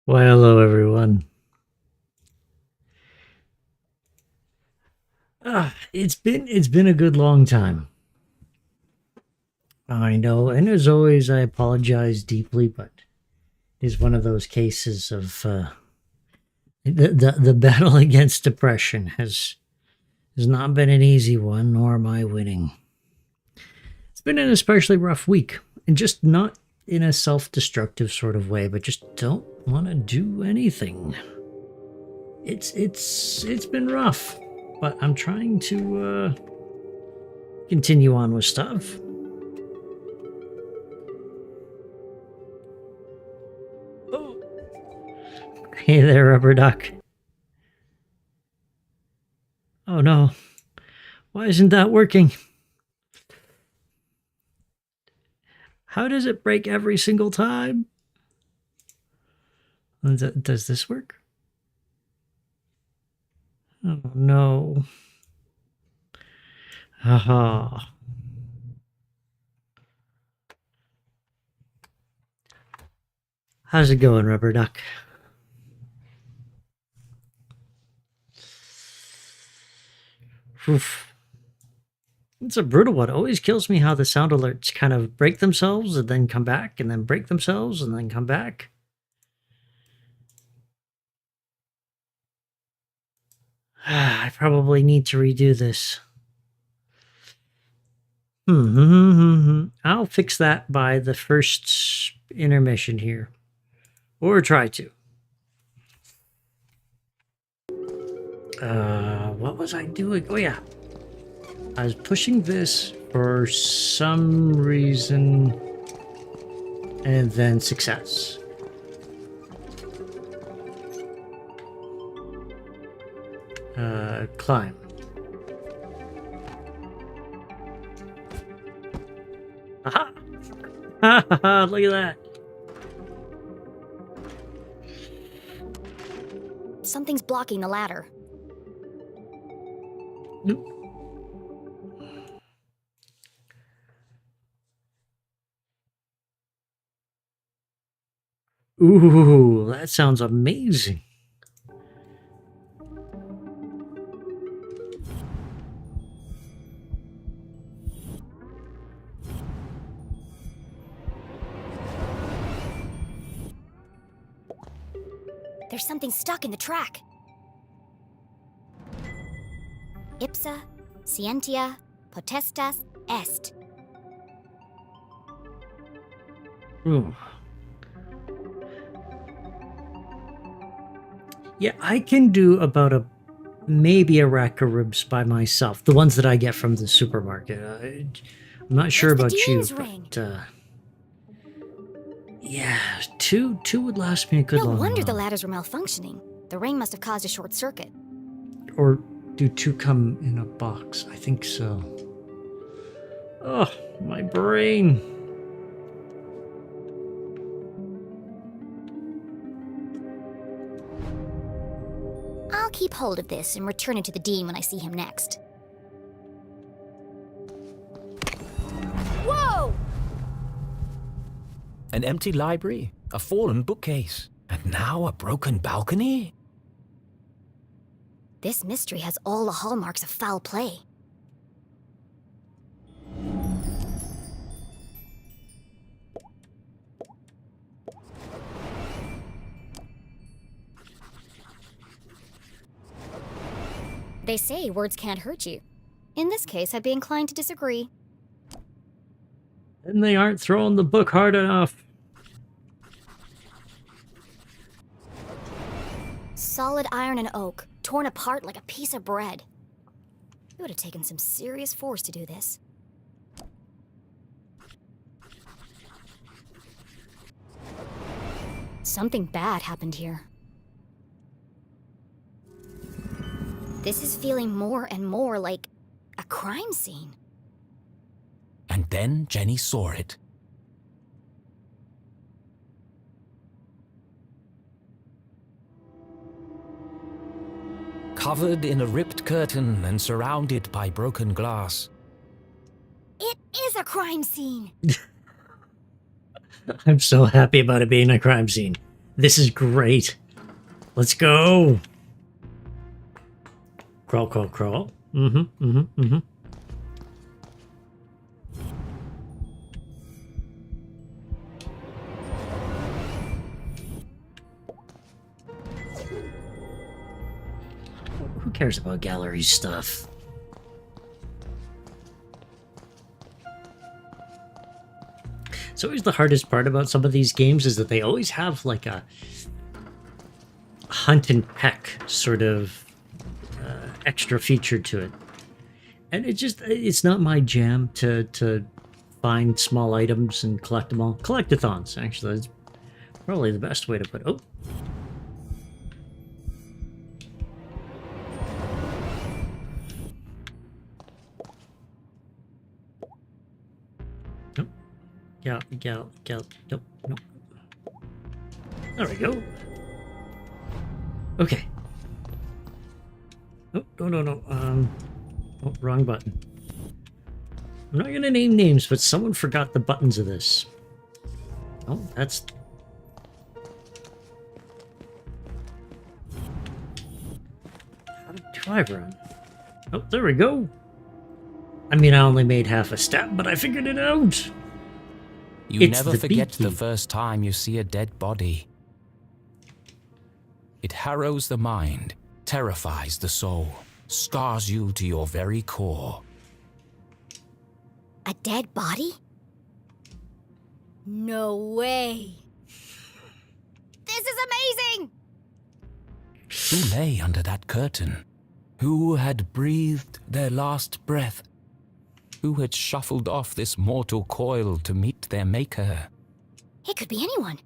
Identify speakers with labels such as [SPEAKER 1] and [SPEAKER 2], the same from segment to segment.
[SPEAKER 1] Why, hello everyone. It's been a good long time. I know, and as always, I apologize deeply, but it's one of those cases of the battle against depression has not been an easy one, nor am I winning. It's been an especially rough week, and just not in a self-destructive sort of way, but just don't want to do anything. It's been rough, but I'm trying to continue on with stuff. Oh, hey there, rubber duck. Oh no, why isn't that working? How does it break every single time? Does this work? Oh no. Haha. How's it going, rubber duck? Oof. It's a brutal one. It always kills me how the sound alerts kind of break themselves and then come back and then break themselves and then come back. I probably need to redo this. I'll fix that by the first intermission here. Or try to. What was I doing? Oh, yeah. I was pushing this for some reason. And then success. Climb. Aha! Ha ha ha! Look at that.
[SPEAKER 2] Something's blocking the ladder.
[SPEAKER 1] Nope. Ooh, that sounds amazing.
[SPEAKER 2] There's something stuck in the track. Ipsa, scientia, potestas, est.
[SPEAKER 1] Ooh. Yeah, I can do about maybe a rack of ribs by myself. The ones that I get from the supermarket. I'm not sure about you, but yeah, two would last me a good
[SPEAKER 2] No
[SPEAKER 1] long
[SPEAKER 2] wonder
[SPEAKER 1] while.
[SPEAKER 2] the ladders were malfunctioning. The rain must have caused a short circuit.
[SPEAKER 1] Or do two come in a box? I think so. Oh, my brain.
[SPEAKER 2] I'll keep hold of this and return it to the dean when I see him next. Whoa!
[SPEAKER 3] An empty library, a fallen bookcase, and now a broken balcony?
[SPEAKER 2] This mystery has all the hallmarks of foul play. They say words can't hurt you. In this case, I'd be inclined to disagree.
[SPEAKER 1] And they aren't throwing the book hard enough.
[SPEAKER 2] Solid iron and oak, torn apart like a piece of bread. It would have taken some serious force to do this. Something bad happened here. This is feeling more and more like a crime scene.
[SPEAKER 3] And then Jenny saw it. Covered in a ripped curtain and surrounded by broken glass.
[SPEAKER 2] It is a crime scene!
[SPEAKER 1] I'm so happy about it being a crime scene. This is great. Let's go. Crawl, crawl, crawl. Mm-hmm, mm-hmm, mm-hmm. Who cares about gallery stuff? So always the hardest part about some of these games is that they always have like a hunt and peck sort of extra feature to it. And it's not my jam to find small items and collect them all. Collectathons, actually, that's probably the best way to put it. Oh. Nope. Nope, nope. There we go. Okay. Oh, no. Oh, wrong button. I'm not gonna name names, but someone forgot the buttons of this. Oh, that's... How do I run? Oh, there we go. I mean, I only made half a step, but I figured it out.
[SPEAKER 3] You
[SPEAKER 1] It's
[SPEAKER 3] never
[SPEAKER 1] the
[SPEAKER 3] forget
[SPEAKER 1] beaky.
[SPEAKER 3] the first time you see a dead body. It harrows the mind, terrifies the soul, scars you to your very core.
[SPEAKER 2] A dead body? No way. This is amazing!
[SPEAKER 3] Who lay under that curtain? Who had breathed their last breath? Who had shuffled off this mortal coil to meet their maker?
[SPEAKER 2] It could be anyone.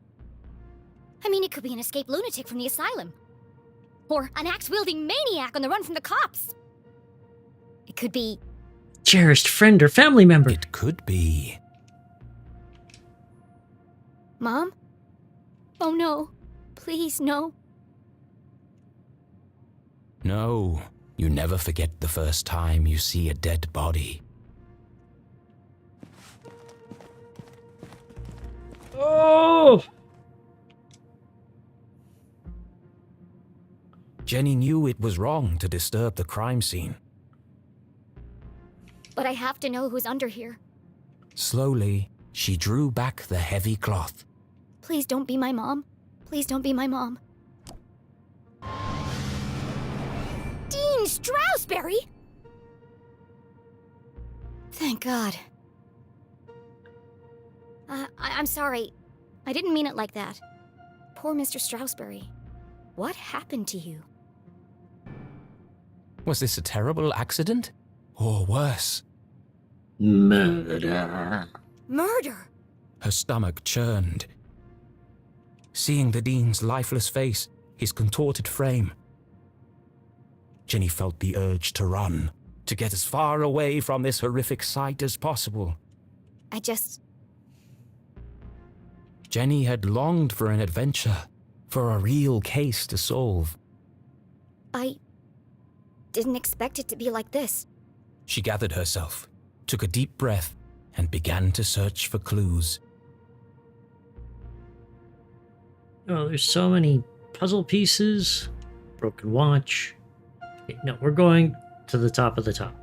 [SPEAKER 2] I mean, it could be an escaped lunatic from the asylum. Or an axe-wielding maniac on the run from the cops. It could be...
[SPEAKER 1] Cherished friend or family member.
[SPEAKER 3] It could be.
[SPEAKER 2] Mom? Oh no. Please, no.
[SPEAKER 3] No, you never forget the first time you see a dead body.
[SPEAKER 1] Oh!
[SPEAKER 3] Jenny knew it was wrong to disturb the crime scene.
[SPEAKER 2] But I have to know who's under here.
[SPEAKER 3] Slowly, she drew back the heavy cloth.
[SPEAKER 2] Please don't be my mom. Please don't be my mom. Dean Stroudsbury! Thank God. I'm sorry. I didn't mean it like that. Poor Mr. Stroudsbury. What happened to you?
[SPEAKER 3] Was this a terrible accident? Or worse?
[SPEAKER 1] Murder.
[SPEAKER 2] Murder!
[SPEAKER 3] Her stomach churned. Seeing the Dean's lifeless face, his contorted frame, Jenny felt the urge to run, to get as far away from this horrific sight as possible. Jenny had longed for an adventure, for a real case to solve.
[SPEAKER 2] I didn't expect it to be like this.
[SPEAKER 3] She gathered herself, took a deep breath, and began to search for clues.
[SPEAKER 1] Oh, there's so many puzzle pieces. Broken watch. Okay, no, we're going to the top of the top.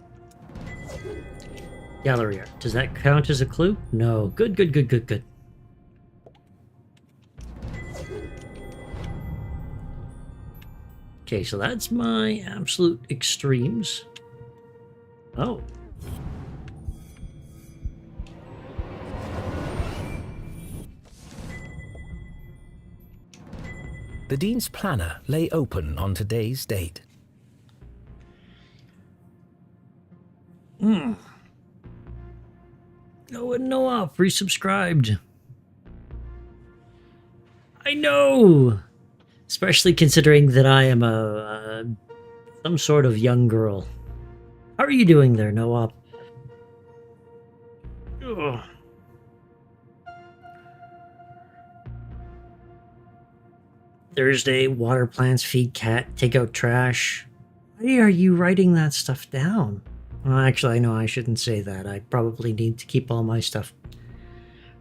[SPEAKER 1] Gallery art. Does that count as a clue? No. Good. Okay, so that's my absolute extremes. Oh.
[SPEAKER 3] The Dean's planner lay open on today's date.
[SPEAKER 1] No and no off. Resubscribed. I know! Especially considering that I am some sort of young girl. How are you doing there, Noah? Ugh. Thursday, water plants, feed cat, take out trash. Why are you writing that stuff down? Well, actually, I know I shouldn't say that. I probably need to keep all my stuff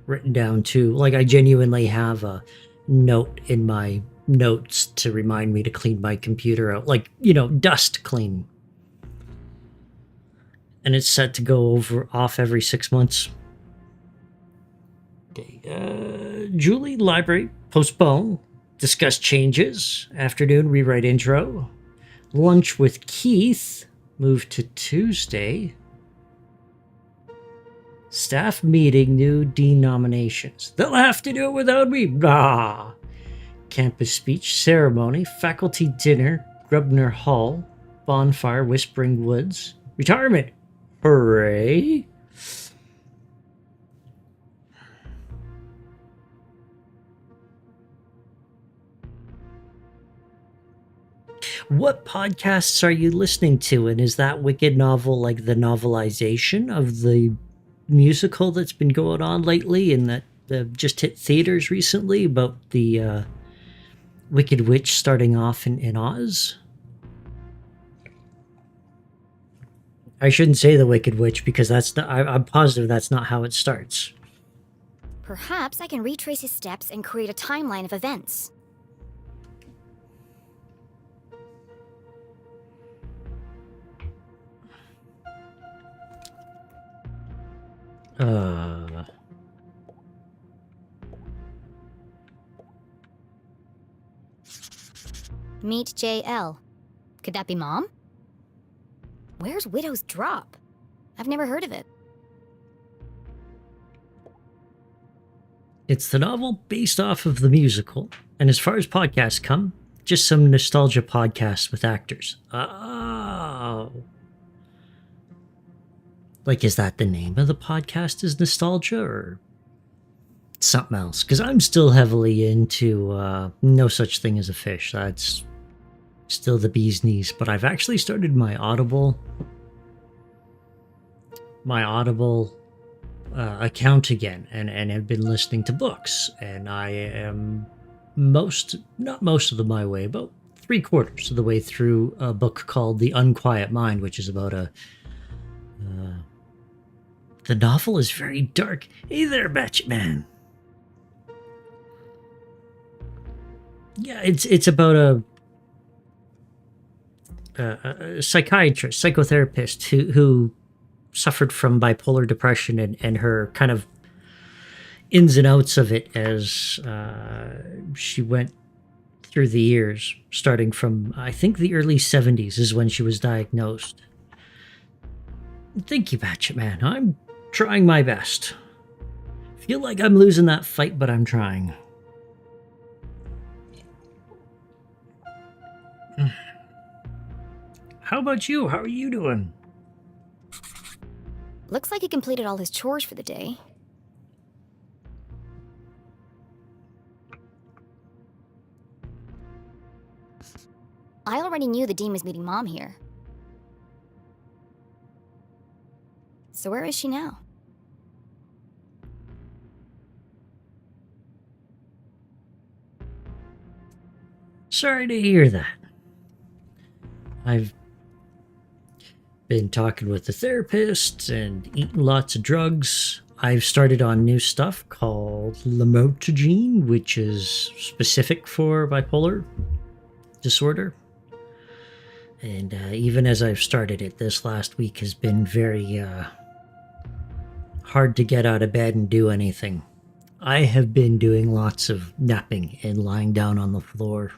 [SPEAKER 1] written down too. Like, I genuinely have a note in my notes to remind me to clean my computer out, like, dust clean. And it's set to go off every 6 months. Okay, Julie, library, postpone. Discuss changes. Afternoon, rewrite intro. Lunch with Keith, move to Tuesday. Staff meeting, new dean nominations. They'll have to do it without me. Bah. Campus speech, ceremony, faculty dinner, Grubner Hall, bonfire, Whispering Woods, retirement. Hooray. What podcasts are you listening to? And is that Wicked novel like the novelization of the musical that's been going on lately and that just hit theaters recently about the Wicked Witch starting off in Oz? I shouldn't say the Wicked Witch because that's not, I'm positive that's not how it starts.
[SPEAKER 2] Perhaps I can retrace his steps and create a timeline of events. Meet JL. Could that be Mom? Where's Widow's Drop? I've never heard of it.
[SPEAKER 1] It's the novel based off of the musical, and as far as podcasts come, just some nostalgia podcasts with actors. Oh. Like, is that the name of the podcast, is Nostalgia, or something else? Because I'm still heavily into No Such Thing as a Fish. That's still the bee's knees. But I've actually started my Audible account again, and have been listening to books. And I am not most of my way, about 3/4 of the way through a book called The Unquiet Mind, which is about the novel is very dark. Hey there, Batman. Yeah, it's about a psychiatrist, psychotherapist who suffered from bipolar depression and her kind of ins and outs of it as she went through the years, starting from, I think, the early 70s is when she was diagnosed. Thank you, Batman. I'm trying my best. Feel like I'm losing that fight, but I'm trying. How about you? How are you doing?
[SPEAKER 2] Looks like he completed all his chores for the day. I already knew the Dean was meeting Mom here. So where is she now?
[SPEAKER 1] Sorry to hear that. I've been talking with the therapist and eating lots of drugs. I've started on new stuff called LeMysteries, which is specific for bipolar disorder. And even as I've started it, this last week has been very hard to get out of bed and do anything. I have been doing lots of napping and lying down on the floor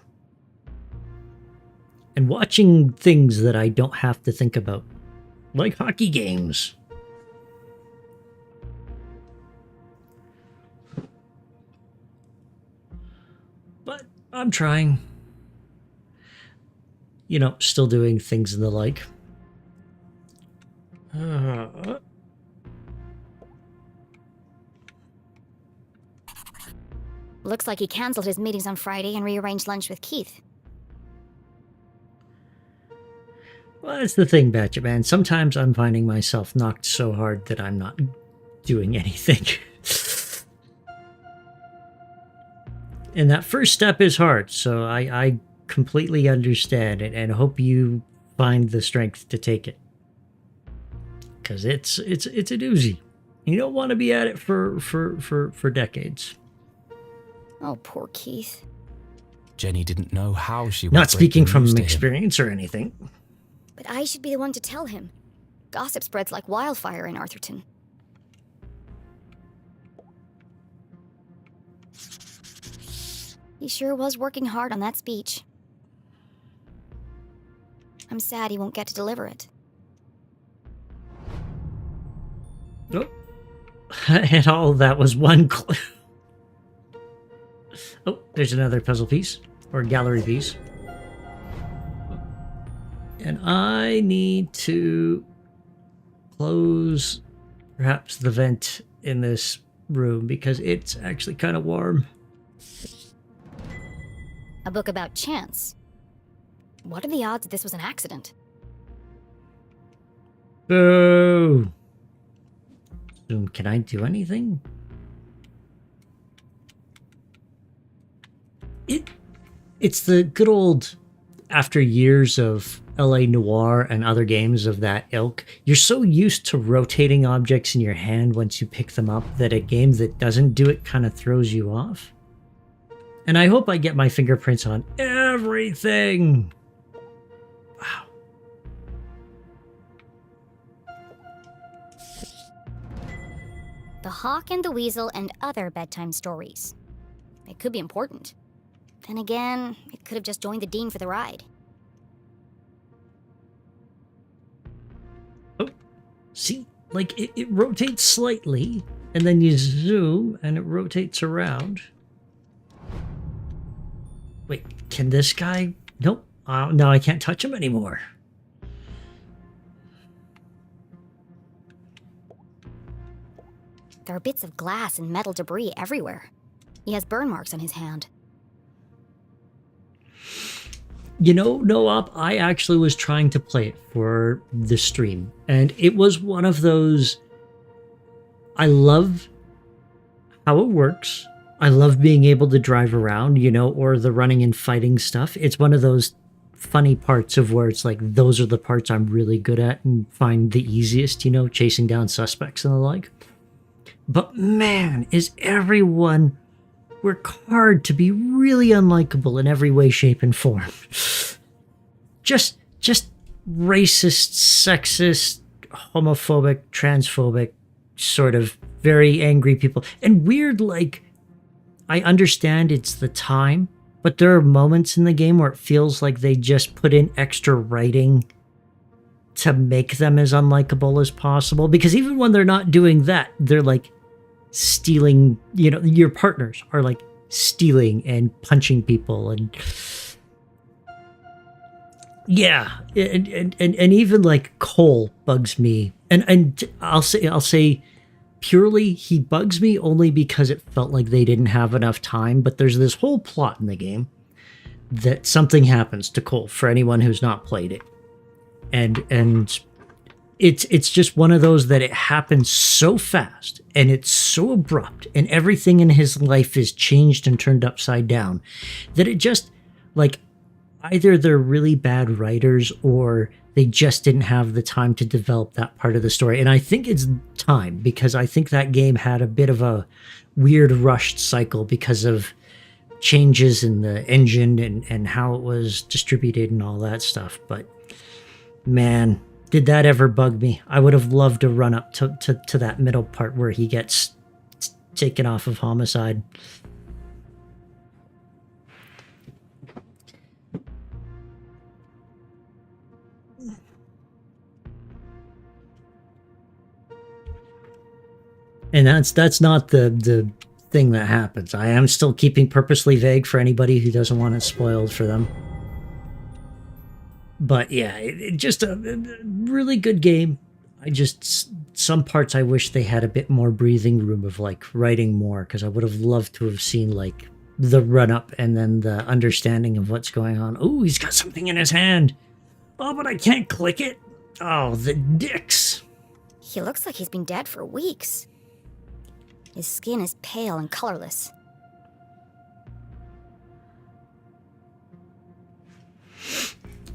[SPEAKER 1] and watching things that I don't have to think about, like hockey games. But I'm trying. Still doing things and the like.
[SPEAKER 2] Looks like he canceled his meetings on Friday and rearranged lunch with Keith.
[SPEAKER 1] Well, that's the thing, Batman. Sometimes I'm finding myself knocked so hard that I'm not doing anything. And that first step is hard, so I completely understand it and hope you find the strength to take it. Because it's a doozy. You don't want to be at it for decades.
[SPEAKER 2] Oh, poor Keith.
[SPEAKER 3] Jenny didn't know how she would
[SPEAKER 1] Not
[SPEAKER 3] break
[SPEAKER 1] speaking
[SPEAKER 3] the
[SPEAKER 1] from
[SPEAKER 3] news to him.
[SPEAKER 1] experience or anything.
[SPEAKER 2] But I should be the one to tell him. Gossip spreads like wildfire in Arthurton. He sure was working hard on that speech. I'm sad he won't get to deliver it.
[SPEAKER 1] Oh. And all that was one clue. Oh, there's another puzzle piece. Or gallery piece. And I need to close perhaps the vent in this room because it's actually kind of warm.
[SPEAKER 2] A book about chance. What are the odds that this was an accident?
[SPEAKER 1] Boo! Can I do anything? It's the good old, after years of LA Noire and other games of that ilk, you're so used to rotating objects in your hand once you pick them up that a game that doesn't do it kind of throws you off. And I hope I get my fingerprints on everything. Wow.
[SPEAKER 2] The Hawk and the Weasel and other bedtime stories. It could be important. Then again, it could have just joined the Dean for the ride.
[SPEAKER 1] Oh, see, like it rotates slightly, and then you zoom, and it rotates around. Wait, can this guy? Nope. No, I can't touch him anymore.
[SPEAKER 2] There are bits of glass and metal debris everywhere. He has burn marks on his hand.
[SPEAKER 1] You know, No-Op, I actually was trying to play it for the stream, and it was one of those... I love how it works. I love being able to drive around, you know, or the running and fighting stuff. It's one of those funny parts of where it's like, those are the parts I'm really good at and find the easiest, you know, chasing down suspects and the like. But man, is everyone work hard to be really unlikable in every way, shape, and form. Just racist, sexist, homophobic, transphobic, sort of very angry people. And weird, like, I understand it's the time, but there are moments in the game where it feels like they just put in extra writing to make them as unlikable as possible. Because even when they're not doing that, they're like stealing, you know, your partners are like stealing and punching people and yeah, and even like Cole bugs me. And I'll say purely he bugs me only because it felt like they didn't have enough time, but there's this whole plot in the game that something happens to Cole for anyone who's not played it. And it's just one of those that it happens so fast and it's so abrupt and everything in his life is changed and turned upside down that it just, like, either they're really bad writers or they just didn't have the time to develop that part of the story. And I think it's time, because I think that game had a bit of a weird rushed cycle because of changes in the engine and how it was distributed and all that stuff. But man, did that ever bug me. I would have loved to run up to that middle part where he gets taken off of homicide. And that's not the thing that happens. I am still keeping purposely vague for anybody who doesn't want it spoiled for them. But yeah, it just a really good game. Some parts I wish they had a bit more breathing room of like writing more, because I would have loved to have seen like the run up and then the understanding of what's going on. Oh, he's got something in his hand. Oh, but I can't click it. Oh, the dicks.
[SPEAKER 2] He looks like he's been dead for weeks. His skin is pale and colorless.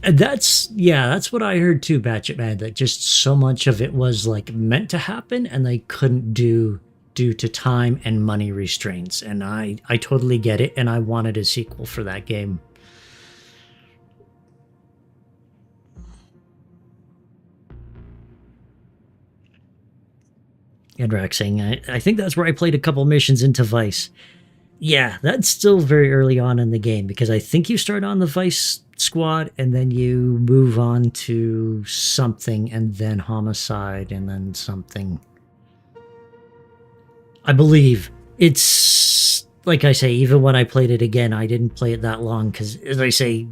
[SPEAKER 1] And that's what I heard too, Batchet Man, that just so much of it was like meant to happen and they couldn't do due to time and money restraints. And I totally get it, and I wanted a sequel for that game. And Rack saying, I think that's where I played a couple missions into Vice. Yeah, that's still very early on in the game, because I think you start on the Vice squad and then you move on to something and then Homicide and then something. I believe. It's, like I say, even when I played it again, I didn't play it that long because, as I say,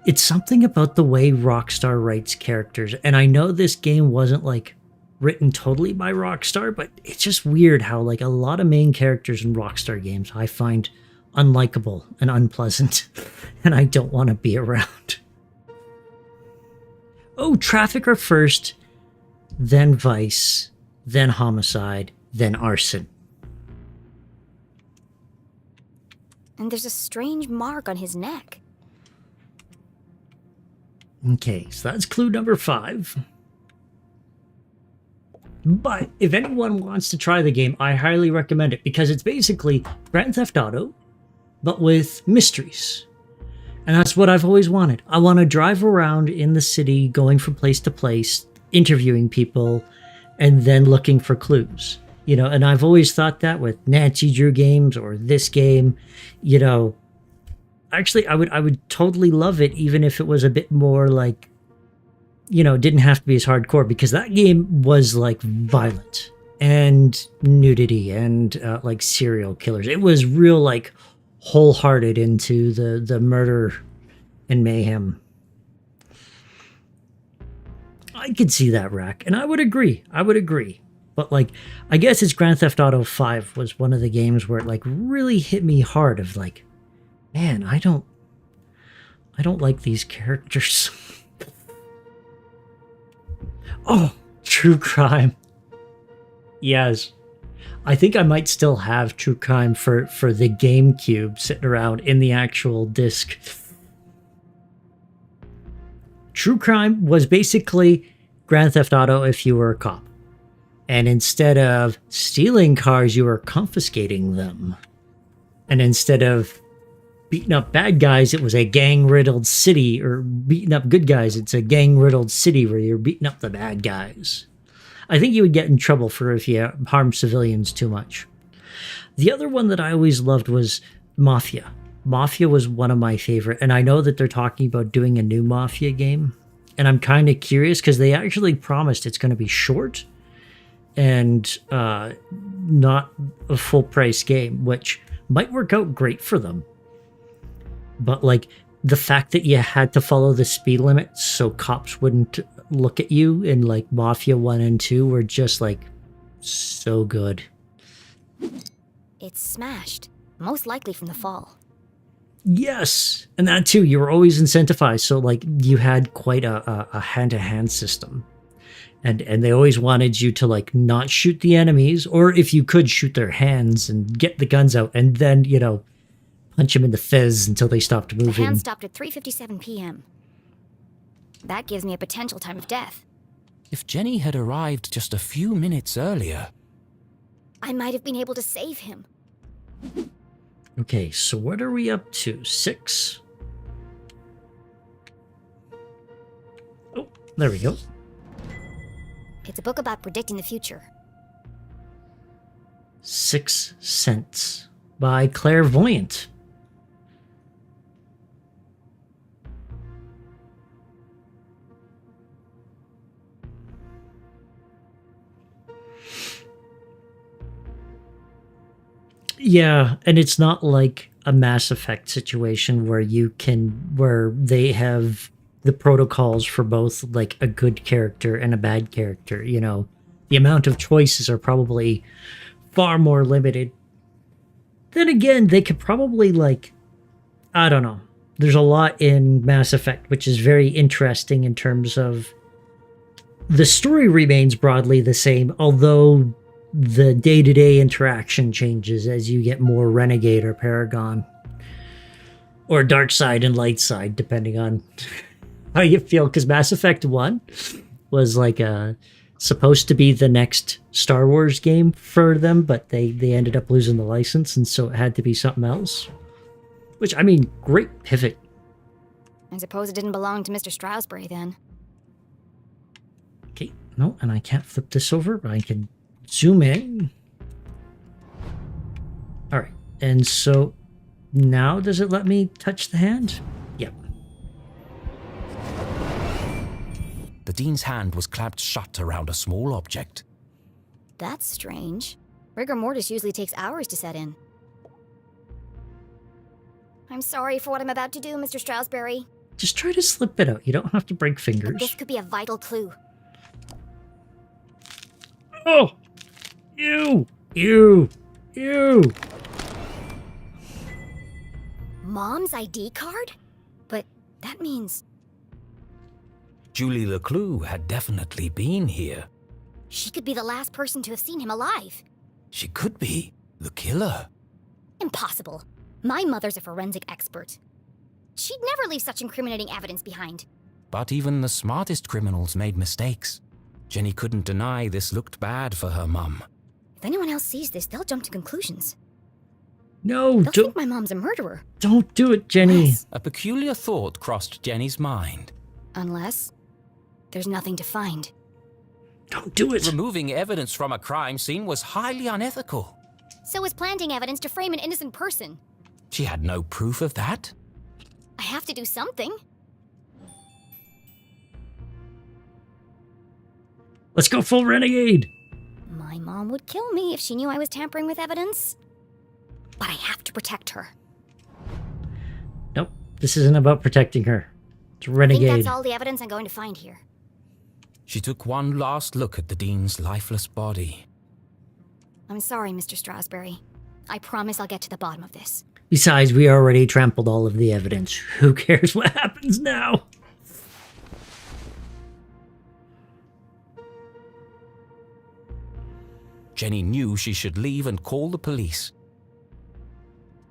[SPEAKER 1] it's something about the way Rockstar writes characters. And I know this game wasn't like written totally by Rockstar, but it's just weird how like a lot of main characters in Rockstar games I find unlikable and unpleasant, and I don't want to be around. Oh, Trafficker first, then Vice, then Homicide, then Arson.
[SPEAKER 2] And there's a strange mark on his neck.
[SPEAKER 1] Okay, so that's clue number 5. But if anyone wants to try the game, I highly recommend it, because it's basically Grand Theft Auto, but with mysteries. And that's what I've always wanted. I want to drive around in the city, going from place to place, interviewing people, and then looking for clues. You know, and I've always thought that with Nancy Drew games or this game, you know, actually I would totally love it even if it was a bit more like, you know, didn't have to be as hardcore, because that game was like violent and nudity and like serial killers. It was real like wholehearted into the murder and mayhem. I could see that, Rack, and I would agree. But like, I guess it's Grand Theft Auto 5 was one of the games where it like really hit me hard of like, man, I don't like these characters. Oh, True Crime. Yes. I think I might still have True Crime for the GameCube sitting around in the actual disc. True Crime was basically Grand Theft Auto if you were a cop. And instead of stealing cars, you were confiscating them. And instead of beating up bad guys, it was a gang-riddled city, or beating up good guys, it's a gang-riddled city where you're beating up the bad guys. I think you would get in trouble for if you harm civilians too much. The other one that I always loved was Mafia. Mafia was one of my favorite, and I know that they're talking about doing a new Mafia game, and I'm kind of curious because they actually promised it's going to be short and not a full-price game, which might work out great for them. But like the fact that you had to follow the speed limit so cops wouldn't look at you in like Mafia 1 and 2 were just like so good.
[SPEAKER 2] It's smashed, most likely from the fall.
[SPEAKER 1] Yes, and that too, you were always incentivized, so like you had quite a hand-to-hand system. And they always wanted you to like not shoot the enemies, or if you could, shoot their hands and get the guns out and then, you know, punch them in the fez until they stopped moving.
[SPEAKER 2] The hand stopped at 3:57 p.m. That gives me a potential time of death.
[SPEAKER 3] If Jenny had arrived just a few minutes earlier,
[SPEAKER 2] I might have been able to save him.
[SPEAKER 1] Okay, so what are we up to? 6? Oh, there we go.
[SPEAKER 2] It's a book about predicting the future.
[SPEAKER 1] 6 Cents by Clairvoyant. Yeah, and it's not like a Mass Effect situation where they have the protocols for both like a good character and a bad character, you know. The amount of choices are probably far more limited. Then again, they could probably like, I don't know. There's a lot in Mass Effect which is very interesting in terms of the story remains broadly the same, although the day-to-day interaction changes as you get more Renegade or Paragon. Or Dark Side and Light Side, depending on how you feel. Because Mass Effect 1 was like a supposed to be the next Star Wars game for them, but they ended up losing the license, and so it had to be something else. Which, I mean, great pivot.
[SPEAKER 2] I suppose it didn't belong to Mr. Stroudsbury then.
[SPEAKER 1] Okay, no, and I can't flip this over, but I can zoom in. All right, and so now does it let me touch the hand? Yep.
[SPEAKER 3] The Dean's hand was clamped shut around a small object.
[SPEAKER 2] That's strange. Rigor mortis usually takes hours to set in. I'm sorry for what I'm about to do, Mr. Stroudsbury.
[SPEAKER 1] Just try to slip it out. You don't have to break fingers.
[SPEAKER 2] But this could be a vital clue.
[SPEAKER 1] Oh! Ew! Ew! Ew!
[SPEAKER 2] Mom's ID card? But that means
[SPEAKER 3] Julie Leclue had definitely been here.
[SPEAKER 2] she could be the last person to have seen him alive.
[SPEAKER 3] She could be the killer.
[SPEAKER 2] Impossible. My mother's a forensic expert. She'd never leave such incriminating evidence behind.
[SPEAKER 3] But even the smartest criminals made mistakes. Jenny couldn't deny this looked bad for her mum.
[SPEAKER 2] If anyone else sees this, they'll jump to conclusions.
[SPEAKER 1] No,
[SPEAKER 2] They'll
[SPEAKER 1] don't,
[SPEAKER 2] think my mom's a murderer.
[SPEAKER 1] don't do it, Jenny.
[SPEAKER 2] Unless-
[SPEAKER 3] A peculiar thought crossed Jenny's mind.
[SPEAKER 2] Unless there's nothing to find.
[SPEAKER 1] Don't do it.
[SPEAKER 3] Removing evidence from a crime scene was highly unethical.
[SPEAKER 2] So is planting evidence to frame an innocent person.
[SPEAKER 3] She had no proof of that.
[SPEAKER 2] I have to do something.
[SPEAKER 1] Let's go full renegade.
[SPEAKER 2] My mom would kill me if she knew I was tampering with evidence. But I have to protect her.
[SPEAKER 1] Nope, this isn't about protecting her. It's
[SPEAKER 2] I think
[SPEAKER 1] renegade.
[SPEAKER 2] that's all the evidence I'm going to find here.
[SPEAKER 3] She took one last look at the Dean's lifeless body.
[SPEAKER 2] I'm sorry, Mr. Stroudsbury. I promise I'll get to the bottom of this.
[SPEAKER 1] Besides, we already trampled all of the evidence. Who cares what happens now?
[SPEAKER 3] Jenny knew she should leave and call the police.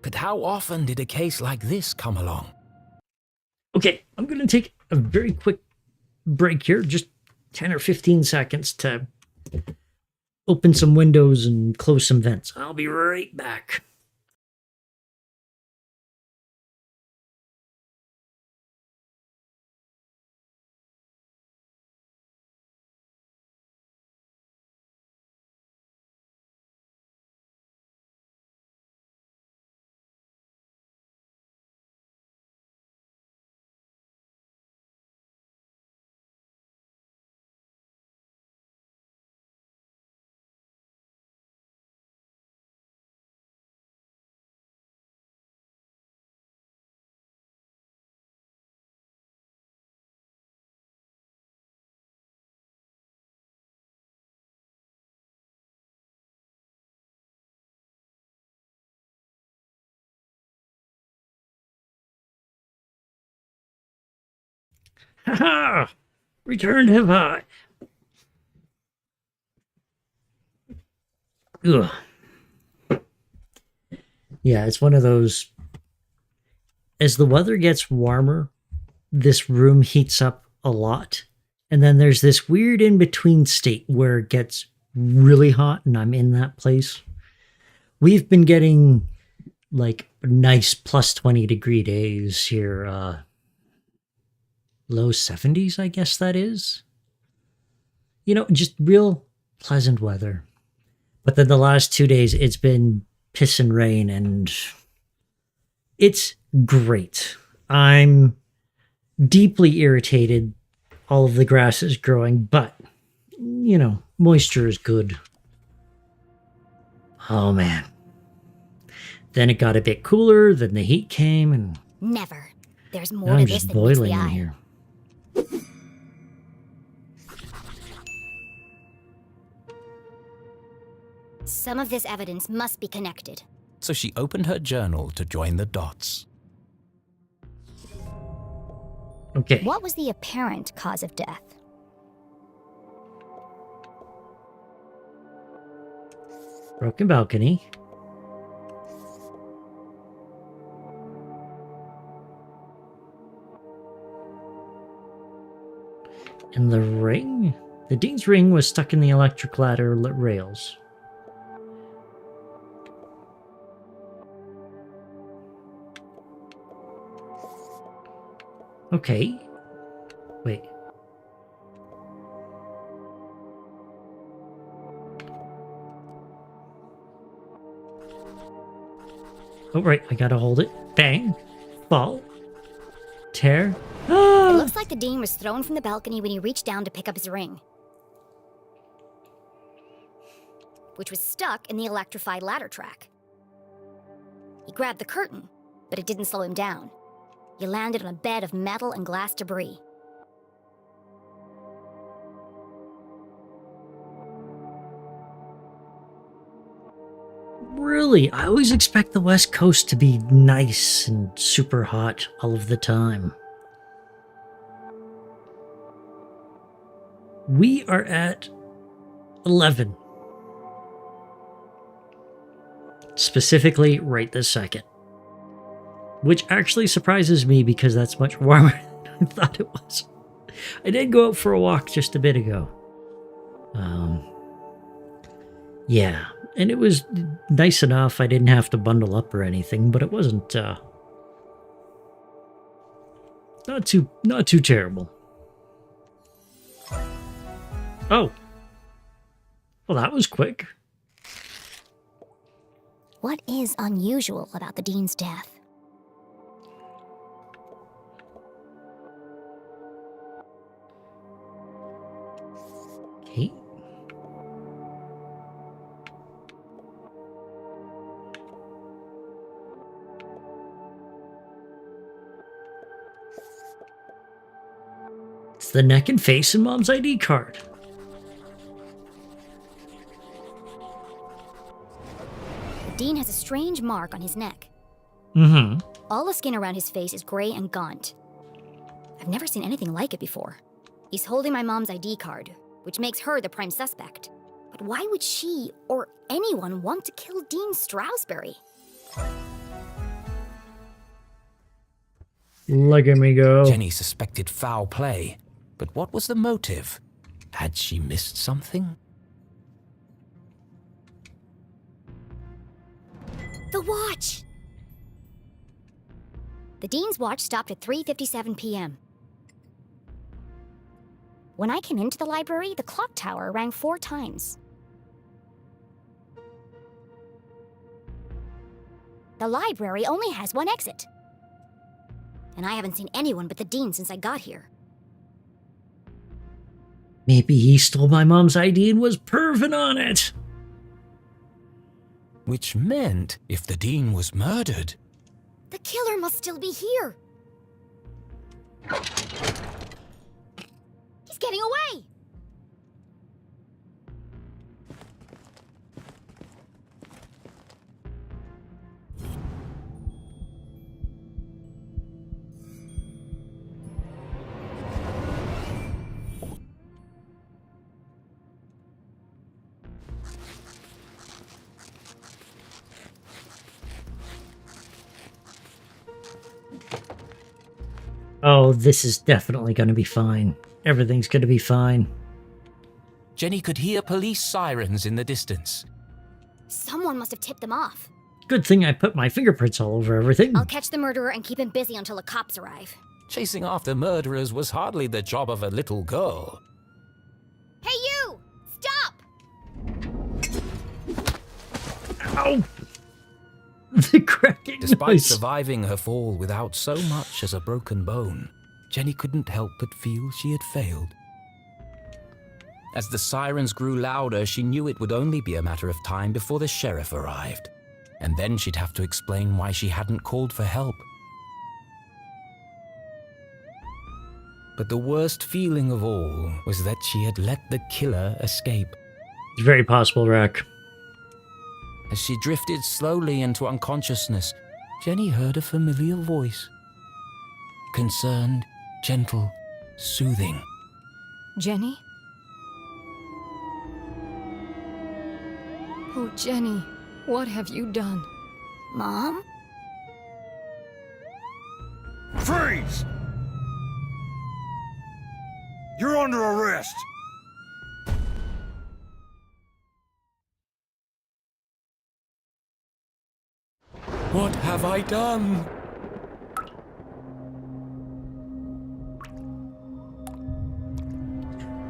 [SPEAKER 3] But how often did a case like this come along?
[SPEAKER 1] Okay, I'm going to take a very quick break here, just 10 or 15 seconds to open some windows and close some vents. I'll be right back. Ha-ha! Return have I. Ugh. Yeah, it's one of those. As the weather gets warmer, this room heats up a lot. And then there's this weird in-between state where it gets really hot, and I'm in that place. We've been getting like nice plus 20 degree days here. Low 70s, I guess that is. You know, just real pleasant weather. But then the last 2 days, it's been piss and rain, and it's great. I'm deeply irritated. All of the grass is growing, but, you know, moisture is good. Oh, man. Then it got a bit cooler, then the heat came, and
[SPEAKER 2] Never. There's more
[SPEAKER 1] now
[SPEAKER 2] to
[SPEAKER 1] I'm
[SPEAKER 2] this
[SPEAKER 1] just
[SPEAKER 2] than meets the
[SPEAKER 1] boiling in
[SPEAKER 2] eye.
[SPEAKER 1] here.
[SPEAKER 2] Some of this evidence must be connected.
[SPEAKER 3] So she opened her journal to join the dots.
[SPEAKER 1] Okay.
[SPEAKER 2] What was the apparent cause of death?
[SPEAKER 1] Broken balcony. And the ring? The Dean's ring was stuck in the electric ladder rails. Okay. Wait. Oh, right. I gotta hold it. Bang. Fall. Tear. Ah!
[SPEAKER 2] It looks like the Dean was thrown from the balcony when he reached down to pick up his ring, which was stuck in the electrified ladder track. He grabbed the curtain, but it didn't slow him down. He landed on a bed of metal and glass debris.
[SPEAKER 1] Really? I always expect the West Coast to be nice and super hot all of the time. We are at 11. Specifically, right this second. Which actually surprises me because that's much warmer than I thought it was. I did go out for a walk just a bit ago. Yeah, and it was nice enough. I didn't have to bundle up or anything, but it wasn't not too terrible. Oh. Well, that was quick.
[SPEAKER 2] What is unusual about the Dean's death?
[SPEAKER 1] Okay. It's the neck and face and Mom's ID card.
[SPEAKER 2] The Dean has a strange mark on his neck.
[SPEAKER 1] Mm-hmm.
[SPEAKER 2] All the skin around his face is gray and gaunt. I've never seen anything like it before. He's holding my mom's ID card, which makes her the prime suspect. But why would she or anyone want to kill Dean Stroudsbury?
[SPEAKER 1] Look at me go.
[SPEAKER 3] Jenny suspected foul play, but what was the motive? Had she missed something?
[SPEAKER 2] The watch! The Dean's watch stopped at 3:57 p.m. When I came into the library, the clock tower rang 4 times. The library only has one exit. And I haven't seen anyone but the Dean since I got here.
[SPEAKER 1] Maybe he stole my mom's ID and was perving on it.
[SPEAKER 3] Which meant if the Dean was murdered,
[SPEAKER 2] The killer must still be here. He's getting away!
[SPEAKER 1] Oh, this is definitely going to be fine. Everything's going to be fine.
[SPEAKER 3] Jenny could hear police sirens in the distance.
[SPEAKER 2] Someone must have tipped them off.
[SPEAKER 1] Good thing I put my fingerprints all over everything.
[SPEAKER 2] I'll catch the murderer and keep him busy until the cops arrive.
[SPEAKER 3] Chasing after murderers was hardly the job of a little girl.
[SPEAKER 2] Hey, you! Stop!
[SPEAKER 1] Ow! The cracking
[SPEAKER 3] Despite
[SPEAKER 1] noise.
[SPEAKER 3] surviving her fall without so much as a broken bone, Jenny couldn't help but feel she had failed. As the sirens grew louder, she knew it would only be a matter of time before the sheriff arrived, and then she'd have to explain why she hadn't called for help. But the worst feeling of all was that she had let the killer escape.
[SPEAKER 1] It's very possible, Rack.
[SPEAKER 3] As she drifted slowly into unconsciousness, Jenny heard a familiar voice. Concerned, gentle, soothing.
[SPEAKER 4] Jenny? Oh, Jenny, what have you done?
[SPEAKER 2] Mom?
[SPEAKER 5] Freeze! You're under arrest.
[SPEAKER 3] What have I done?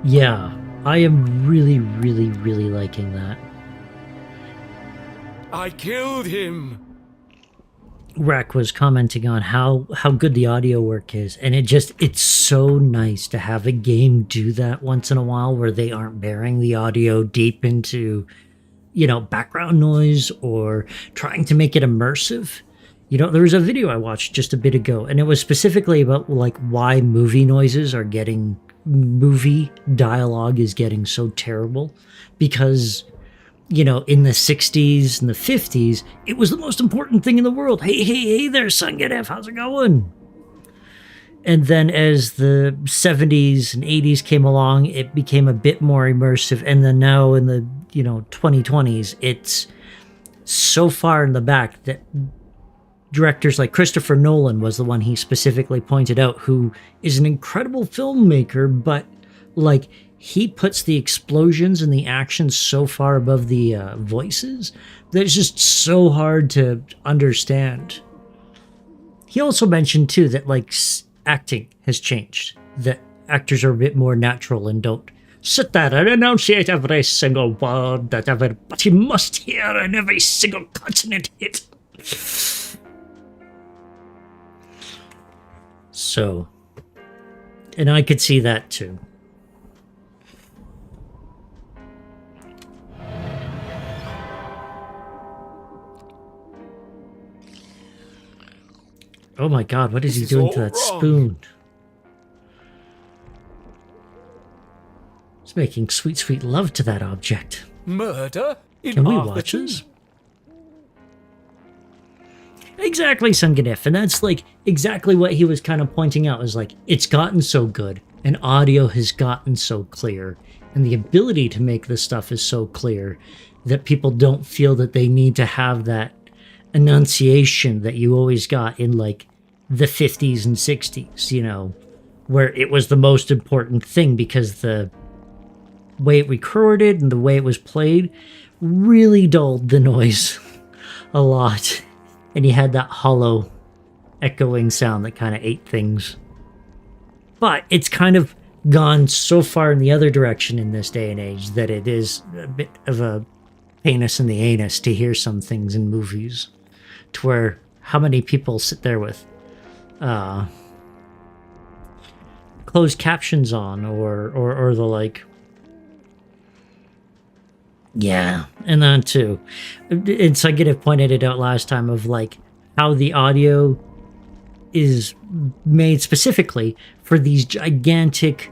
[SPEAKER 1] Yeah, I am really, really, really liking that.
[SPEAKER 3] I killed him.
[SPEAKER 1] Rack was commenting on how good the audio work is, and it's so nice to have a game do that once in a while where they aren't bearing the audio deep into, you know, background noise or trying to make it immersive. You know, there was a video I watched just a bit ago, and it was specifically about like why movie dialogue is getting so terrible, because, you know, in the 60s and the 50s, it was the most important thing in the world. Hey there, Sangarev, how's it going? And then as the 70s and 80s came along, it became a bit more immersive. And then now in the, you know, 2020s, it's so far in the back that directors like Christopher Nolan was the one he specifically pointed out, who is an incredible filmmaker, but like he puts the explosions and the action so far above the voices that it's just so hard to understand. He also mentioned too that like acting has changed, that actors are a bit more natural and don't sit there and enunciate every single word that everybody must hear and every single consonant hit. So, and I could see that too. Oh my god, what is he doing to that spoon? He's making sweet, sweet love to that object.
[SPEAKER 3] Murder?
[SPEAKER 1] Can we watch this? Exactly, Sanganif, and that's like exactly what he was kind of pointing out, is like, it's gotten so good, and audio has gotten so clear, and the ability to make this stuff is so clear that people don't feel that they need to have that enunciation that you always got in like the 50s and 60s, you know, where it was the most important thing because the way it recorded and the way it was played really dulled the noise a lot. And you had that hollow, echoing sound that kind of ate things. But it's kind of gone so far in the other direction in this day and age that it is a bit of a penis in the anus to hear some things in movies. To where how many people sit there with closed captions on or the like. Yeah, and that too. And Sangarev pointed it out last time of like how the audio is made specifically for these gigantic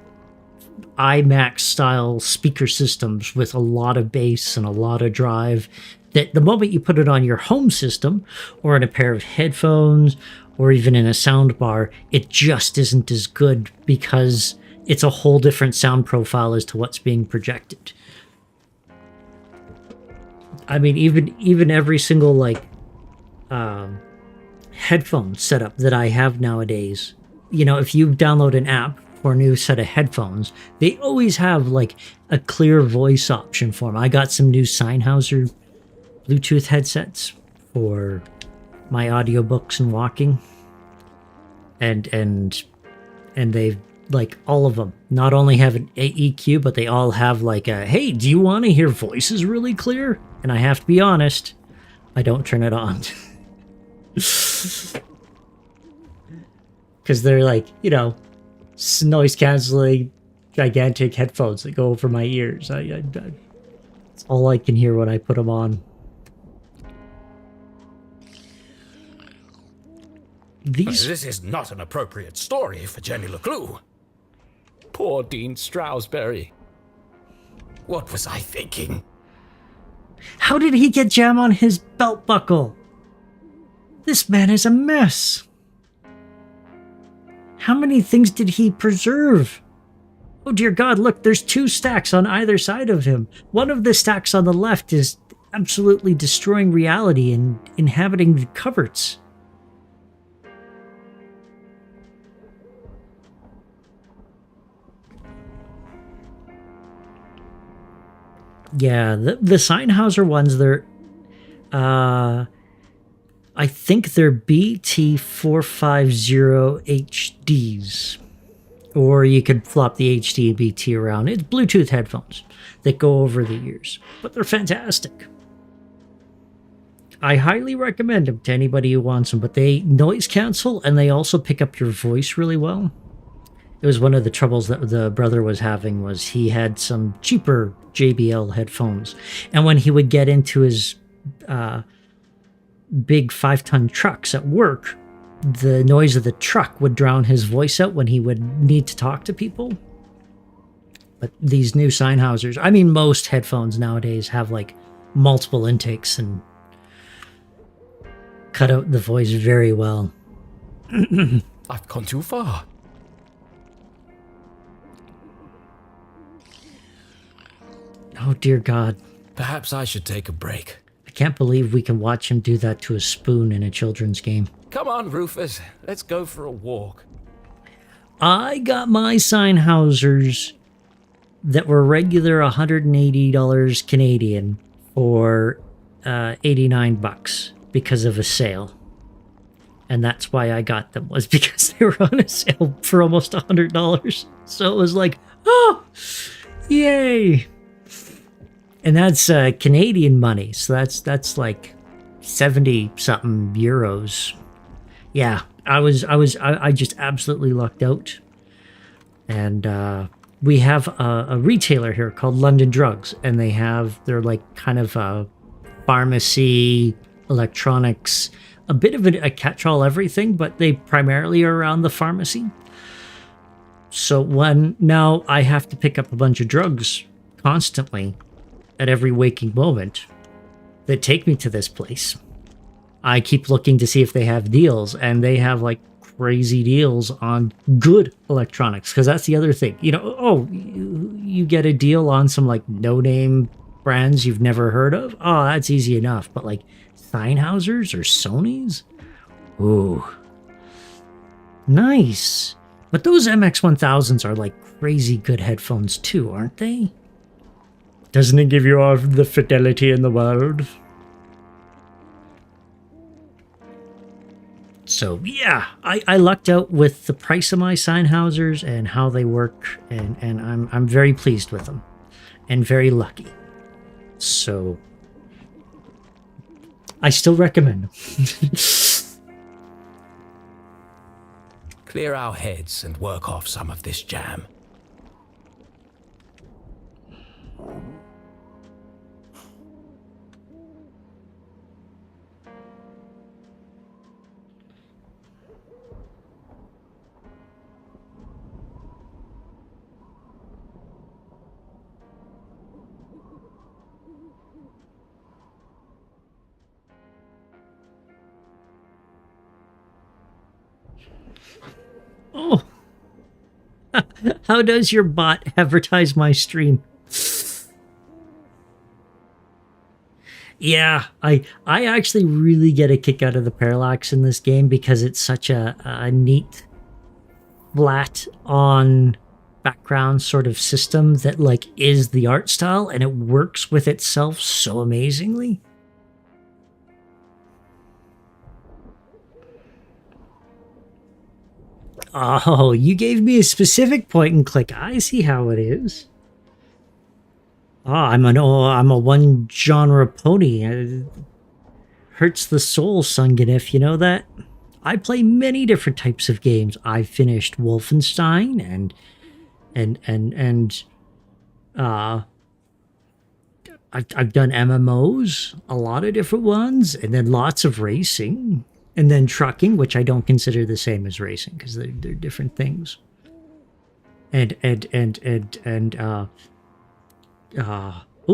[SPEAKER 1] IMAX style speaker systems with a lot of bass and a lot of drive, that the moment you put it on your home system or in a pair of headphones or even in a sound bar, it just isn't as good because it's a whole different sound profile as to what's being projected. I mean, even every single like headphone setup that I have nowadays, you know, if you download an app for a new set of headphones, they always have like a clear voice option for them. I got some new Sennheiser Bluetooth headsets for my audiobooks and walking, and they've like all of them not only have an EQ, but they all have like a, hey, do you want to hear voices really clear? And I have to be honest, I don't turn it on. Because they're like, you know, noise canceling gigantic headphones that go over my ears. It's all I can hear when I put them on.
[SPEAKER 3] This is not an appropriate story for Jenny Leclue. Poor Dean Stroudsbury. What was I thinking?
[SPEAKER 1] How did he get jam on his belt buckle? This man is a mess. How many things did he preserve? Oh dear God, look, there's 2 stacks on either side of him. One of the stacks on the left is absolutely destroying reality and inhabiting the cupboards. Yeah, the Sennheiser ones, they're... I I think they're BT450 HDs. Or you could flop the HD and BT around. It's Bluetooth headphones that go over the ears, but they're fantastic. I highly recommend them to anybody who wants them, but they noise cancel and they also pick up your voice really well. It was one of the troubles that the brother was having was he had some cheaper JBL headphones. And when he would get into his big 5-ton trucks at work, the noise of the truck would drown his voice out when he would need to talk to people. But these new Sennheisers, I mean, most headphones nowadays have like multiple intakes and cut out the voice very well.
[SPEAKER 3] I've gone too far.
[SPEAKER 1] Oh, dear God.
[SPEAKER 3] Perhaps I should take a break.
[SPEAKER 1] I can't believe we can watch him do that to a spoon in a children's game.
[SPEAKER 3] Come on, Rufus. Let's go for a walk.
[SPEAKER 1] I got my Sennheisers that were regular $180 Canadian for 89 bucks because of a sale. And that's why I got them, was because they were on a sale for almost $100. So it was like, oh, yay. And that's Canadian money. So that's like 70 something euros. Yeah, I just absolutely lucked out. And we have a retailer here called London Drugs, and they're like kind of a pharmacy, electronics, a bit of a catch-all everything, but they primarily are around the pharmacy. So now I have to pick up a bunch of drugs constantly at every waking moment that take me to this place. I keep looking to see if they have deals, and they have like crazy deals on good electronics, because that's the other thing. You get a deal on some like no-name brands you've never heard of. Oh, that's easy enough. But like Sennheisers or Sonys? Ooh. Nice. But those MX-1000s are like crazy good headphones too, aren't they? Doesn't it give you all the fidelity in the world? So yeah, I lucked out with the price of my Sennheisers and how they work, and I'm very pleased with them, and very lucky. So I still recommend them.
[SPEAKER 3] Clear our heads and work off some of this jam.
[SPEAKER 1] Oh, how does your bot advertise my stream? Yeah, I actually really get a kick out of the parallax in this game because it's such a neat, flat on background sort of system that like is the art style, and it works with itself so amazingly. Oh, you gave me a specific point and click. I see how it is. I'm a one genre pony. Hurts the soul, Sunganif. You know that? I play many different types of games. I finished Wolfenstein and I've done MMOs, a lot of different ones, and then lots of racing. And then trucking, which I don't consider the same as racing because they're different things.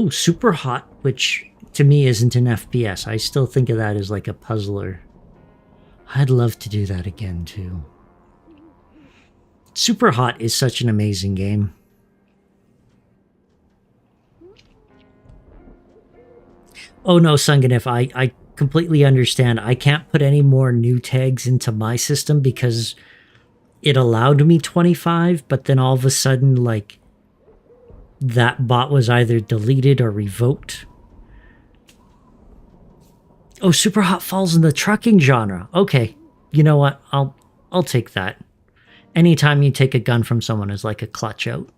[SPEAKER 1] Super Hot, which to me isn't an FPS. I still think of that as like a puzzler. I'd love to do that again too. Super Hot is such an amazing game. Oh no, Sunganif, I completely understand. I can't put any more new tags into my system because it allowed me 25, but then all of a sudden, like, that bot was either deleted or revoked. Oh, Super Hot falls in the trucking genre. Okay. You know what? I'll take that. Anytime you take a gun from someone is like a clutch out.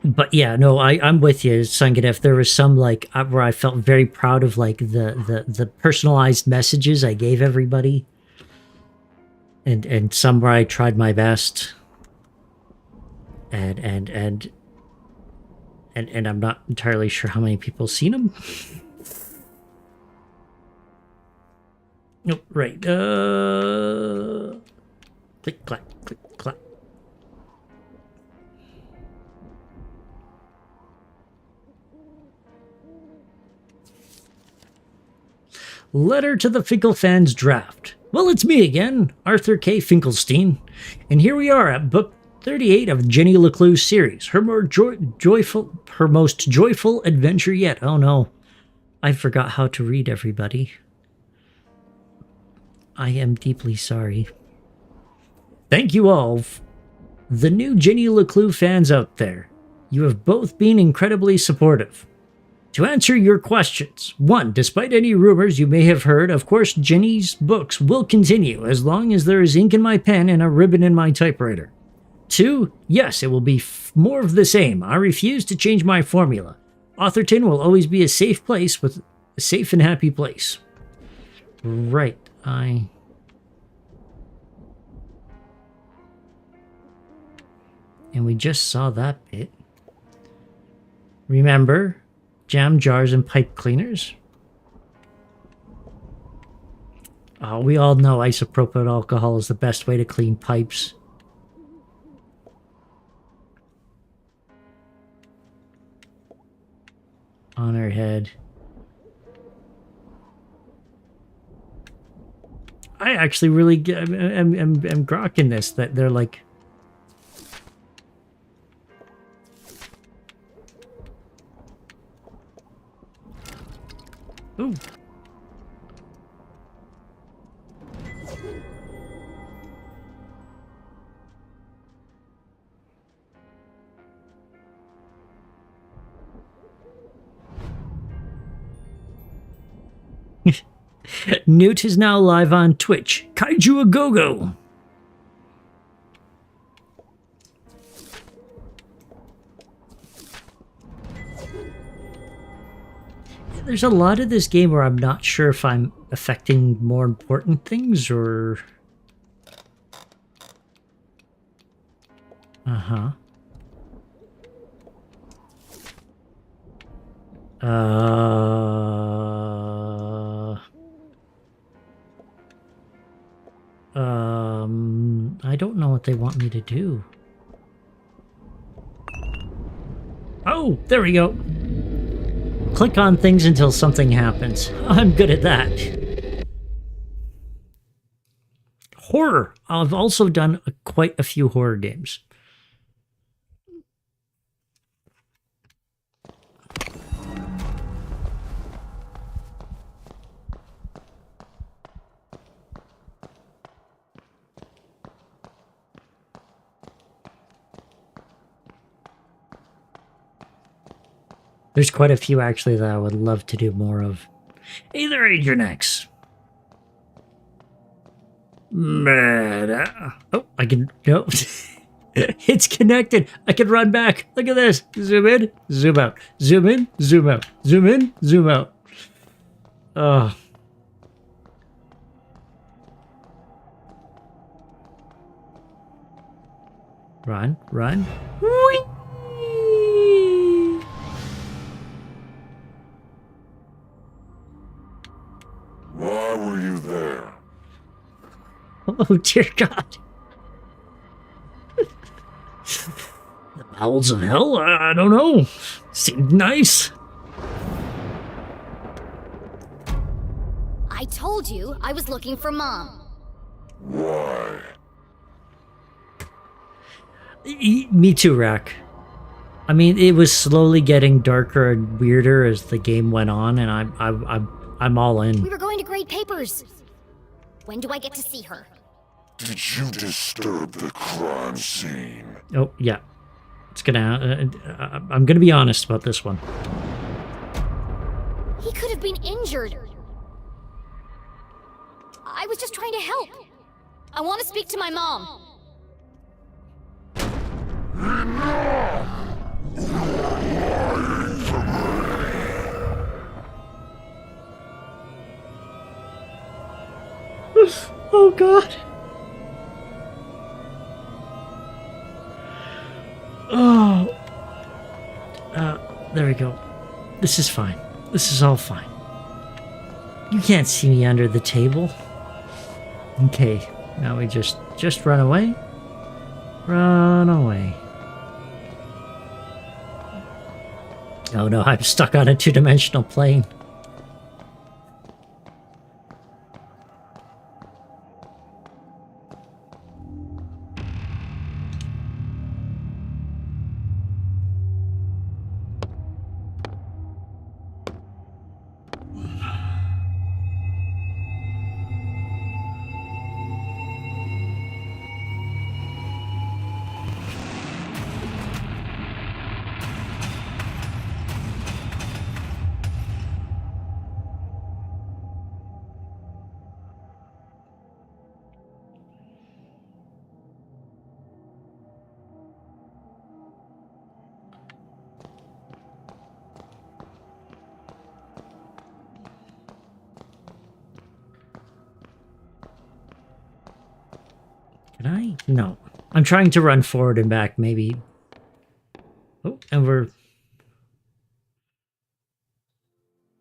[SPEAKER 1] But yeah, no, I'm with you, Sangadev. There was some like where I felt very proud of like the personalized messages I gave everybody. And some where I tried my best. And I'm not entirely sure how many people seen them. Nope, right. Click, clack, click, clack. Letter to the Finkelfans draft. Well, it's me again, Arthur K. Finkelstein, and here we are at book 38 of Jenny LeClue's series, her most joyful adventure yet. Oh no, I forgot how to read, everybody. I am deeply sorry. Thank you all, the new Jenny LeClue fans out there. You have both been incredibly supportive. To answer your questions, 1. Despite any rumors you may have heard, of course Jenny's books will continue as long as there is ink in my pen and a ribbon in my typewriter. 2. Yes, it will be more of the same. I refuse to change my formula. Authorton will always be a safe place with a safe and happy place. Right, and we just saw that bit. Remember, jam jars and pipe cleaners. Oh, we all know isopropyl alcohol is the best way to clean pipes. On her head. I actually really am grokking this, that they're like... Ooh. Newt is now live on Twitch. Kaiju a go-go. There's a lot of this game where I'm not sure if I'm affecting more important things or... Uh-huh. I don't know what they want me to do. Oh, there we go. Click on things until something happens. I'm good at that. Horror. I've also done quite a few horror games. There's quite a few, actually, that I would love to do more of. Hey there, Agent X. Oh, I can... No. It's connected. I can run back. Look at this. Zoom in, zoom out. Zoom in, zoom out. Zoom in, zoom out. Oh. Run, run. Whee!
[SPEAKER 5] Why were you there?
[SPEAKER 1] Oh, dear God. The bowels of hell? I don't know. Seemed nice.
[SPEAKER 2] I told you I was looking for Mom.
[SPEAKER 5] Why?
[SPEAKER 1] Me too, Rack. I mean, it was slowly getting darker and weirder as the game went on, and I'm all in.
[SPEAKER 2] We were going to grade papers. When do I get to see her?
[SPEAKER 5] Did you disturb the crime scene?
[SPEAKER 1] Oh, yeah. It's gonna... I'm gonna be honest about this one.
[SPEAKER 2] He could have been injured. I was just trying to help. I want to speak to my mom.
[SPEAKER 1] Oh God. Oh. There we go. This is fine. This is all fine. You can't see me under the table. Okay. Now we just run away. Run away. Oh no, I'm stuck on a two-dimensional plane. Can I? No. I'm trying to run forward and back, maybe. Oh, and we're...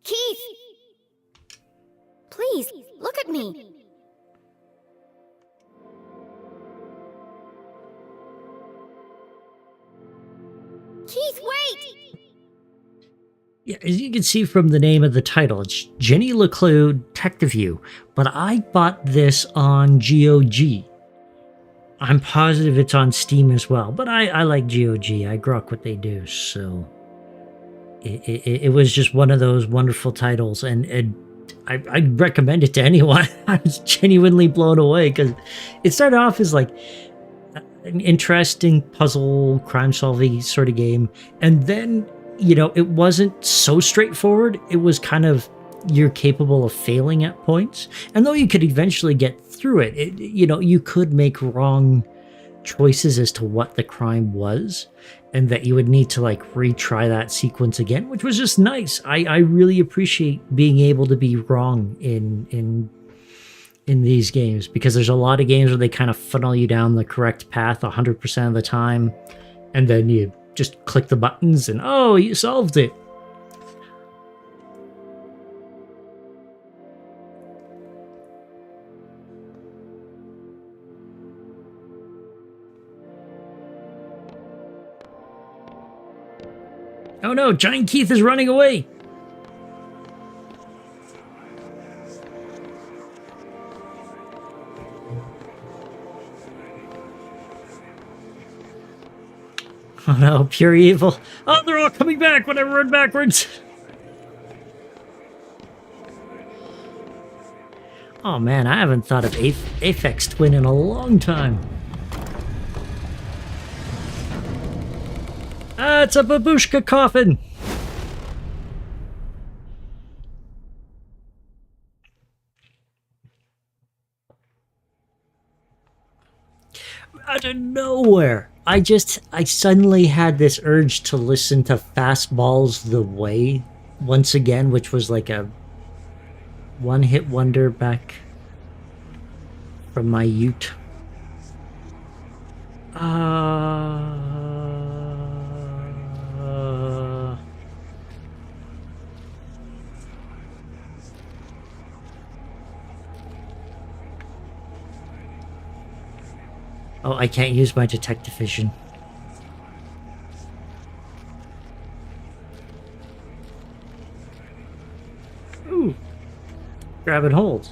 [SPEAKER 2] Keith! Please, look at me. Keith, wait!
[SPEAKER 1] Yeah, as you can see from the name of the title, it's Jenny LeClue, Detective You. But I bought this on GOG. I'm positive it's on Steam as well, but I like GOG. I grok what they do, so it was just one of those wonderful titles, and I'd recommend it to anyone. I was genuinely blown away because it started off as like an interesting puzzle, crime-solving sort of game, and then, you know, it wasn't so straightforward. It was kind of, you're capable of failing at points, and though you could eventually get through it, you know, you could make wrong choices as to what the crime was, and that you would need to like retry that sequence again, which was just nice. I really appreciate being able to be wrong in these games, because there's a lot of games where they kind of funnel you down the correct path 100% of the time, and then you just click the buttons and oh, you solved it. Oh no, Giant Keith is running away! Oh no, pure evil. Oh, they're all coming back when I run backwards! Oh man, I haven't thought of Aphex Twin in a long time. Ah, it's a babushka coffin! Out of nowhere, I suddenly had this urge to listen to Fastballs the Way once again, which was like a one-hit wonder back from my youth. Oh, I can't use my detective vision. Ooh. Grab and hold.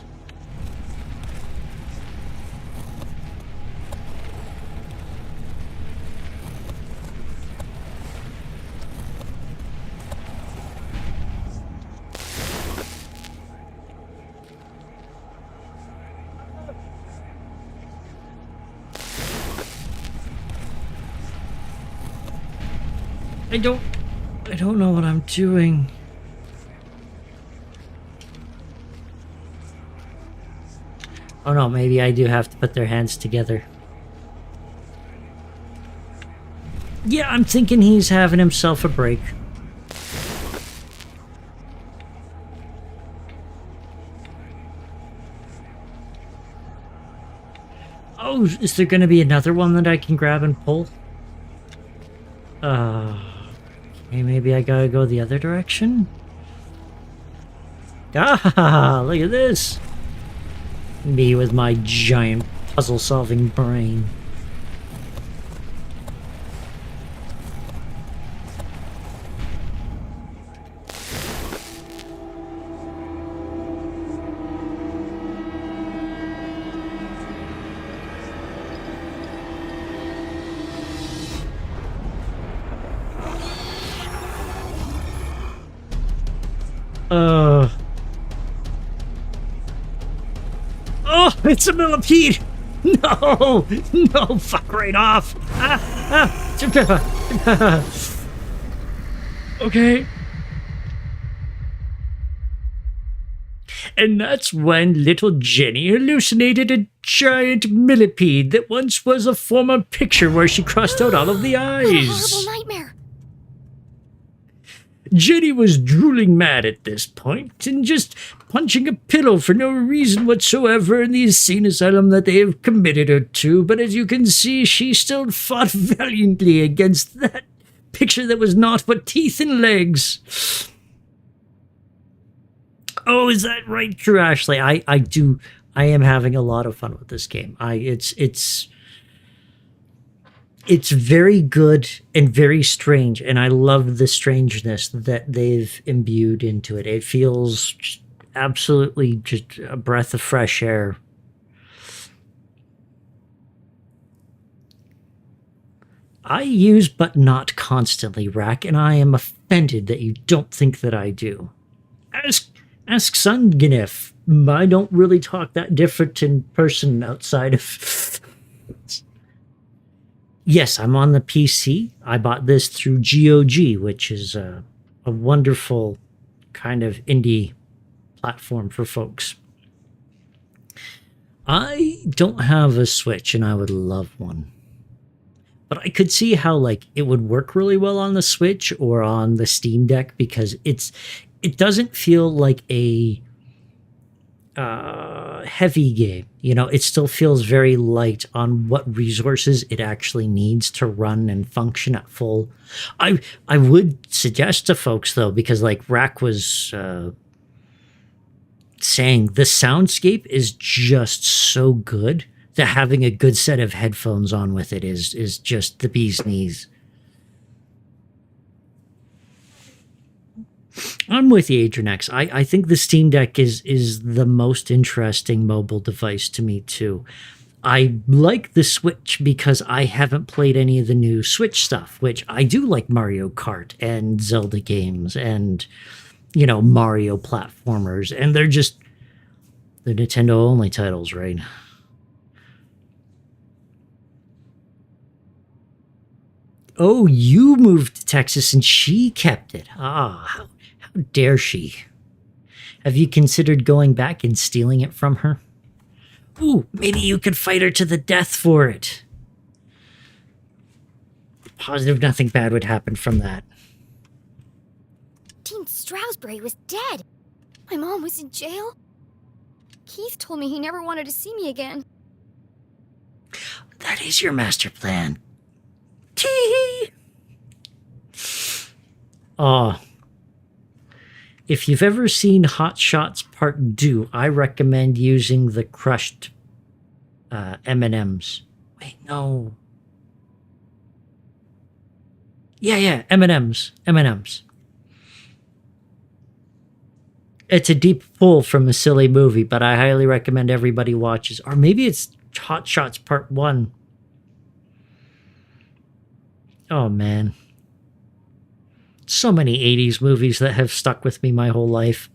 [SPEAKER 1] I don't know what I'm doing. Oh no, maybe I do have to put their hands together. Yeah, I'm thinking he's having himself a break. Oh, is there going to be another one that I can grab and pull? Okay, maybe I gotta go the other direction? Ah, look at this! Me with my giant puzzle-solving brain. Oh, it's a millipede! No! No, fuck right off! Okay. And that's when little Jenny hallucinated a giant millipede that once was a former picture where she crossed out all of the eyes.
[SPEAKER 2] What a horrible nightmare.
[SPEAKER 1] Jenny was drooling mad at this point and just punching a pillow for no reason whatsoever in the insane asylum that they have committed her to. But as you can see, she still fought valiantly against that picture that was naught but teeth and legs. Oh, is that right? True, Ashley. I am having a lot of fun with this game. It's very good and very strange, and I love the strangeness that they've imbued into it. It feels absolutely just a breath of fresh air. I use but not constantly, Rack, and I am offended that you don't think that I do. Ask Sungnif. I don't really talk that different in person outside of... Yes, I'm on the PC. I bought this through GOG, which is a wonderful kind of indie platform for folks. I don't have a Switch, and I would love one. But I could see how like it would work really well on the Switch or on the Steam Deck because it doesn't feel like a heavy game. You know, it still feels very light on what resources it actually needs to run and function at full. I would suggest to folks though, because like Rack was saying, the soundscape is just so good that having a good set of headphones on with it is just the bee's knees. I'm with you, Adrian X. I think the Steam Deck is the most interesting mobile device to me, too. I like the Switch because I haven't played any of the new Switch stuff, which I do like Mario Kart and Zelda games and, you know, Mario platformers. And they're Nintendo-only titles, right? Oh, you moved to Texas and she kept it. Ah, how dare she? Have you considered going back and stealing it from her? Ooh, maybe you could fight her to the death for it. Positive nothing bad would happen from that.
[SPEAKER 2] Dean Stroudsbury was dead. My mom was in jail. Keith told me he never wanted to see me again.
[SPEAKER 1] That is your master plan. Tee-hee! Oh. If you've ever seen Hot Shots Part 2, I recommend using the crushed M&Ms. Wait, no. Yeah, M&Ms. It's a deep pull from a silly movie, but I highly recommend everybody watches. Or maybe it's Hot Shots Part 1. Oh, man. So many 80s movies that have stuck with me my whole life.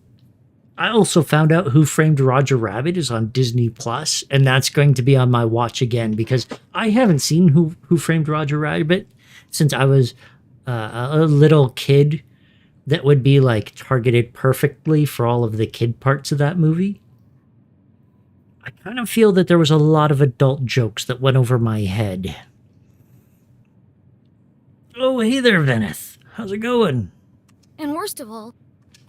[SPEAKER 1] I also found out Who Framed Roger Rabbit is on Disney Plus, and that's going to be on my watch again because I haven't seen Who Framed Roger Rabbit since I was a little kid that would be like targeted perfectly for all of the kid parts of that movie. I kind of feel that there was a lot of adult jokes that went over my head. Oh, hey there, Venice. How's it going?
[SPEAKER 2] And worst of all,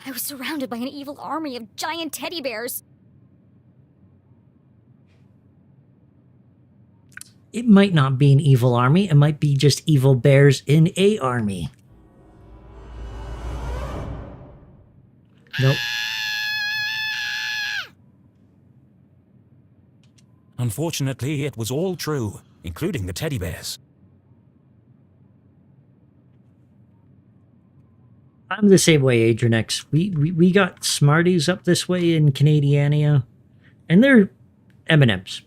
[SPEAKER 2] I was surrounded by an evil army of giant teddy bears.
[SPEAKER 1] It might not be an evil army. It might be just evil bears in a army. Nope.
[SPEAKER 3] Unfortunately, it was all true, including the teddy bears.
[SPEAKER 1] I'm the same way, Adrianex. We got Smarties up this way in Canadiania, and they're M&Ms.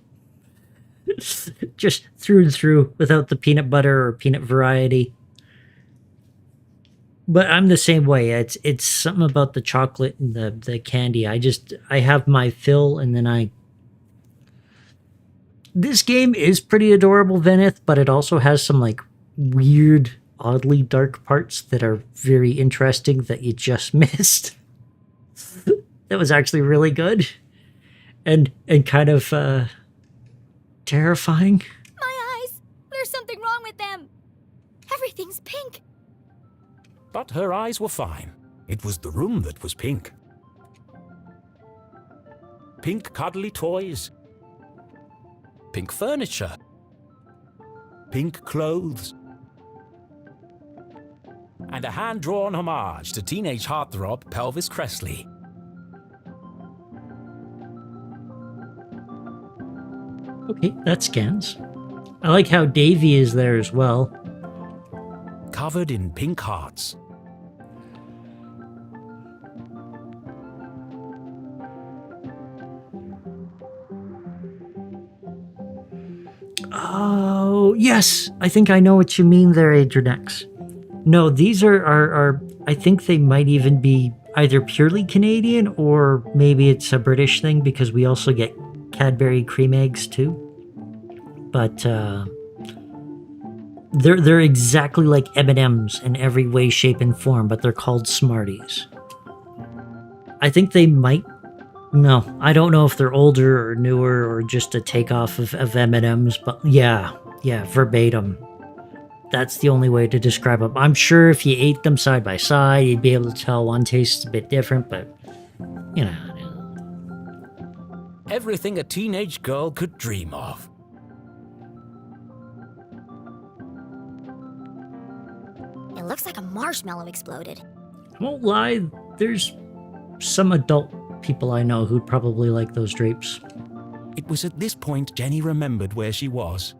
[SPEAKER 1] Just through and through, without the peanut butter or peanut variety. But I'm the same way. It's something about the chocolate and the candy. I have my fill, and then This game is pretty adorable, Veneth, but it also has some like weird, oddly dark parts that are very interesting that you just missed. That was actually really good. And kind of terrifying.
[SPEAKER 2] My eyes! There's something wrong with them! Everything's pink!
[SPEAKER 3] But her eyes were fine. It was the room that was pink. Pink cuddly toys. Pink furniture. Pink clothes. And a hand-drawn homage to teenage heartthrob Pelvis Cressley.
[SPEAKER 1] Okay, that scans. I like how Davy is there as well.
[SPEAKER 3] Covered in pink hearts.
[SPEAKER 1] Oh, yes. I think I know what you mean there, Adrianex. No, these are I think they might even be either purely Canadian or maybe it's a British thing because we also get Cadbury cream eggs too. But they're exactly like M&Ms in every way, shape, and form, but they're called Smarties. I think they might. No, I don't know if they're older or newer or just a takeoff of M&Ms, but yeah, verbatim. That's the only way to describe them. I'm sure if you ate them side by side, you'd be able to tell one tastes a bit different, but, you know.
[SPEAKER 3] Everything a teenage girl could dream of.
[SPEAKER 2] It looks like a marshmallow exploded.
[SPEAKER 1] I won't lie, there's some adult people I know who'd probably like those drapes.
[SPEAKER 3] It was at this point Jenny remembered where she was.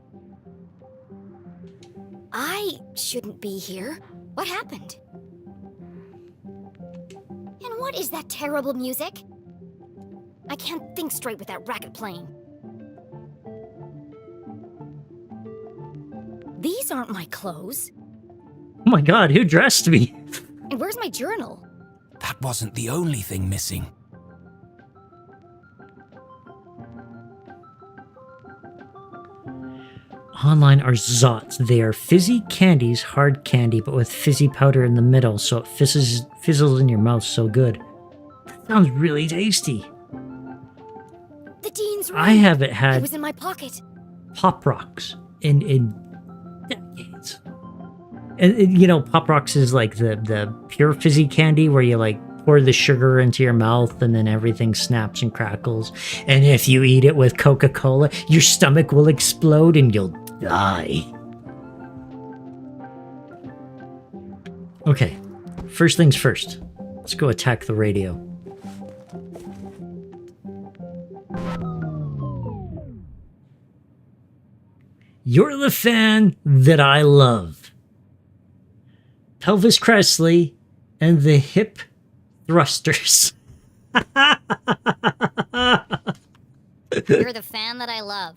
[SPEAKER 2] I shouldn't be here. What happened? And what is that terrible music? I can't think straight with that racket playing. These aren't my clothes.
[SPEAKER 1] Oh my god, who dressed me?
[SPEAKER 2] And where's my journal?
[SPEAKER 3] That wasn't the only thing missing.
[SPEAKER 1] Online are Zots. They are fizzy candies, hard candy, but with fizzy powder in the middle, so it fizzles in your mouth so good. That sounds really tasty.
[SPEAKER 2] The Dean's ring.
[SPEAKER 1] I haven't
[SPEAKER 2] It
[SPEAKER 1] had
[SPEAKER 2] was in my pocket.
[SPEAKER 1] Pop Rocks in decades. And you know, Pop Rocks is like the pure fizzy candy where you like pour the sugar into your mouth and then everything snaps and crackles. And if you eat it with Coca-Cola, your stomach will explode and you'll die. Okay, first things first. Let's go attack the radio. You're the fan that I love. Pelvis Cressley and the Hip Thrusters.
[SPEAKER 2] You're the fan that I love.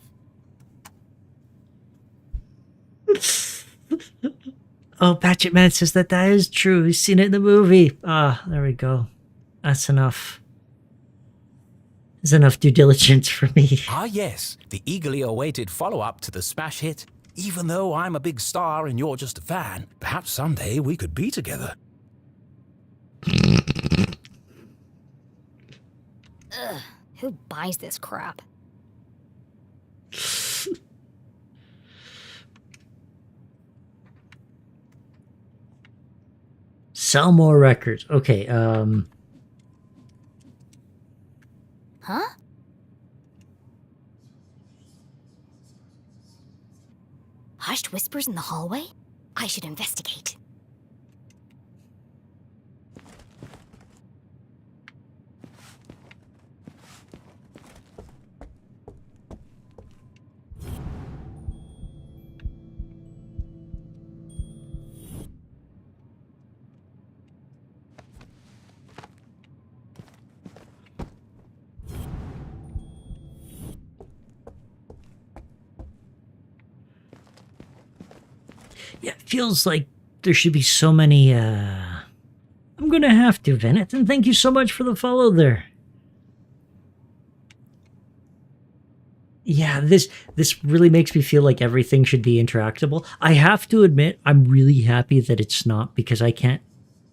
[SPEAKER 1] Oh, Patchet Man says that is true. He's seen it in the movie. Ah, there we go. That's enough. There's enough due diligence for me.
[SPEAKER 3] Ah yes, the eagerly awaited follow-up to the smash hit. Even though I'm a big star and you're just a fan, perhaps someday we could be together.
[SPEAKER 2] Ugh, who buys this crap?
[SPEAKER 1] Sell more records. Okay,
[SPEAKER 2] Huh? Hushed whispers in the hallway? I should investigate.
[SPEAKER 1] yeah, it feels like there should be so many, I'm gonna have to, Vennett, and thank you so much for the follow there. Yeah, this really makes me feel like everything should be interactable. I have to admit, I'm really happy that it's not, because I can't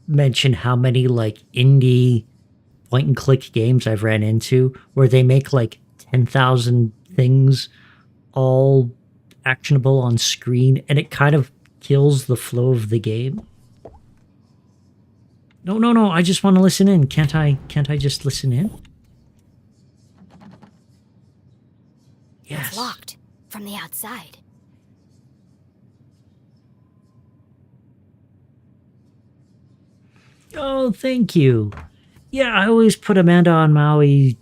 [SPEAKER 1] mention how many like indie point and click games I've ran into where they make like 10,000 things all actionable on screen, and it kind of kills the flow of the game. No, no, no, I just want to listen in. Can't I just listen in? Yes.
[SPEAKER 2] It's locked from the outside.
[SPEAKER 1] Oh, thank you. Yeah, I always put Amanda on Maui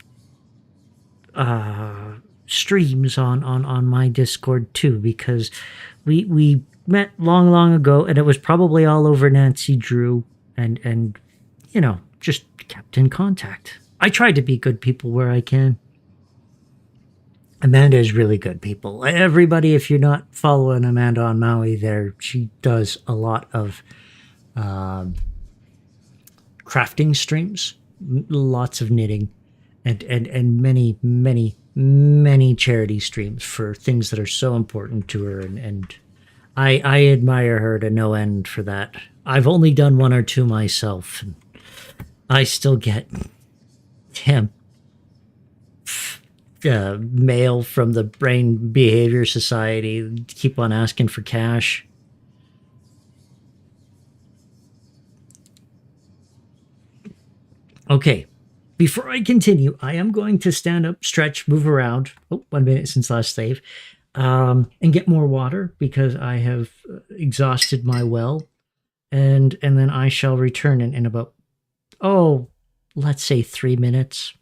[SPEAKER 1] streams on my Discord too, because we met long ago, and it was probably all over Nancy Drew, and just kept in contact. I try to be good people where I can. Amanda is really good people. Everybody, if you're not following Amanda on Maui, there she does a lot of crafting streams, lots of knitting, and many charity streams for things that are so important to her, and I admire her to no end for that. I've only done one or two myself, and I still get him mail from the Brain Behavior Society, keep on asking for cash. Okay, before I continue, I am going to stand up, stretch, move around. Oh, 1 minute since last save. And get more water because I have exhausted my well. And then I shall return in about, let's say 3 minutes.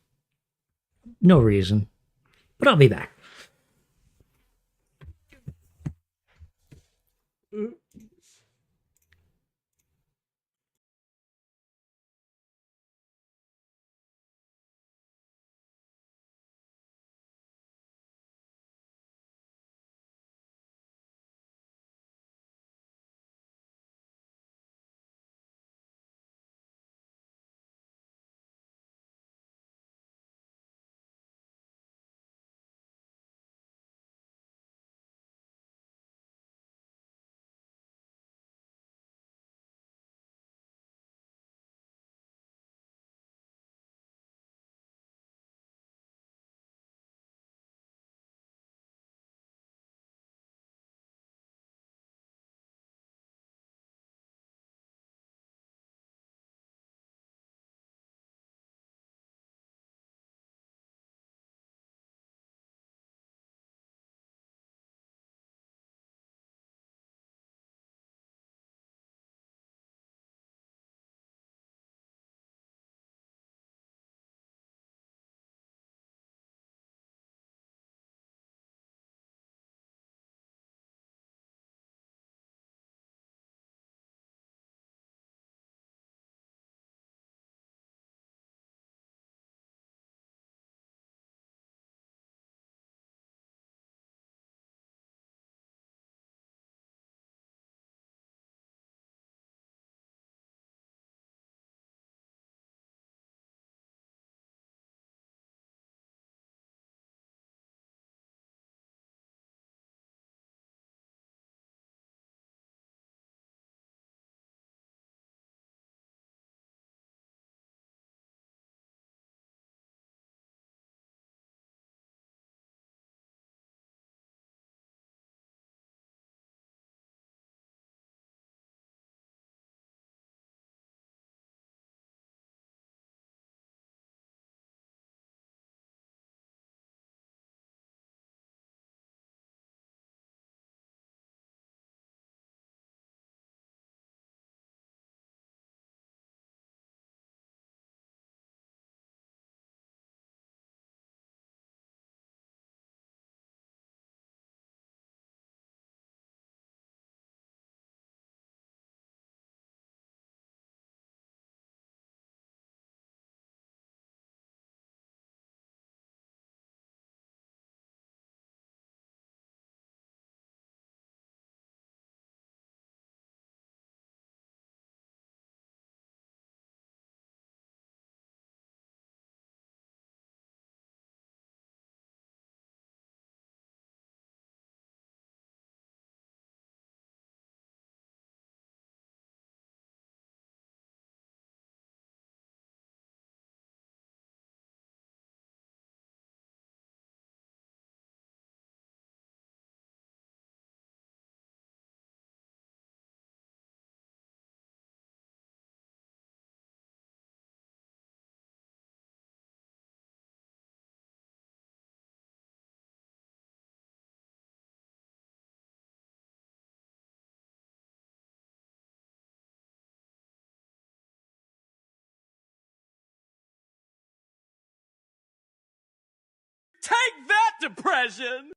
[SPEAKER 1] No reason, but I'll be back.
[SPEAKER 6] depression!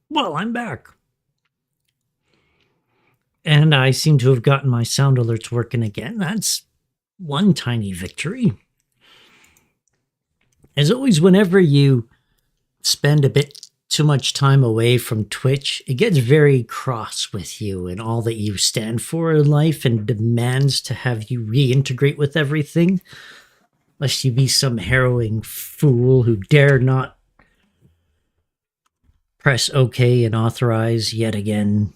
[SPEAKER 1] Well, I'm back. And I seem to have gotten my sound alerts working again. That's one tiny victory. As always, whenever you spend a bit too much time away from Twitch, it gets very cross with you and all that you stand for in life and demands to have you reintegrate with everything, lest you be some harrowing fool who dare not press OK and authorize yet again.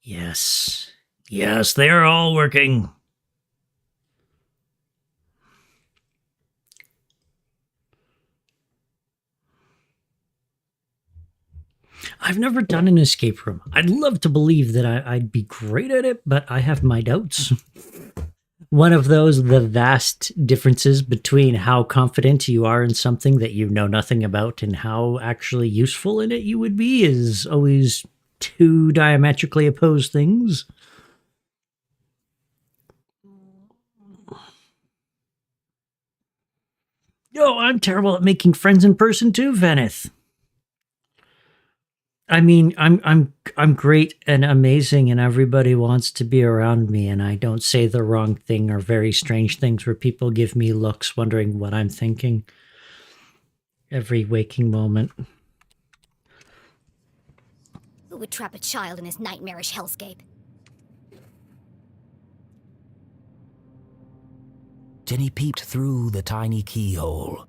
[SPEAKER 1] Yes. Yes, they are all working. I've never done an escape room. I'd love to believe that I'd be great at it, but I have my doubts. One of those, the vast differences between how confident you are in something that you know nothing about and how actually useful in it you would be, is always two diametrically opposed things. Oh, I'm terrible at making friends in person too, Venneth. I mean, I'm great and amazing, and everybody wants to be around me, and I don't say the wrong thing or very strange things where people give me looks wondering what I'm thinking every waking moment.
[SPEAKER 2] Who would trap a child in this nightmarish hellscape?
[SPEAKER 3] Jenny peeped through the tiny keyhole.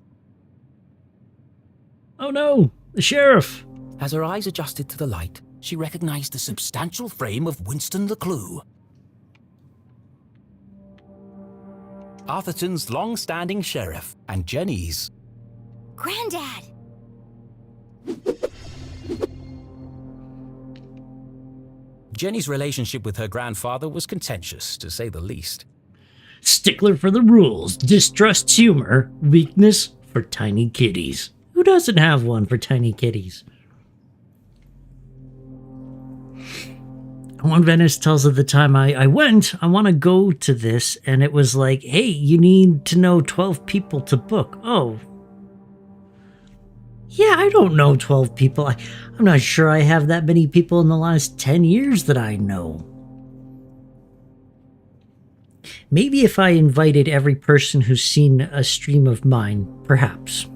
[SPEAKER 1] Oh no, the sheriff!
[SPEAKER 3] As her eyes adjusted to the light, she recognized the substantial frame of Winston Leclue. Arthurton's long-standing sheriff, and Jenny's.
[SPEAKER 2] Granddad!
[SPEAKER 3] Jenny's relationship with her grandfather was contentious, to say the least.
[SPEAKER 1] Stickler for the rules, distrusts humor, weakness for tiny kitties. Who doesn't have one for tiny kitties? One Venice tells of the time I went, I want to go to this, and it was like, hey, you need to know 12 people to book. Oh. Yeah, I don't know 12 people. I'm not sure I have that many people in the last 10 years that I know. Maybe if I invited every person who's seen a stream of mine, perhaps.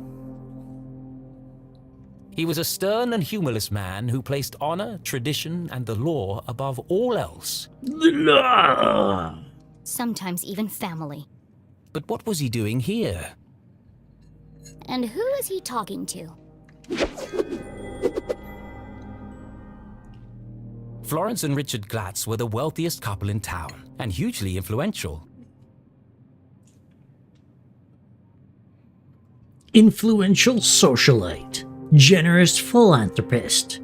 [SPEAKER 3] He was a stern and humorless man who placed honor, tradition, and the law above all else.
[SPEAKER 1] The law!
[SPEAKER 2] Sometimes even family.
[SPEAKER 3] But what was he doing here?
[SPEAKER 2] And who is he talking to?
[SPEAKER 3] Florence and Richard Glatz were the wealthiest couple in town, and hugely influential.
[SPEAKER 1] Influential socialite. Generous philanthropist.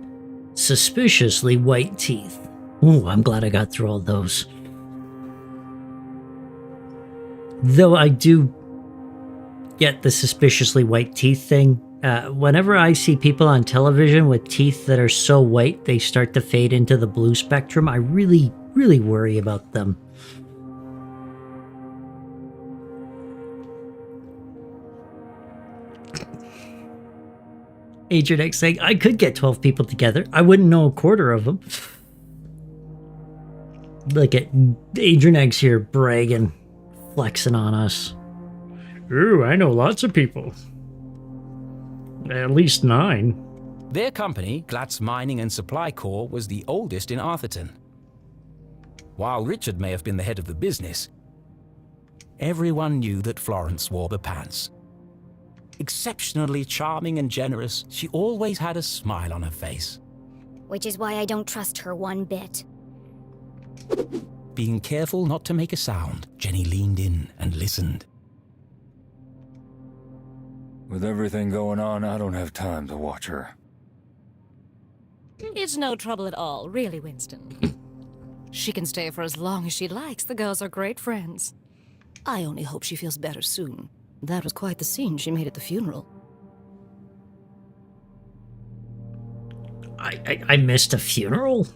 [SPEAKER 1] Suspiciously white teeth. Ooh, I'm glad I got through all those. Though I do get the suspiciously white teeth thing. Whenever I see people on television with teeth that are so white they start to fade into the blue spectrum, I really, really worry about them. Agent X saying, I could get 12 people together. I wouldn't know a quarter of them. Look at Agent X here bragging, flexing on us. Ooh, I know lots of people. At least 9.
[SPEAKER 3] Their company, Glatz Mining and Supply Corp., was the oldest in Arthurton. While Richard may have been the head of the business, everyone knew that Florence wore the pants. Exceptionally charming and generous, she always had a smile on her face.
[SPEAKER 2] Which is why I don't trust her one bit.
[SPEAKER 3] Being careful not to make a sound, Jenny leaned in and listened.
[SPEAKER 7] With everything going on, I don't have time to watch her.
[SPEAKER 4] It's no trouble at all, really, Winston. She can stay for as long as she likes. The girls are great friends. I only hope she feels better soon. That was quite the scene she made at the funeral.
[SPEAKER 1] I missed a funeral?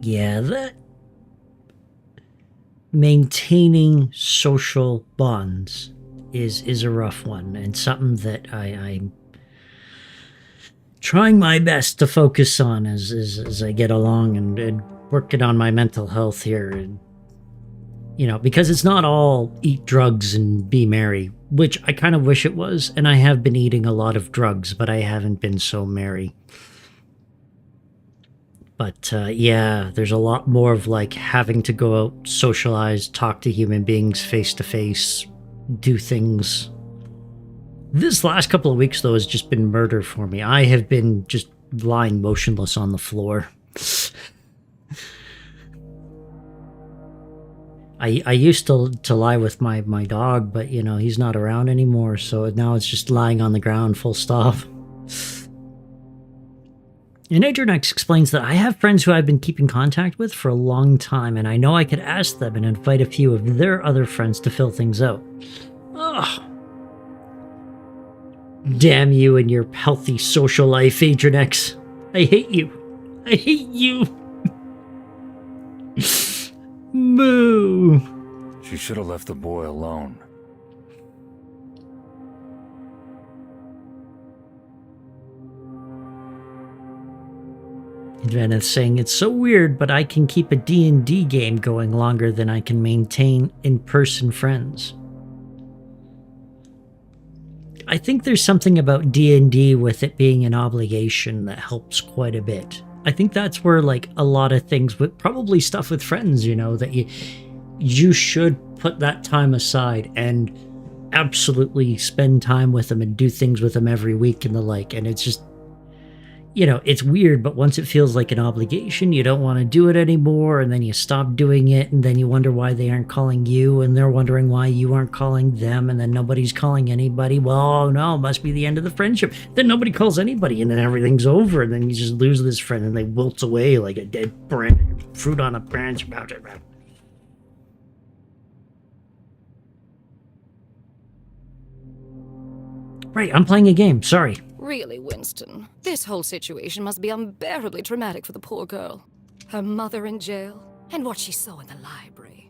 [SPEAKER 1] Yeah, that maintaining social bonds is a rough one, and something that I'm trying my best to focus on as I get along and working on my mental health here. And, because it's not all eat drugs and be merry, which I kind of wish it was, and I have been eating a lot of drugs, but I haven't been so merry. But yeah, there's a lot more of like having to go out, socialize, talk to human beings face to face, do things. This last couple of weeks, though, has just been murder for me. I have been just lying motionless on the floor. I used to lie with my dog, but, he's not around anymore, so now it's just lying on the ground, full stop. And Adrianex explains that I have friends who I've been keeping contact with for a long time, and I know I could ask them and invite a few of their other friends to fill things out. Ugh. Damn you and your healthy social life, Adrianex. I hate you. I hate you. Moo.
[SPEAKER 7] She should have left the boy alone.
[SPEAKER 1] Advaneth saying, it's so weird, but I can keep a D&D game going longer than I can maintain in-person friends. I think there's something about D&D with it being an obligation that helps quite a bit. I think that's where, like, a lot of things, with probably stuff with friends, that you should put that time aside and absolutely spend time with them and do things with them every week and the like. And it's just, it's weird, but once it feels like an obligation, you don't want to do it anymore, and then you stop doing it, and then you wonder why they aren't calling you, and they're wondering why you aren't calling them, and then nobody's calling anybody. Well, oh no, it must be the end of the friendship. Then nobody calls anybody, and then everything's over, and then you just lose this friend, and they wilt away like a dead branch, fruit on a branch. Right, I'm playing a game, sorry.
[SPEAKER 4] Really, Winston, this whole situation must be unbearably traumatic for the poor girl. Her mother in jail, and what she saw in the library.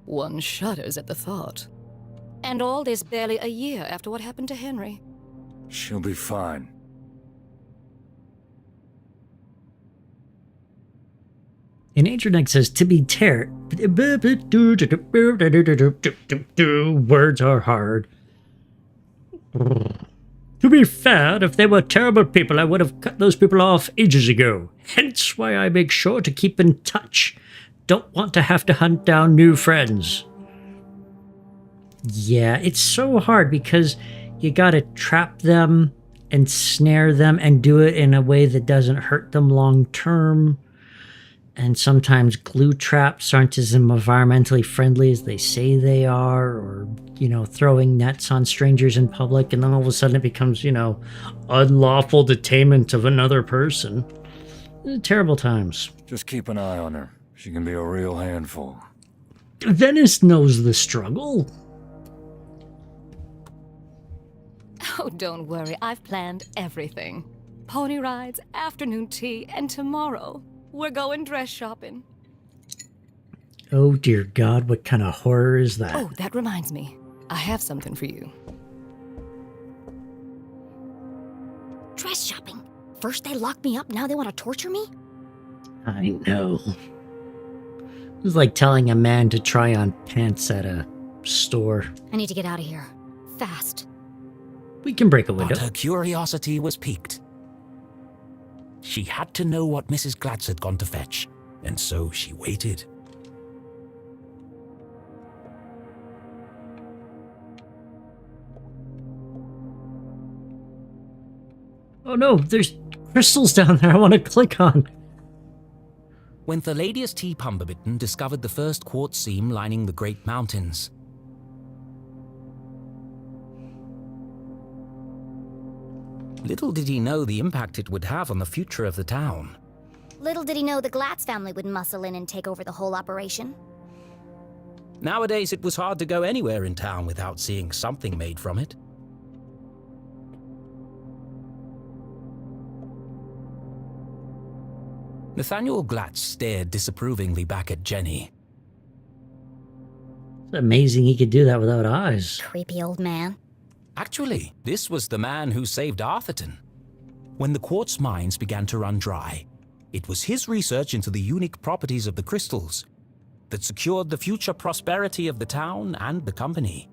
[SPEAKER 4] One shudders at the thought. And all this barely a year after what happened to Henry.
[SPEAKER 7] She'll be fine.
[SPEAKER 1] And Adrianex says, to be words are hard. To be fair, if they were terrible people, I would have cut those people off ages ago. Hence why I make sure to keep in touch. Don't want to have to hunt down new friends. Yeah, it's so hard because you gotta trap them and snare them and do it in a way that doesn't hurt them long term. And sometimes glue traps aren't as environmentally friendly as they say they are, or, throwing nets on strangers in public, and then all of a sudden it becomes, unlawful detainment of another person. Terrible times.
[SPEAKER 7] Just keep an eye on her. She can be a real handful.
[SPEAKER 1] Venice knows the struggle.
[SPEAKER 4] Oh, don't worry, I've planned everything. Pony rides, afternoon tea, and tomorrow we're going dress shopping.
[SPEAKER 1] Oh dear God, what kind of horror is that?
[SPEAKER 4] Oh, that reminds me. I have something for you.
[SPEAKER 2] Dress shopping. First they locked me up, now they want to torture me?
[SPEAKER 1] I know. It was like telling a man to try on pants at a store.
[SPEAKER 2] I need to get out of here. Fast.
[SPEAKER 1] We can break a window.
[SPEAKER 3] But her curiosity was piqued. She had to know what Mrs. Glatz had gone to fetch, and so she waited.
[SPEAKER 1] Oh no, there's crystals down there I want to click on.
[SPEAKER 3] When Thaladius T. Pumberbitten discovered the first quartz seam lining the Great Mountains. Little did he know the impact it would have on the future of the town.
[SPEAKER 2] Little did he know the Glatz family would muscle in and take over the whole operation.
[SPEAKER 3] Nowadays, it was hard to go anywhere in town without seeing something made from it. Nathaniel Glatz stared disapprovingly back at Jenny.
[SPEAKER 1] It's amazing he could do that without eyes.
[SPEAKER 2] Creepy old man.
[SPEAKER 3] Actually, this was the man who saved Arthurton. When the quartz mines began to run dry, it was his research into the unique properties of the crystals that secured the future prosperity of the town and the company.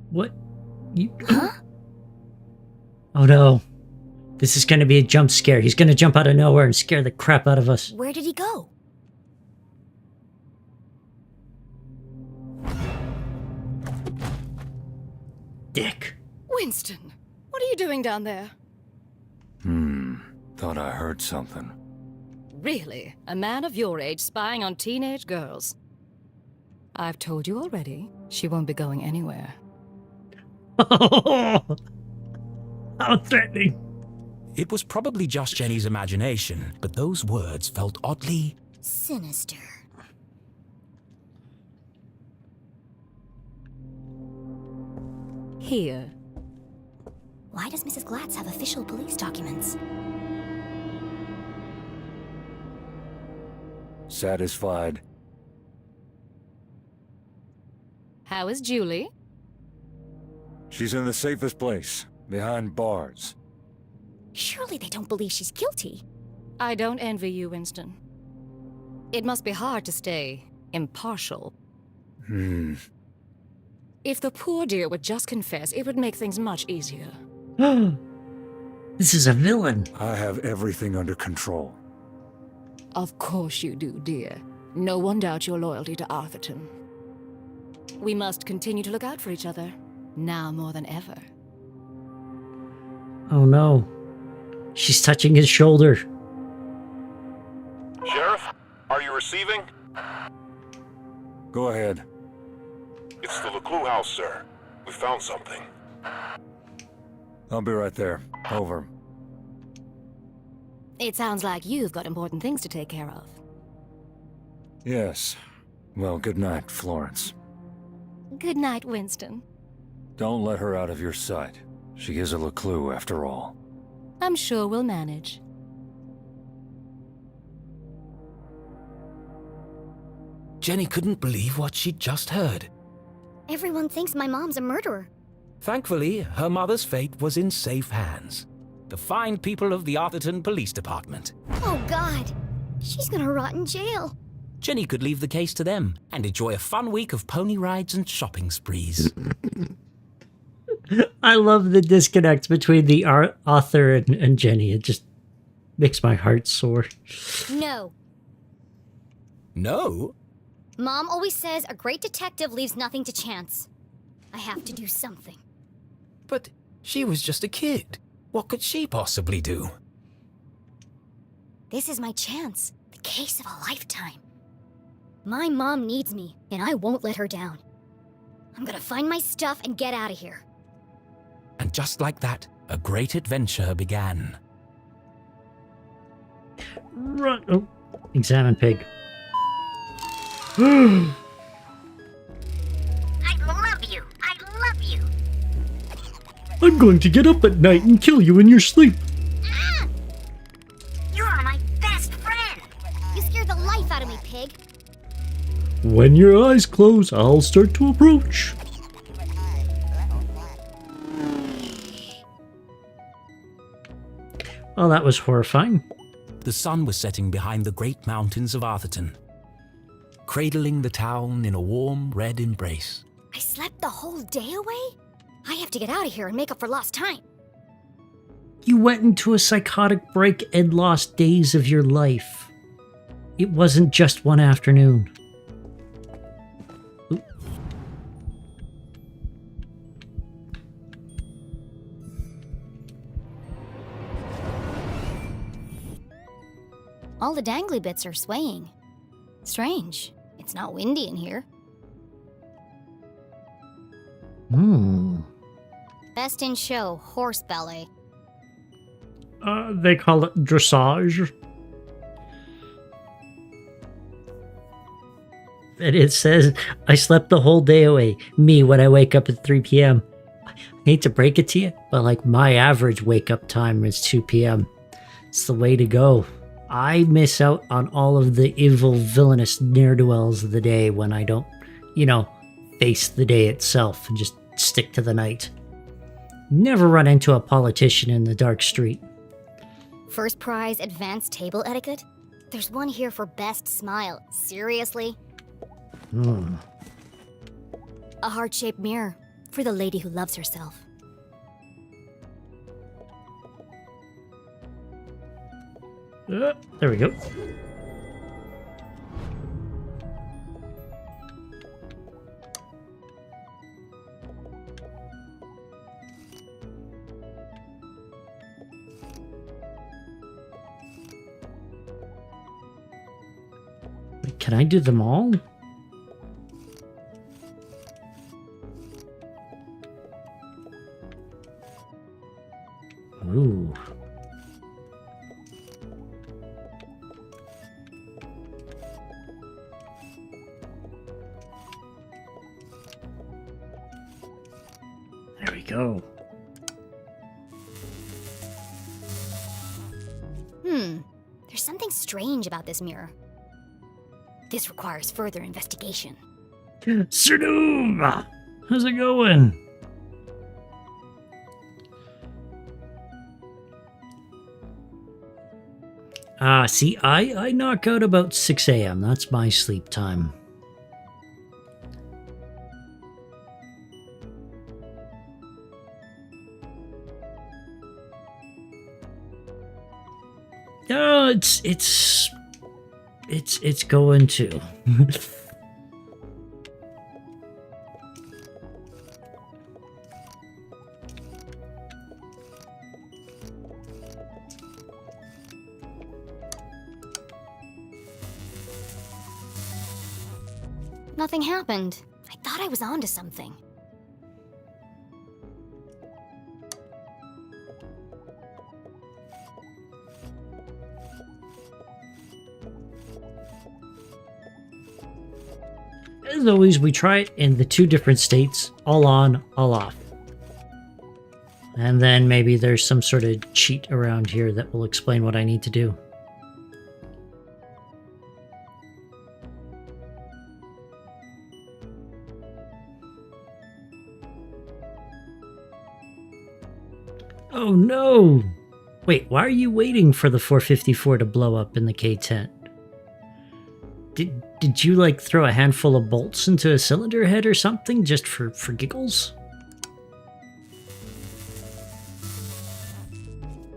[SPEAKER 1] What? Huh? Oh no. This is going to be a jump scare. He's going to jump out of nowhere and scare the crap out of us.
[SPEAKER 2] Where did he go?
[SPEAKER 1] Dick.
[SPEAKER 4] Winston, what are you doing down there?
[SPEAKER 7] Thought I heard something.
[SPEAKER 4] Really? A man of your age spying on teenage girls? I've told you already, she won't be going anywhere.
[SPEAKER 1] Oh, how threatening.
[SPEAKER 3] It was probably just Jenny's imagination, but those words felt oddly
[SPEAKER 2] sinister.
[SPEAKER 4] Here.
[SPEAKER 2] Why does Mrs. Glatz have official police documents?
[SPEAKER 7] Satisfied?
[SPEAKER 4] How is Julie?
[SPEAKER 7] She's in the safest place, behind bars.
[SPEAKER 2] Surely they don't believe she's guilty.
[SPEAKER 4] I don't envy you, Winston. It must be hard to stay impartial. If the poor dear would just confess, it would make things much easier.
[SPEAKER 1] This is a villain.
[SPEAKER 7] I have everything under control.
[SPEAKER 4] Of course you do, dear. No one doubts your loyalty to Arthurton. We must continue to look out for each other, now more than ever.
[SPEAKER 1] Oh no. She's touching his shoulder.
[SPEAKER 5] Sheriff, are you receiving?
[SPEAKER 7] Go ahead.
[SPEAKER 5] It's the LeClue house, sir. We found something.
[SPEAKER 7] I'll be right there. Over.
[SPEAKER 4] It sounds like you've got important things to take care of.
[SPEAKER 7] Yes. Well, good night, Florence.
[SPEAKER 4] Good night, Winston.
[SPEAKER 7] Don't let her out of your sight. She is a LeClue, after all.
[SPEAKER 4] I'm sure we'll manage.
[SPEAKER 3] Jenny couldn't believe what she'd just heard.
[SPEAKER 2] Everyone thinks my mom's a murderer.
[SPEAKER 3] Thankfully, her mother's fate was in safe hands. The fine people of the Arthurton Police Department.
[SPEAKER 2] Oh God, she's gonna rot in jail.
[SPEAKER 3] Jenny could leave the case to them and enjoy a fun week of pony rides and shopping sprees.
[SPEAKER 1] I love the disconnect between the author and Jenny. It just makes my heart sore.
[SPEAKER 2] No.
[SPEAKER 3] No?
[SPEAKER 2] Mom always says a great detective leaves nothing to chance. I have to do something.
[SPEAKER 3] But she was just a kid. What could she possibly do?
[SPEAKER 2] This is my chance. The case of a lifetime. My mom needs me, and I won't let her down. I'm gonna find my stuff and get out of here.
[SPEAKER 3] And just like that, a great adventure began.
[SPEAKER 1] Run. Oh, examine pig.
[SPEAKER 2] I love you. I love you.
[SPEAKER 1] I'm going to get up at night and kill you in your sleep.
[SPEAKER 2] Ah! You're my best friend. You scared the life out of me, pig.
[SPEAKER 1] When your eyes close, I'll start to approach. Oh, that was horrifying.
[SPEAKER 3] The sun was setting behind the great mountains of Arthurton, cradling the town in a warm red embrace.
[SPEAKER 2] I slept the whole day away? I have to get out of here and make up for lost time.
[SPEAKER 1] You went into a psychotic break and lost days of your life. It wasn't just one afternoon. Oop.
[SPEAKER 2] All the dangly bits are swaying. Strange. It's not windy in here. Best in show, horse ballet.
[SPEAKER 1] They call it dressage. And it says, I slept the whole day away. Me, when I wake up at 3 p.m. I hate to break it to you, but like my average wake up time is 2 p.m. It's the way to go. I miss out on all of the evil, villainous ne'er-do-wells of the day when I don't, face the day itself and just stick to the night. Never run into a politician in the dark street.
[SPEAKER 2] First prize advanced table etiquette? There's one here for best smile. Seriously? A heart-shaped mirror for the lady who loves herself.
[SPEAKER 1] There we go. Wait, can I do them all? Ooh. There we go.
[SPEAKER 2] There's something strange about this mirror. This requires further investigation.
[SPEAKER 1] Sir Doom! How's it going? See, I knock out about 6 a.m. That's my sleep time. Oh, it's going to.
[SPEAKER 2] Nothing happened. I thought I was onto something.
[SPEAKER 1] As always, we try it in the 2 different states, all on, all off. And then maybe there's some sort of cheat around here that will explain what I need to do. Oh no! Wait, why are you waiting for the 454 to blow up in the K-10? Did you, like, throw a handful of bolts into a cylinder head or something, just for giggles?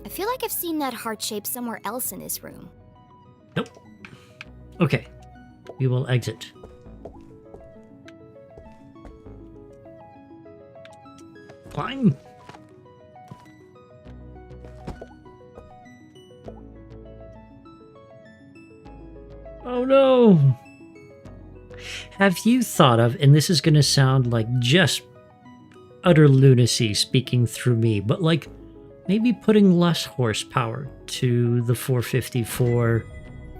[SPEAKER 2] I feel like I've seen that heart shape somewhere else in this room.
[SPEAKER 1] Nope. Okay. We will exit. Climb. Oh no! Have you thought of, and this is going to sound like just utter lunacy speaking through me, but like maybe putting less horsepower to the 454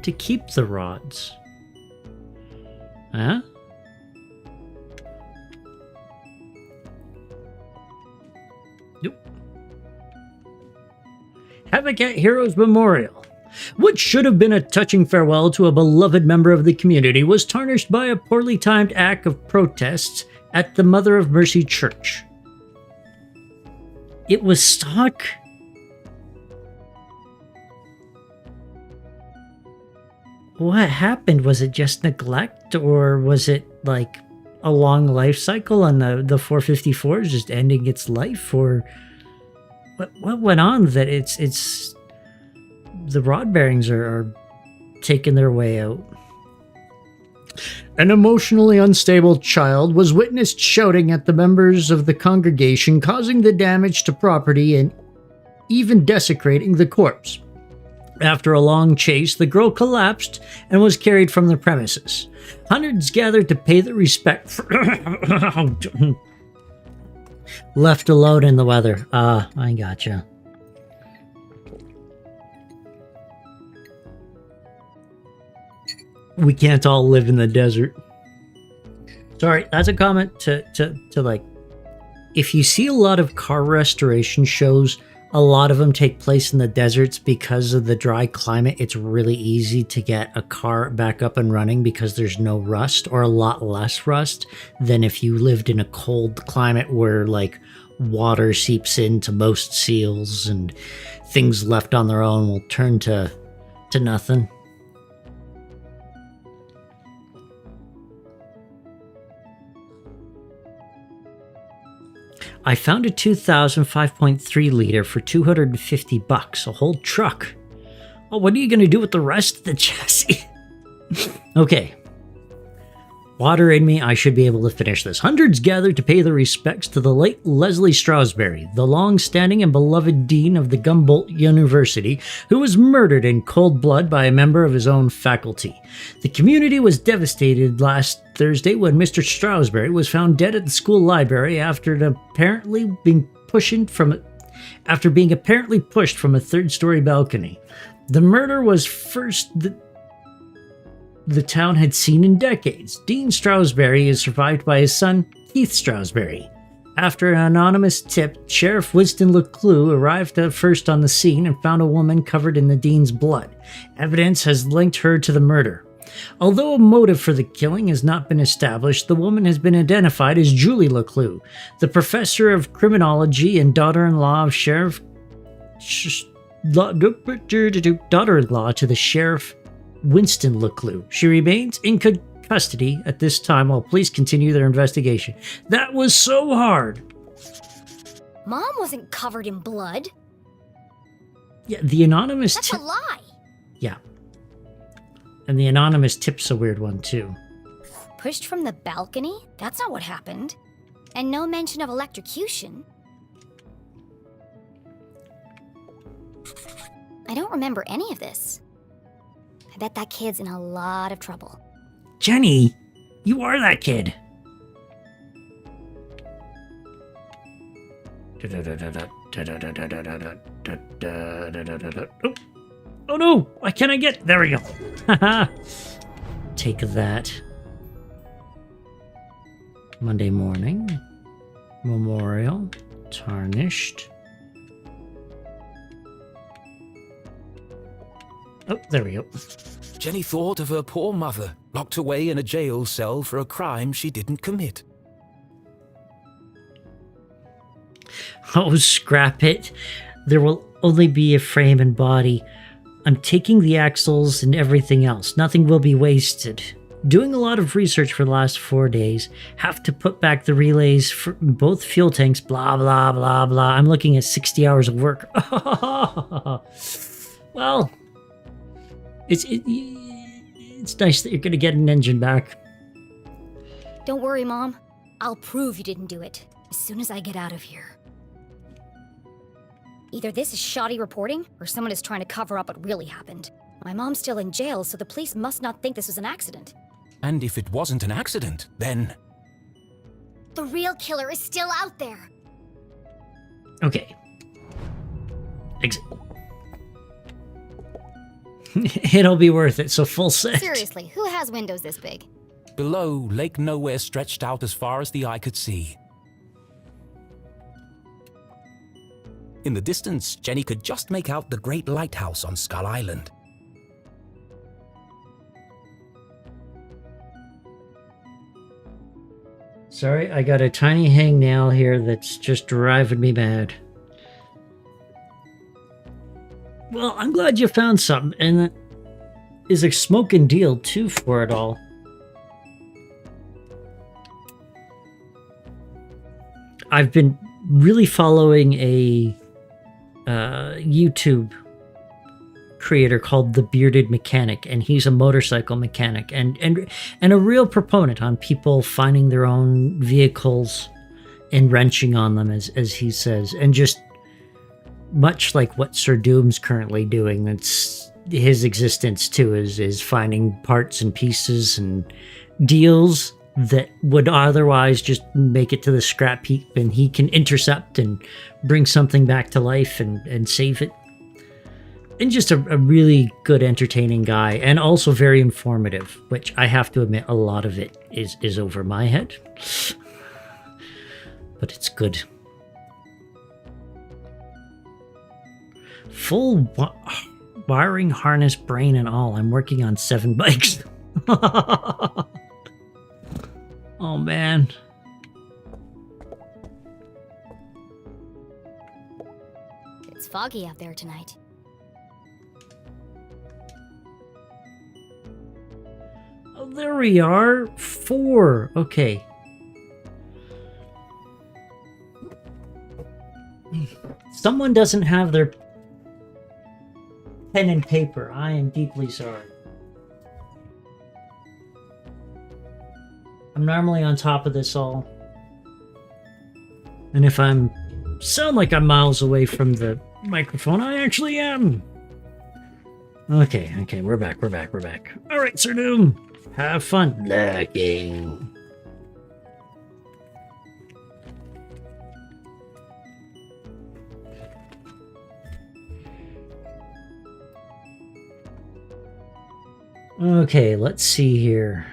[SPEAKER 1] to keep the rods? Huh? Nope. Havoc at Heroes Memorial. What should have been a touching farewell to a beloved member of the community was tarnished by a poorly timed act of protests at the Mother of Mercy Church. It was stock? What happened? Was it just neglect, or was it like a long life cycle and the 454 is just ending its life, or what went on that it's the rod bearings are taking their way out? An emotionally unstable child was witnessed shouting at the members of the congregation, causing the damage to property and even desecrating the corpse. After a long chase, the girl collapsed and was carried from the premises. Hundreds gathered to pay the respect for left alone in the weather. I gotcha. We can't all live in the desert. Sorry, that's a comment to like, if you see a lot of car restoration shows, a lot of them take place in the deserts because of the dry climate. It's really easy to get a car back up and running because there's no rust, or a lot less rust than if you lived in a cold climate where like water seeps into most seals and things left on their own will turn to nothing. I found a 2000 5.3 liter for $250, a whole truck. Oh, what are you going to do with the rest of the chassis? Okay. Water in me, I should be able to finish this. Hundreds gathered to pay their respects to the late Leslie Strawsbury, the long-standing and beloved dean of the Gumboldt University, who was murdered in cold blood by a member of his own faculty. The community was devastated last Thursday when Mr. Strawsbury was found dead at the school library after being pushed from a third-story balcony. The murder was first the town had seen in decades. Dean Strawsbury is survived by his son, Keith Strawsbury. After an anonymous tip, Sheriff Winston Leclue arrived first on the scene and found a woman covered in the dean's blood. Evidence has linked her to the murder. Although a motive for the killing has not been established, the woman has been identified as Julie Leclue, the professor of criminology and daughter-in-law of daughter-in-law to the sheriff Winston Leclue. She remains in custody at this time while police continue their investigation. That was so hard.
[SPEAKER 2] Mom wasn't covered in blood.
[SPEAKER 1] Yeah, the anonymous
[SPEAKER 2] That's a lie.
[SPEAKER 1] Yeah. And the anonymous tip's a weird one too.
[SPEAKER 2] Pushed from the balcony? That's not what happened. And no mention of electrocution. I don't remember any of this. I bet that kid's in a lot of trouble.
[SPEAKER 1] Jenny, you are that kid. Oh no! Why can't I get? There we go. Take that. Monday morning. Memorial. Tarnished. Oh, there we go.
[SPEAKER 3] Jenny thought of her poor mother, locked away in a jail cell for a crime she didn't commit.
[SPEAKER 1] Oh, scrap it. There will only be a frame and body. I'm taking the axles and everything else. Nothing will be wasted. Doing a lot of research for the last 4 days. Have to put back the relays for both fuel tanks, blah, blah, blah, blah. I'm looking at 60 hours of work. Well, it's nice that you're going to get an engine back.
[SPEAKER 2] Don't worry, Mom. I'll prove you didn't do it as soon as I get out of here. Either this is shoddy reporting, or someone is trying to cover up what really happened. My mom's still in jail, so the police must not think this was an accident.
[SPEAKER 3] And if it wasn't an accident, then...
[SPEAKER 2] The real killer is still out there.
[SPEAKER 1] Okay. Exit. It'll be worth it, so full set.
[SPEAKER 2] Seriously, who has windows this big?
[SPEAKER 3] Below, Lake Nowhere stretched out as far as the eye could see. In the distance, Jenny could just make out the great lighthouse on Skull Island.
[SPEAKER 1] Sorry, I got a tiny hangnail here that's just driving me mad. Well, I'm glad you found something, and that is a smoking deal, too, for it all. I've been really following a YouTube creator called The Bearded Mechanic, and he's a motorcycle mechanic and a real proponent on people finding their own vehicles and wrenching on them, as he says, and just much like what Sir Doom's currently doing. That's his existence too, is finding parts and pieces and deals that would otherwise just make it to the scrap heap, and he can intercept and bring something back to life and save it. And just a really good, entertaining guy, and also very informative, which I have to admit, a lot of it is over my head. But it's good. Full wiring harness, brain, and all. I'm working on 7 bikes. Oh, man.
[SPEAKER 2] It's foggy out there tonight.
[SPEAKER 1] Oh, there we are. 4. Okay. Someone doesn't have their pen and paper. I am deeply sorry. I'm normally on top of this all. And if I'm sound like I'm miles away from the microphone, I actually am. Okay, we're back. All right, Sir Doom. Have fun lurking. Okay, let's see here.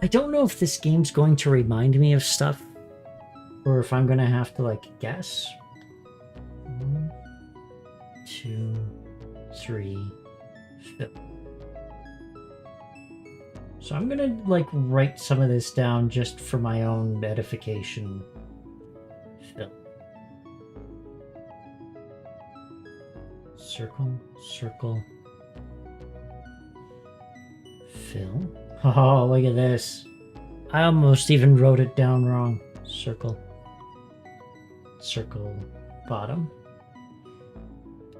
[SPEAKER 1] I don't know if this game's going to remind me of stuff, or if I'm gonna have to, like, guess. 1, 2, 3, 4. So I'm gonna, like, write some of this down just for my own edification. Fill. Circle, circle. Fill. Oh, look at this. I almost even wrote it down wrong. Circle. Circle. Bottom.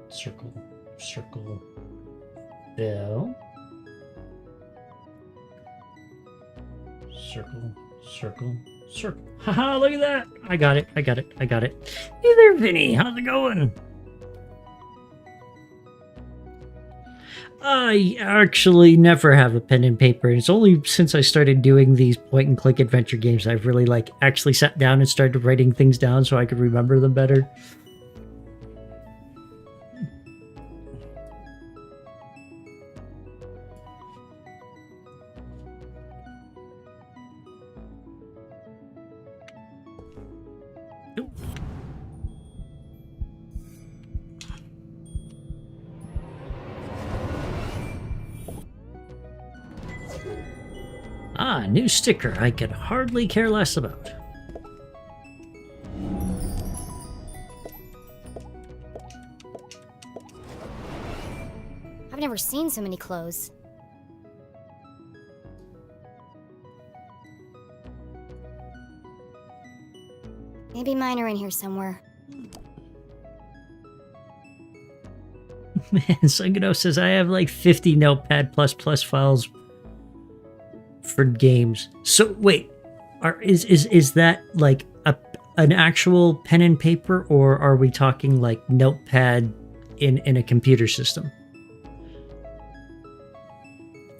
[SPEAKER 1] Circle. Circle. Fill. Circle. Circle. Circle. Haha, look at that. I got it. Hey there, Vinny. How's it going? I actually never have a pen and paper. It's only since I started doing these point-and-click adventure games I've really, like, actually sat down and started writing things down so I could remember them better. Ah, new sticker I could hardly care less about.
[SPEAKER 2] I've never seen so many clothes. Maybe mine are in here somewhere.
[SPEAKER 1] Man, Sungano says I have like 50 Notepad++ files for games. So wait, is that like an actual pen and paper, or are we talking like Notepad in a computer system?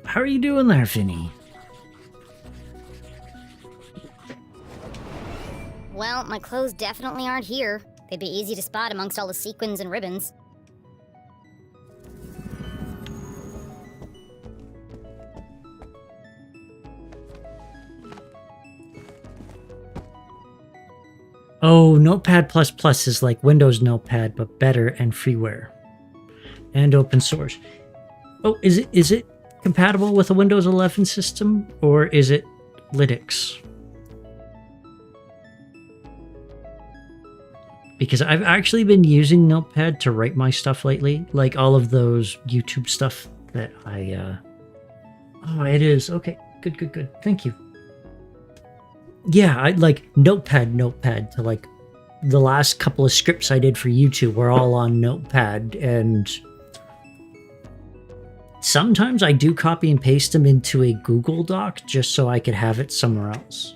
[SPEAKER 1] How are you doing there, Vinny?
[SPEAKER 2] Well, my clothes definitely aren't here. They'd be easy to spot amongst all the sequins and ribbons.
[SPEAKER 1] Oh, Notepad++ is like Windows Notepad, but better and freeware. And open source. Oh, is it compatible with a Windows 11 system, or is it Linux? Because I've actually been using Notepad to write my stuff lately, like all of those YouTube stuff that I, Oh, it is. Okay, good. Thank you. Yeah, I like Notepad to like the last couple of scripts I did for YouTube were all on Notepad, and sometimes I do copy and paste them into a Google Doc just so I could have it somewhere else.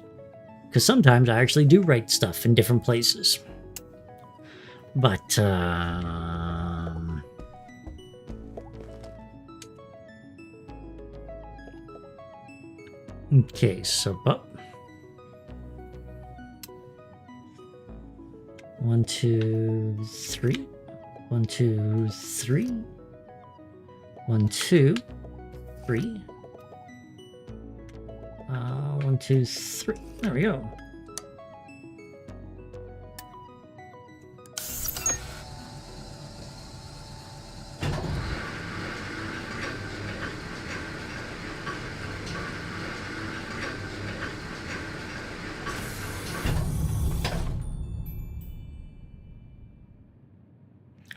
[SPEAKER 1] Because sometimes I actually do write stuff in different places. But, okay, so, but 1, 2, 3. 1, 2, 3. 1, 2, 3. 1, 2, 3. There we go.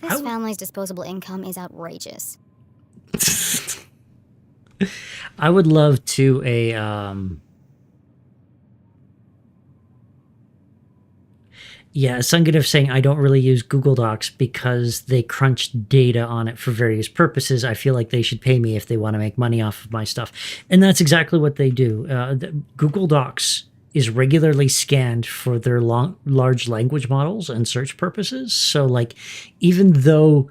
[SPEAKER 2] This family's disposable income is outrageous.
[SPEAKER 1] I would love to yeah, Sungative saying I don't really use Google Docs because they crunch data on it for various purposes. I feel like they should pay me if they want to make money off of my stuff. And that's exactly what they do. Google Docs is regularly scanned for their large language models and search purposes. So like, even though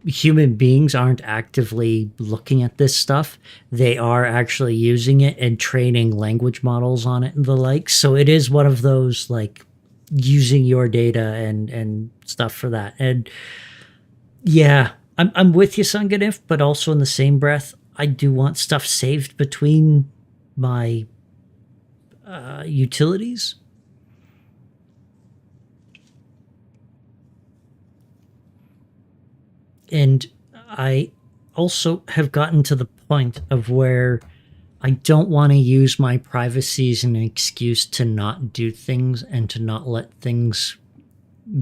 [SPEAKER 1] human beings aren't actively looking at this stuff, they are actually using it and training language models on it and the like. So it is one of those like using your data and stuff for that. And yeah, I'm with you, Sunganif, but also in the same breath, I do want stuff saved between my utilities. And I also have gotten to the point of where I don't want to use my privacy as an excuse to not do things and to not let things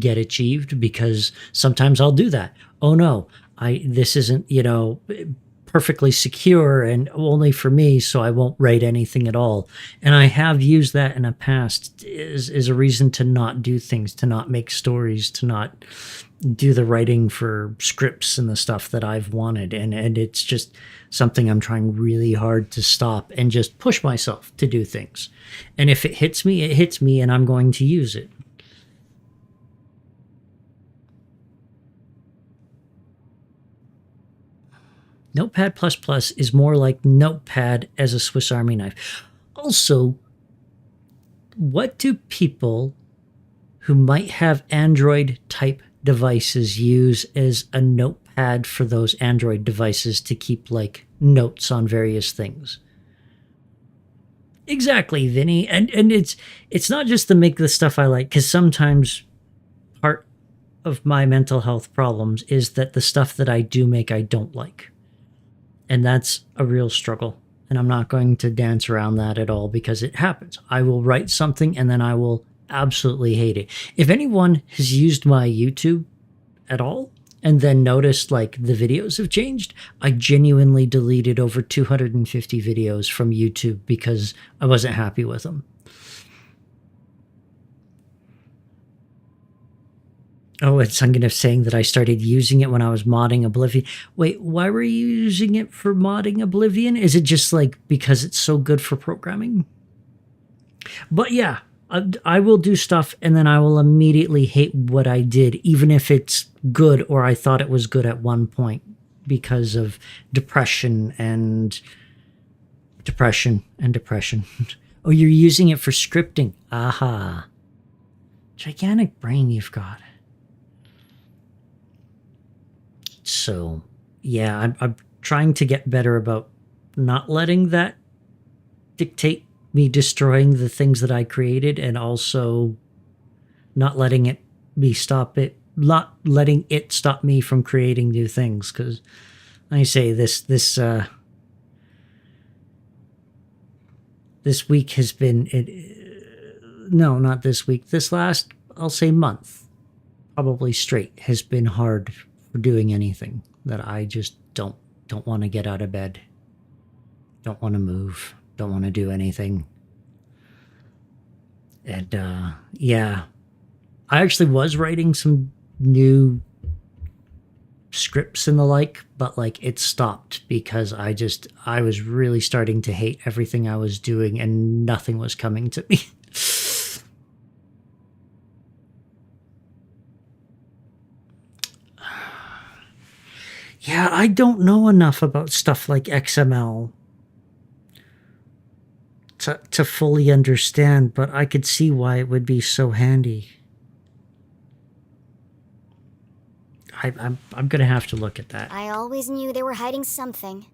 [SPEAKER 1] get achieved, because sometimes I'll do that. Oh no, this isn't, perfectly secure and only for me, so I won't write anything at all. And I have used that in the past as a reason to not do things, to not make stories, to not do the writing for scripts and the stuff that I've wanted. And it's just something I'm trying really hard to stop and just push myself to do things. And if it hits me and I'm going to use it. Notepad++ is more like Notepad as a Swiss Army knife. Also, what do people who might have Android-type devices use as a notepad for those Android devices to keep, like, notes on various things? Exactly, Vinny. And it's not just to make the stuff I like, because sometimes part of my mental health problems is that the stuff that I do make I don't like. And that's a real struggle. And I'm not going to dance around that at all, because it happens. I will write something and then I will absolutely hate it. If anyone has used my YouTube at all and then noticed like the videos have changed, I genuinely deleted over 250 videos from YouTube because I wasn't happy with them. Oh, and Sunganif saying that I started using it when I was modding Oblivion. Wait, why were you using it for modding Oblivion? Is it just like because it's so good for programming? But yeah, I will do stuff and then I will immediately hate what I did, even if it's good or I thought it was good at one point, because of depression and depression and depression. Oh, you're using it for scripting. Aha. Gigantic brain you've got. So, yeah, I'm trying to get better about not letting that dictate me destroying the things that I created, and also not letting it stop me from creating new things. Because I say this week has been no, not this week. This last, I'll say, month, probably straight, has been hard for doing anything. That I just don't want to get out of bed. Don't want to move. Don't want to do anything. And yeah, I actually was writing some new scripts and the like, but like it stopped because I was really starting to hate everything I was doing and nothing was coming to me. Yeah, I don't know enough about stuff like XML to fully understand, but I could see why it would be so handy. I'm gonna have to look at that.
[SPEAKER 2] I always knew they were hiding something.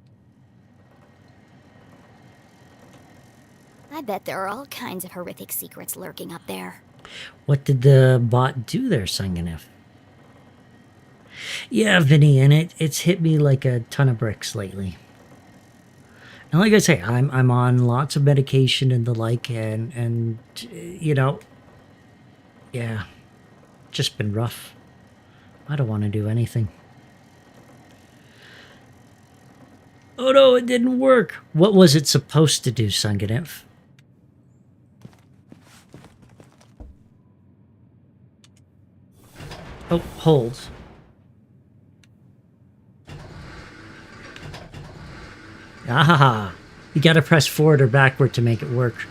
[SPEAKER 2] I bet there are all kinds of horrific secrets lurking up there.
[SPEAKER 1] What did the bot do there, Sanganif? Yeah, Vinny, and it's hit me like a ton of bricks lately. And like I say, I'm on lots of medication and the like, and you know, yeah, just been rough. I don't want to do anything. Oh no, it didn't work. What was it supposed to do, Sanganif? Oh, hold. Ah, you gotta press forward or backward to make it work.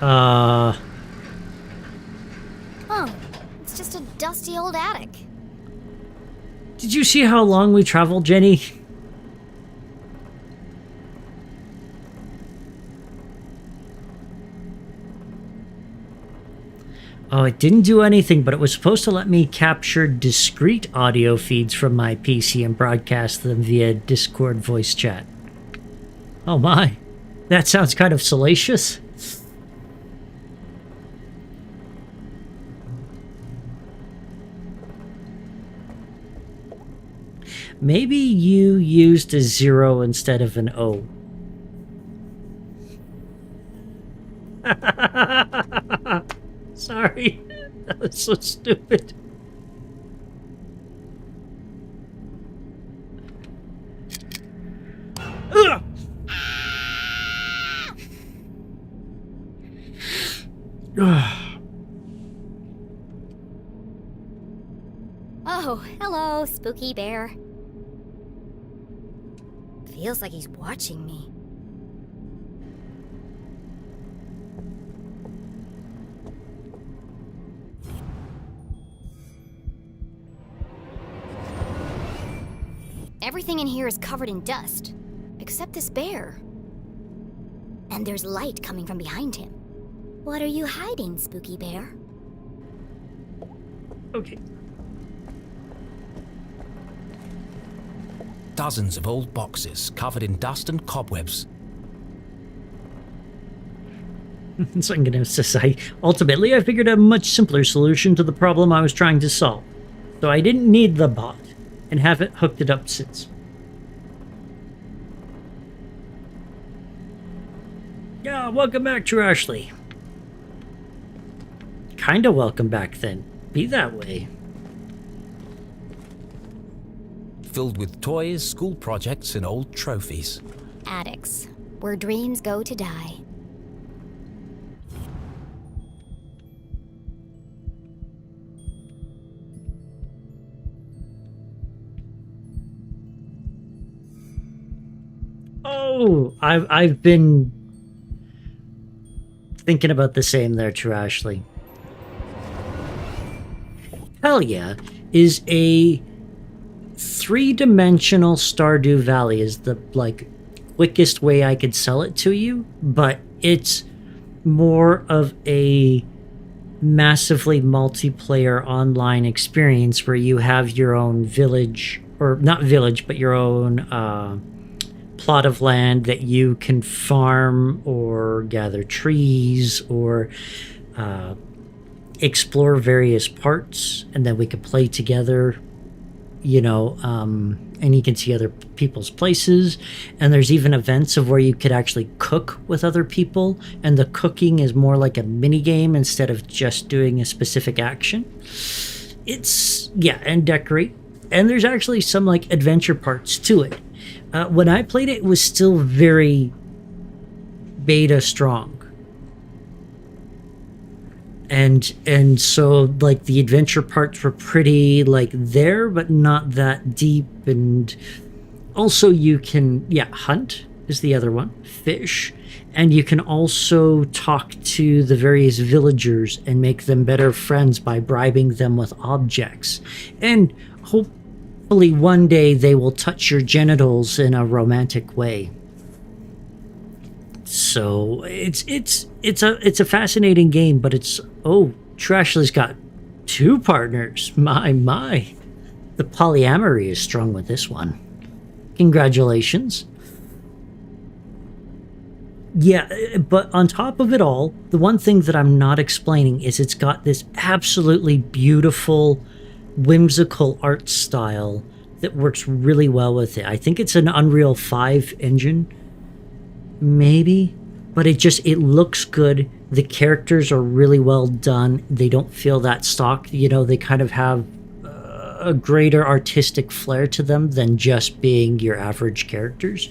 [SPEAKER 2] Oh, it's just a dusty old attic.
[SPEAKER 1] Did you see how long we traveled, Jenny? Oh, it didn't do anything, but it was supposed to let me capture discrete audio feeds from my PC and broadcast them via Discord voice chat. Oh my, that sounds kind of salacious. Maybe you used a 0 instead of an O. Sorry, that was so stupid. Ugh.
[SPEAKER 2] Oh, hello, spooky bear. Feels like he's watching me. Everything in here is covered in dust, except this bear. And there's light coming from behind him. What are you hiding, spooky bear?
[SPEAKER 1] Okay.
[SPEAKER 3] Dozens of old boxes covered in dust and cobwebs.
[SPEAKER 1] So I'm gonna say, ultimately I figured a much simpler solution to the problem I was trying to solve. So I didn't need the bot, and haven't hooked it up since. Yeah, welcome back, True Ashley. Kinda welcome back then. Be that way.
[SPEAKER 3] Filled with toys, school projects, and old trophies.
[SPEAKER 2] Attics, where dreams go to die.
[SPEAKER 1] Oh, I've been thinking about the same there, True Ashley. Talia is a three-dimensional Stardew Valley is the quickest way I could sell it to you, but it's more of a massively multiplayer online experience where you have your own village, or not village, but your own plot of land that you can farm or gather trees or explore various parts, and then we could play together, you know, and you can see other people's places, and there's even events of where you could actually cook with other people, and the cooking is more like a mini game instead of just doing a specific action. It's, yeah, and decorate, and there's actually some like adventure parts to it. When I played it, it was still very beta strong. And so like the adventure parts were pretty like there, but not that deep. And also you can, yeah, hunt is the other one, fish, and you can also talk to the various villagers and make them better friends by bribing them with objects, and hopefully one day they will touch your genitals in a romantic way. So it's a fascinating game, but it's, oh, Trashley's got 2 partners. My. The polyamory is strong with this one. Congratulations. Yeah, but on top of it all, the one thing that I'm not explaining is it's got this absolutely beautiful, whimsical art style that works really well with it. I think it's an Unreal 5 engine, maybe, but it looks good. The characters are really well done. They don't feel that stock. You know, they kind of have a greater artistic flair to them than just being your average characters.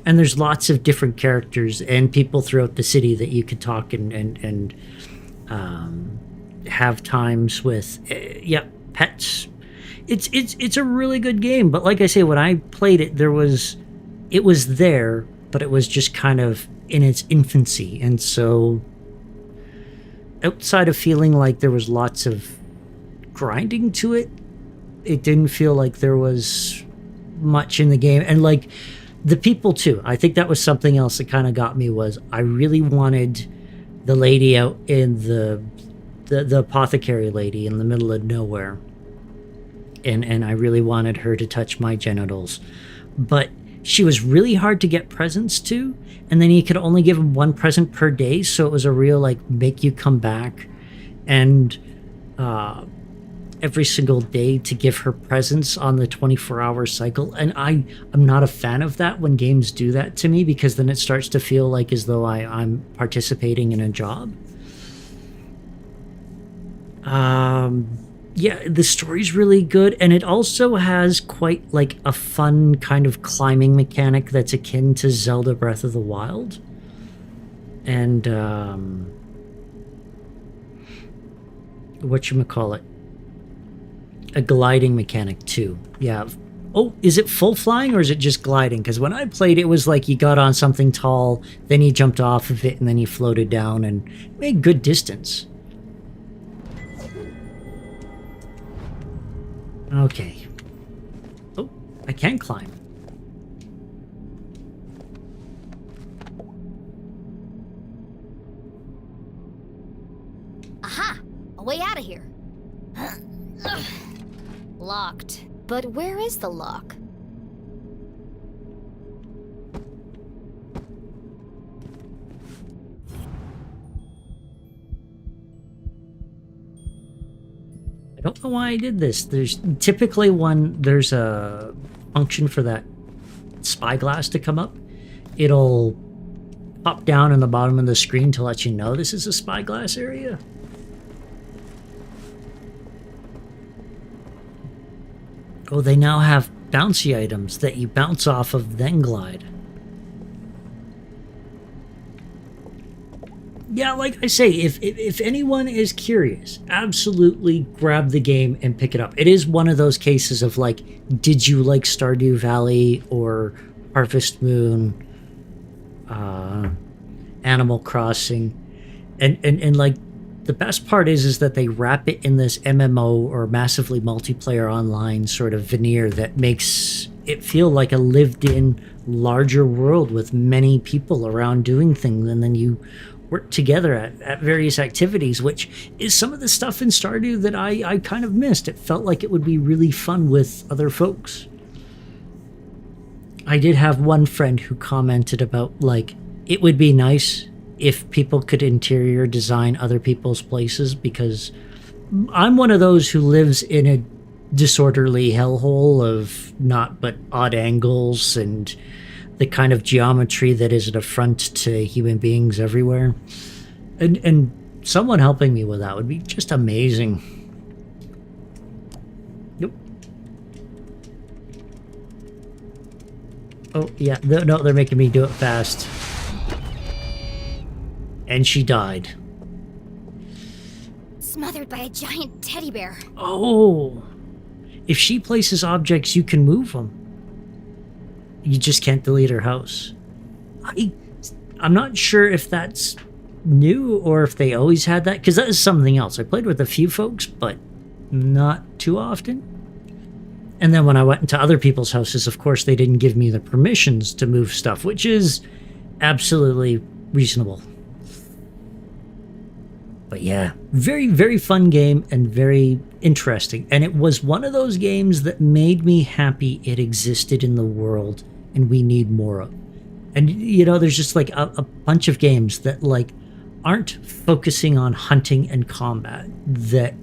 [SPEAKER 1] And there's lots of different characters and people throughout the city that you could talk and have times with. Pets. It's a really good game. But like I say, when I played it, it was there, but it was just kind of in its infancy. And so outside of feeling like there was lots of grinding to it, it didn't feel like there was much in the game. And like the people too, I think that was something else that kind of got me. Was I really wanted the lady out in the apothecary lady in the middle of nowhere, and I really wanted her to touch my genitals, but she was really hard to get presents to, and then you could only give them 1 present per day, so it was a real like make you come back and every single day to give her presents on the 24-hour cycle. And I'm not a fan of that when games do that to me, because then it starts to feel like as though I'm participating in a job. Yeah, the story's really good, and it also has quite like a fun kind of climbing mechanic that's akin to Zelda Breath of the Wild. And whatchamacallit, a gliding mechanic too. Yeah. Oh, is it full flying or is it just gliding? Because when I played, it was like you got on something tall, then you jumped off of it, and then you floated down and made good distance. Okay. Oh, I can climb.
[SPEAKER 2] Aha! A way out of here. Locked. But where is the lock?
[SPEAKER 1] I don't know why I did this. There's typically there's a function for that spyglass to come up. It'll pop down in the bottom of the screen to let you know this is a spyglass area. Oh, they now have bouncy items that you bounce off of, then glide. Yeah, like I say, if anyone is curious, absolutely grab the game and pick it up. It is one of those cases of like, did you like Stardew Valley or Harvest Moon, Animal Crossing, and like the best part is that they wrap it in this MMO or massively multiplayer online sort of veneer that makes it feel like a lived-in larger world with many people around doing things, and then you work together at various activities, which is some of the stuff in Stardew that I kind of missed. It felt like it would be really fun with other folks. I did have one friend who commented about, like, it would be nice if people could interior design other people's places, because I'm one of those who lives in a disorderly hellhole of not but odd angles and the kind of geometry that is an affront to human beings everywhere. And someone helping me with that would be just amazing. Nope. Oh, yeah. No, they're making me do it fast. And she died.
[SPEAKER 2] Smothered by a giant teddy bear.
[SPEAKER 1] Oh. If she places objects, you can move them. You just can't delete her house. I'm not sure if that's new or if they always had that, because that is something else. I played with a few folks, but not too often. And then when I went into other people's houses, of course, they didn't give me the permissions to move stuff, which is absolutely reasonable. But yeah, very, very fun game and very interesting. And it was one of those games that made me happy it existed in the world and we need more of. And, you know, there's just like a bunch of games that like aren't focusing on hunting and combat that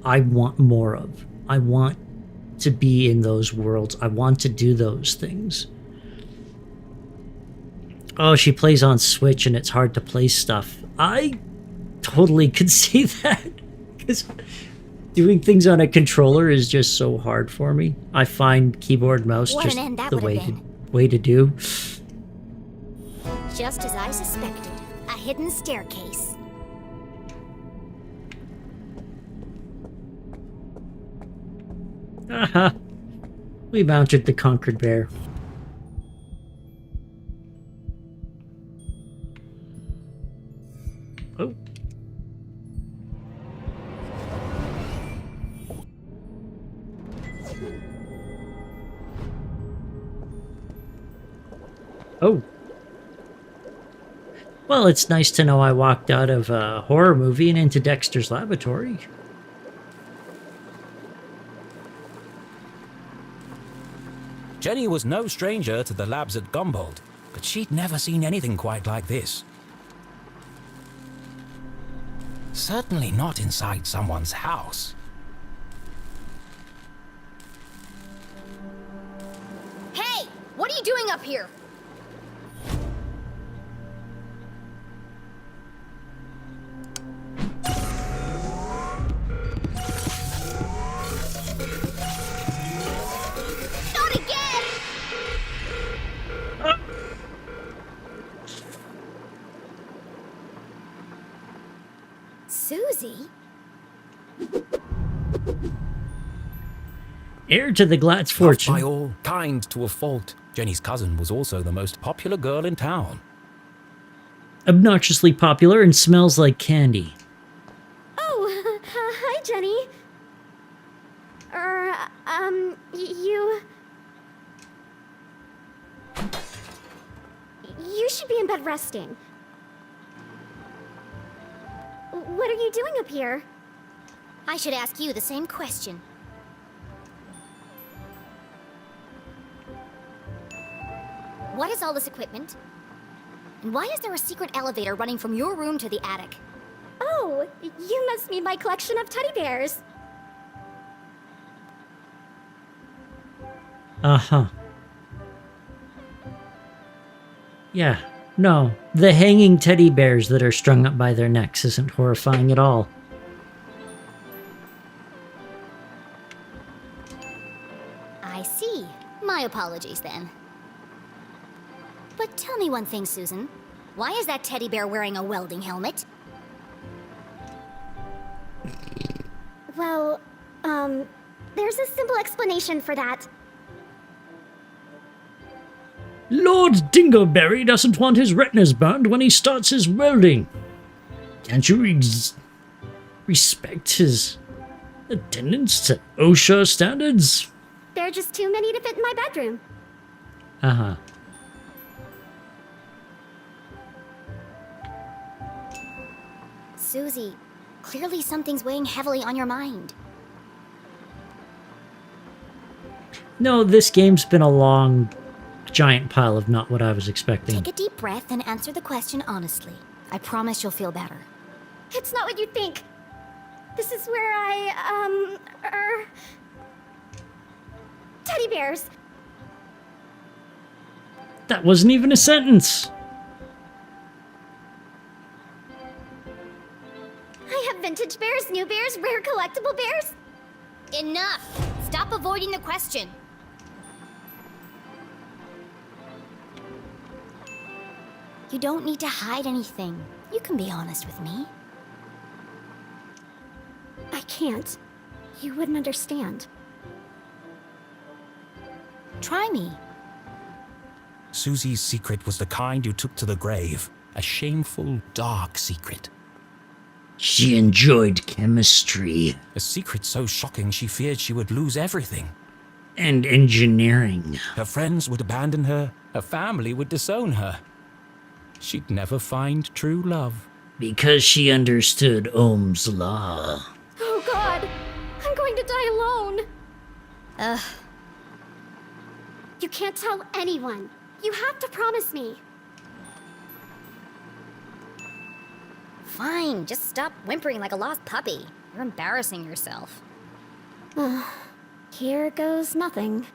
[SPEAKER 1] I want more of. I want to be in those worlds. I want to do those things. Oh, she plays on Switch and it's hard to play stuff. I totally could see that, because doing things on a controller is just so hard for me. I find keyboard mouse
[SPEAKER 2] What
[SPEAKER 1] just
[SPEAKER 2] an end that
[SPEAKER 1] the
[SPEAKER 2] would have
[SPEAKER 1] way to do.
[SPEAKER 2] Just as I suspected, a hidden staircase.
[SPEAKER 1] Haha. We mounted the conquered bear. Oh. Oh. Well, it's nice to know I walked out of a horror movie and into Dexter's Laboratory.
[SPEAKER 3] Jenny was no stranger to the labs at Gumboldt, but she'd never seen anything quite like this. Certainly not inside someone's house.
[SPEAKER 2] Hey! What are you doing up here? Not again! Susie?
[SPEAKER 1] Heir to the Glatz
[SPEAKER 3] Loved
[SPEAKER 1] fortune.
[SPEAKER 3] by all, kind to a fault, Jenny's cousin was also the most popular girl in town.
[SPEAKER 1] Obnoxiously popular and smells like candy.
[SPEAKER 6] Oh, hi, Jenny. You... You should be in bed resting. What are you doing up here?
[SPEAKER 2] I should ask you the same question. What is all this equipment? And why is there a secret elevator running from your room to the attic?
[SPEAKER 6] Oh, you must mean my collection of teddy bears.
[SPEAKER 1] Uh-huh. Yeah, no, the hanging teddy bears that are strung up by their necks isn't horrifying at all.
[SPEAKER 2] I see. My apologies, then. But tell me one thing, Susan. Why is that teddy bear wearing a welding helmet?
[SPEAKER 6] Well, there's a simple explanation for that.
[SPEAKER 1] Lord Dingleberry doesn't want his retinas burned when he starts his welding. Can't you respect his attendance to OSHA standards?
[SPEAKER 6] There are just too many to fit in my bedroom.
[SPEAKER 1] Uh-huh.
[SPEAKER 2] Susie, clearly something's weighing heavily on your mind.
[SPEAKER 1] No, this game's been a long, giant pile of not what I was expecting.
[SPEAKER 2] Take a deep breath and answer the question honestly. I promise you'll feel better.
[SPEAKER 6] It's not what you think. This is where teddy bears.
[SPEAKER 1] That wasn't even a sentence.
[SPEAKER 6] I have vintage bears, new bears, rare collectible bears.
[SPEAKER 2] Enough! Stop avoiding the question. You don't need to hide anything. You can be honest with me.
[SPEAKER 6] I can't. You wouldn't understand.
[SPEAKER 2] Try me.
[SPEAKER 3] Susie's secret was the kind you took to the grave. A shameful, dark secret.
[SPEAKER 1] She enjoyed chemistry.
[SPEAKER 3] A secret so shocking she feared she would lose everything.
[SPEAKER 1] And engineering.
[SPEAKER 3] Her friends would abandon her. Her family would disown her. She'd never find true love.
[SPEAKER 1] Because she understood Ohm's law.
[SPEAKER 6] Oh god! I'm going to die alone!
[SPEAKER 2] Ugh.
[SPEAKER 6] You can't tell anyone. You have to promise me.
[SPEAKER 2] Fine, just stop whimpering like a lost puppy. You're embarrassing yourself.
[SPEAKER 6] Here goes nothing.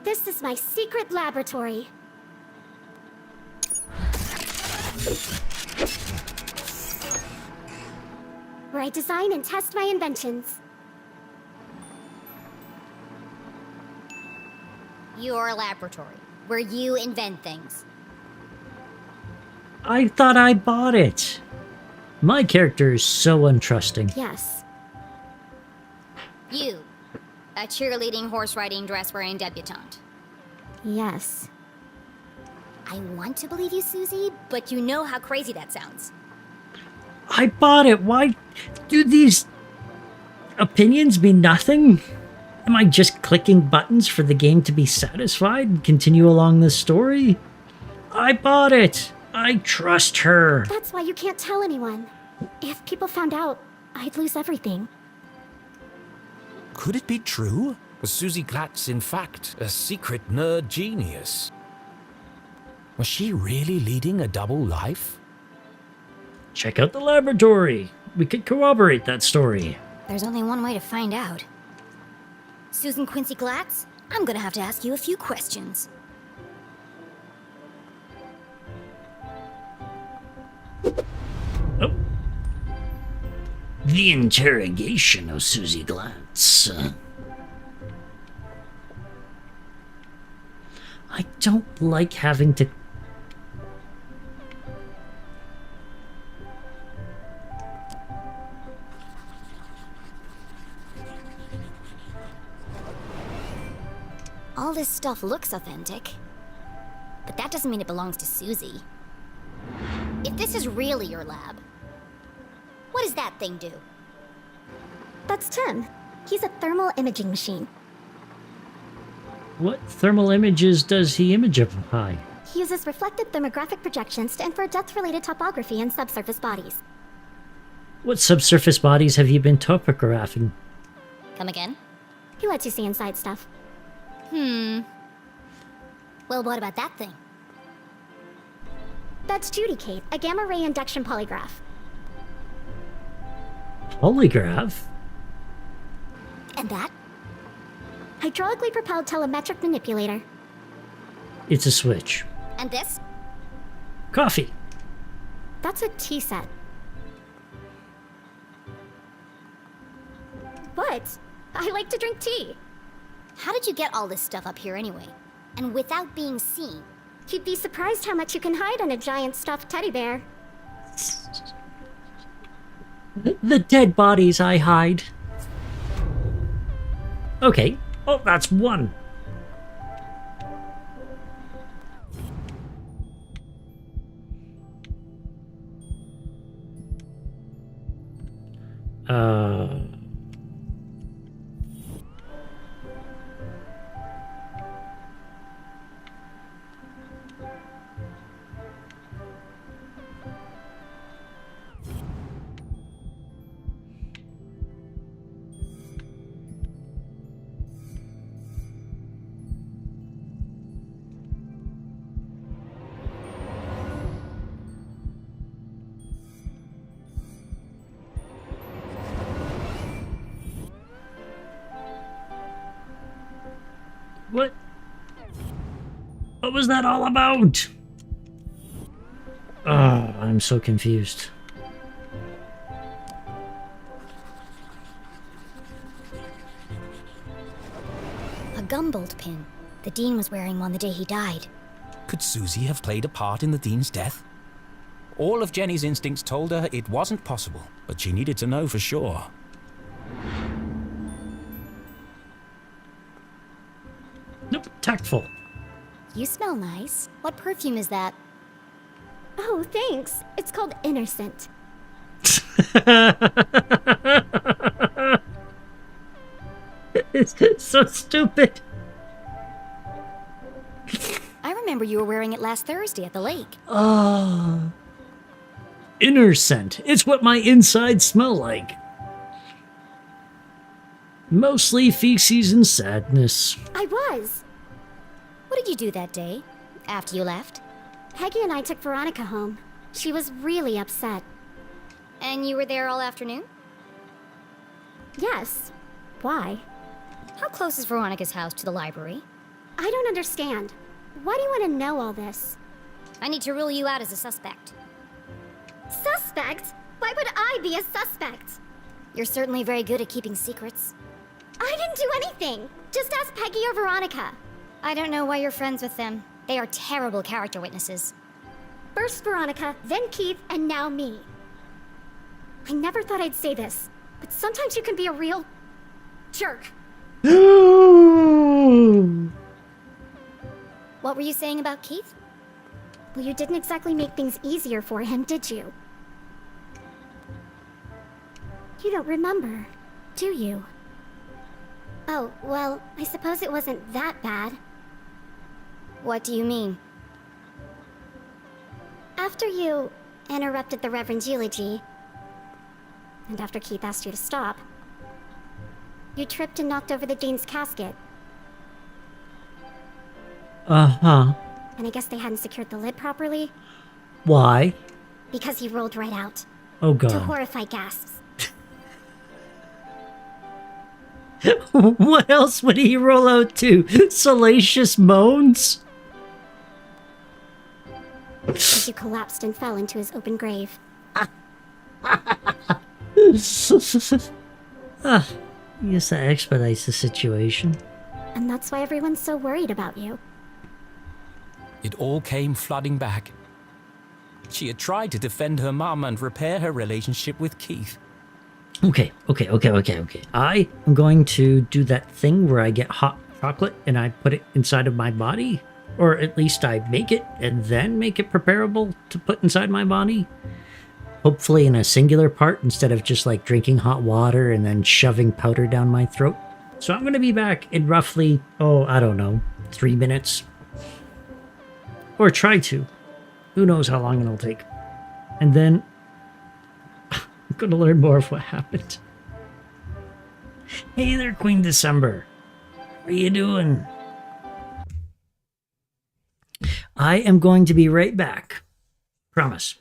[SPEAKER 6] This is my secret laboratory. Where I design and test my inventions.
[SPEAKER 2] Your laboratory, where you invent things.
[SPEAKER 1] I thought I bought it. My character is so untrusting.
[SPEAKER 6] Yes.
[SPEAKER 2] You, a cheerleading, horse riding, dress wearing debutante.
[SPEAKER 6] Yes.
[SPEAKER 2] I want to believe you, Susie, but you know how crazy that sounds.
[SPEAKER 1] I bought it. Why do these opinions mean nothing? Am I just clicking buttons for the game to be satisfied and continue along the story? I bought it. I trust her.
[SPEAKER 6] That's why you can't tell anyone. If people found out, I'd lose everything.
[SPEAKER 3] Could it be true? Was Susie Glatz, in fact, a secret nerd genius? Was she really leading a double life?
[SPEAKER 1] Check out the laboratory. We could corroborate that story.
[SPEAKER 2] There's only one way to find out. Susan Quincy Glatz, I'm gonna have to ask you a few questions.
[SPEAKER 1] Oh. The interrogation of Susie Glatz. I don't like having to...
[SPEAKER 2] All this stuff looks authentic, but that doesn't mean it belongs to Susie. If this is really your lab, what does that thing do?
[SPEAKER 6] That's Tim. He's a thermal imaging machine.
[SPEAKER 1] What thermal images does he imagify?
[SPEAKER 6] He uses reflected thermographic projections to infer depth-related topography in subsurface bodies.
[SPEAKER 1] What subsurface bodies have you been topographing?
[SPEAKER 2] Come again?
[SPEAKER 6] He lets you see inside stuff.
[SPEAKER 2] Well, what about that thing?
[SPEAKER 6] That's Judy Kate, a gamma-ray induction polygraph.
[SPEAKER 1] Polygraph?
[SPEAKER 2] And that?
[SPEAKER 6] Hydraulically propelled telemetric manipulator.
[SPEAKER 1] It's a switch.
[SPEAKER 2] And this?
[SPEAKER 1] Coffee.
[SPEAKER 6] That's a tea set. What? I like to drink tea.
[SPEAKER 2] How did you get all this stuff up here anyway? And without being seen?
[SPEAKER 6] You'd be surprised how much you can hide on a giant stuffed teddy bear.
[SPEAKER 1] The dead bodies I hide. Okay. Oh, that's one. What? What was that all about? Oh, I'm so confused.
[SPEAKER 2] A gumbolt pin. The Dean was wearing one the day he died.
[SPEAKER 3] Could Susie have played a part in the Dean's death? All of Jenny's instincts told her it wasn't possible, but she needed to know for sure.
[SPEAKER 1] Nope, tactful.
[SPEAKER 2] You smell nice. What perfume is that?
[SPEAKER 6] Oh, thanks. It's called Innocent.
[SPEAKER 1] It's so stupid.
[SPEAKER 2] I remember you were wearing it last last Thursday at the lake.
[SPEAKER 1] Ah. Inner scent. It's what my insides smell like. Mostly feces and sadness.
[SPEAKER 6] I was.
[SPEAKER 2] What did you do that day, after you left?
[SPEAKER 6] Peggy and I took Veronica home. She was really upset.
[SPEAKER 2] And you were there all afternoon?
[SPEAKER 6] Yes. Why?
[SPEAKER 2] How close is Veronica's house to the library?
[SPEAKER 6] I don't understand. Why do you want to know all this?
[SPEAKER 2] I need to rule you out as a suspect.
[SPEAKER 6] Suspect? Why would I be a suspect?
[SPEAKER 2] You're certainly very good at keeping secrets.
[SPEAKER 6] I didn't do anything. Just ask Peggy or Veronica.
[SPEAKER 2] I don't know why you're friends with them. They are terrible character witnesses.
[SPEAKER 6] First Veronica, then Keith, and now me. I never thought I'd say this, but sometimes you can be a real jerk.
[SPEAKER 2] What were you saying about Keith?
[SPEAKER 6] Well, you didn't exactly make things easier for him, did you? You don't remember, do you? Oh, well, I suppose it wasn't that bad.
[SPEAKER 2] What do you mean?
[SPEAKER 6] After you interrupted the Reverend's eulogy, and after Keith asked you to stop, you tripped and knocked over the Dean's casket,
[SPEAKER 1] Uh-huh.
[SPEAKER 6] and I guess they hadn't secured the lid properly,
[SPEAKER 1] Why?
[SPEAKER 6] because he rolled right out,
[SPEAKER 1] Oh
[SPEAKER 6] to
[SPEAKER 1] god.
[SPEAKER 6] horrified gasps.
[SPEAKER 1] What else would he roll out to? Salacious moans?
[SPEAKER 6] As you collapsed and fell into his open grave.
[SPEAKER 1] Yes, that expedites the situation.
[SPEAKER 6] And that's why everyone's so worried about you.
[SPEAKER 3] It all came flooding back. She had tried to defend her mum and repair her relationship with Keith.
[SPEAKER 1] Okay. I am going to do that thing where I get hot chocolate and I put it inside of my body. Or at least I make it and then make it preparable to put inside my body. Hopefully in a singular part instead of just like drinking hot water and then shoving powder down my throat. So I'm going to be back in roughly, I don't know, 3 minutes. Or try to. Who knows how long it'll take. And then I'm going to learn more of what happened. Hey there, Queen December. How are you doing? I am going to be right back. Promise.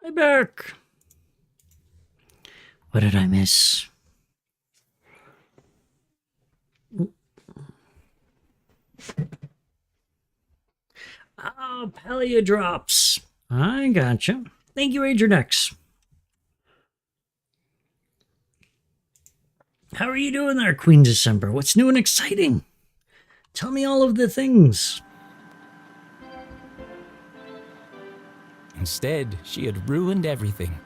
[SPEAKER 1] I'm back. What did I miss? Oh, Paleo drops. I gotcha. Thank you, Adrinex. How are you doing there, Queen December? What's new and exciting? Tell me all of the things.
[SPEAKER 3] Instead, she had ruined everything.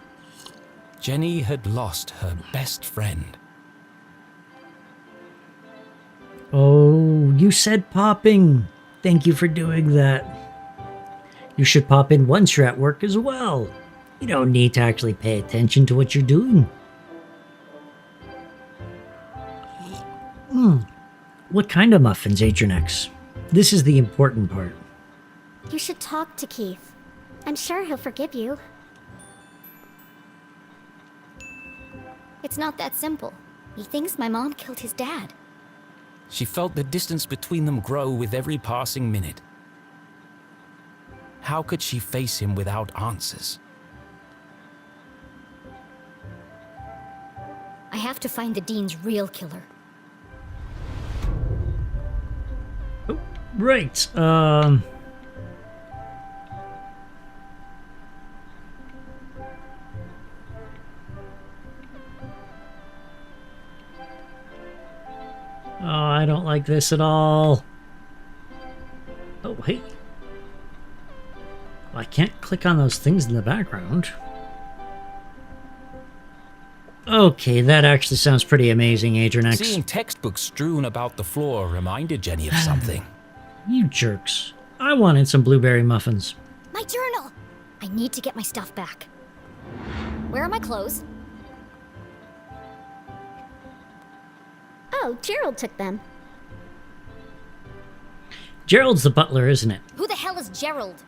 [SPEAKER 3] Jenny had lost her best friend.
[SPEAKER 1] Oh, you said popping. Thank you for doing that. You should pop in once you're at work as well. You don't need to actually pay attention to what you're doing. What kind of muffins, Adrinex? This is the important part.
[SPEAKER 6] You should talk to Keith. I'm sure he'll forgive you.
[SPEAKER 2] It's not that simple. He thinks my mom killed his dad.
[SPEAKER 3] She felt the distance between them grow with every passing minute. How could she face him without answers?
[SPEAKER 2] I have to find the Dean's real killer.
[SPEAKER 1] Right, Oh, I don't like this at all. Oh, hey. Well, I can't click on those things in the background. Okay, that actually sounds pretty amazing, Adrinex.
[SPEAKER 3] Seeing textbooks strewn about the floor reminded Jenny of something.
[SPEAKER 1] You jerks. I wanted some blueberry muffins.
[SPEAKER 2] My journal! I need to get my stuff back. Where are my clothes?
[SPEAKER 6] Oh, Gerald took them.
[SPEAKER 1] Gerald's the butler, isn't it?
[SPEAKER 2] Who the hell is Gerald?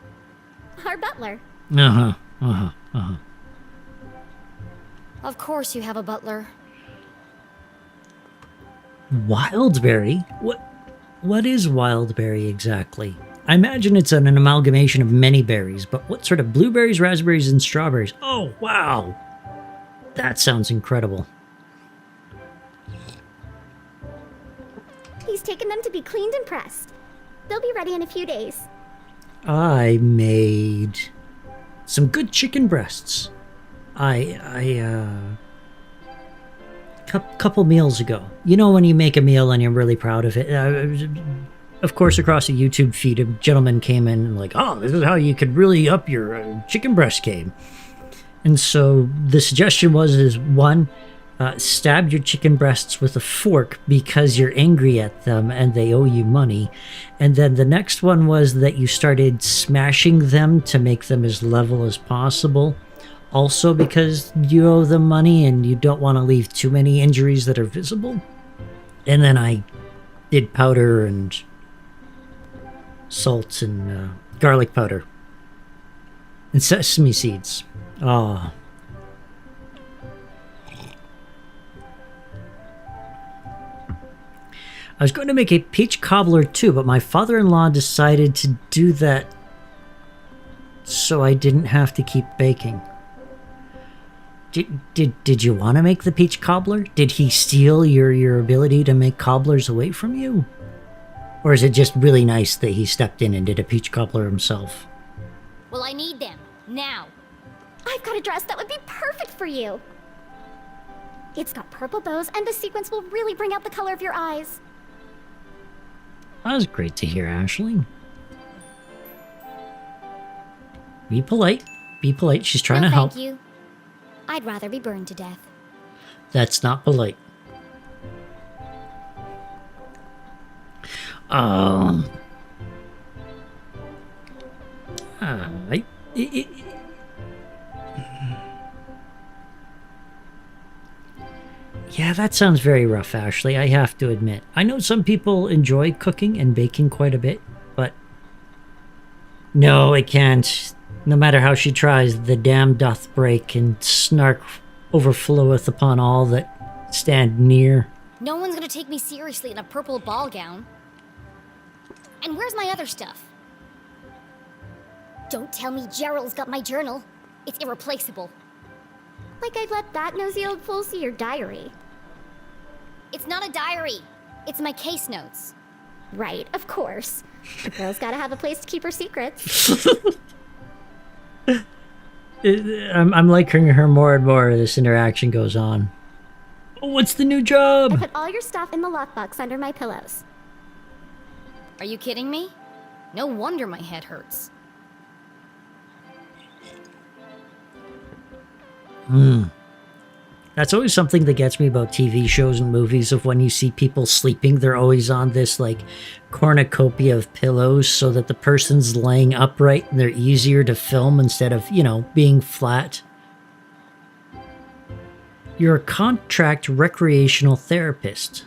[SPEAKER 6] Our butler.
[SPEAKER 2] Of course you have a butler.
[SPEAKER 1] Wildberry? What is wildberry exactly? I imagine it's an amalgamation of many berries, but what sort of blueberries, raspberries, and strawberries? Oh, wow! That sounds incredible.
[SPEAKER 6] He's taken them to be cleaned and pressed. They'll be ready in a few days.
[SPEAKER 1] I made some good chicken breasts. Couple meals ago. You know when you make a meal and you're really proud of it? Of course, across the YouTube feed, a gentleman came in and like, oh, this is how you could really up your chicken breast game. And so the suggestion was one, stab your chicken breasts with a fork because you're angry at them and they owe you money. And then the next one was that you started smashing them to make them as level as possible. Also because you owe them money and you don't want to leave too many injuries that are visible. And then I did powder and salt and garlic powder. And sesame seeds. Oh. I was going to make a peach cobbler too, but my father-in-law decided to do that so I didn't have to keep baking. Did you want to make the peach cobbler? Did he steal your ability to make cobblers away from you? Or is it just really nice that he stepped in and did a peach cobbler himself?
[SPEAKER 2] Well, I need them. Now.
[SPEAKER 6] I've got a dress that would be perfect for you. It's got purple bows and the sequins will really bring out the color of your eyes.
[SPEAKER 1] That was great to hear, Ashley. Be polite. Be polite. She's trying to help.
[SPEAKER 2] Thank you. I'd rather be burned to death.
[SPEAKER 1] That's not polite. Yeah, that sounds very rough, Ashley, I have to admit. I know some people enjoy cooking and baking quite a bit, but no, it can't. No matter how she tries, the dam doth break, and snark overfloweth upon all that stand near.
[SPEAKER 2] No one's gonna take me seriously in a purple ball gown. And where's my other stuff? Don't tell me Gerald's got my journal. It's irreplaceable.
[SPEAKER 6] Like I'd let that nosy old fool see your diary.
[SPEAKER 2] It's not a diary. It's my case notes.
[SPEAKER 6] Right, of course. A girl's gotta have a place to keep her secrets.
[SPEAKER 1] I'm liking her more and more as this interaction goes on. What's the new
[SPEAKER 6] I
[SPEAKER 1] job?
[SPEAKER 6] put all your stuff in the lockbox under my pillows.
[SPEAKER 2] Are you kidding me? No wonder my head hurts.
[SPEAKER 1] That's always something that gets me about TV shows and movies of when you see people sleeping, they're always on this like cornucopia of pillows so that the person's laying upright and they're easier to film instead of, being flat. You're a contract recreational therapist.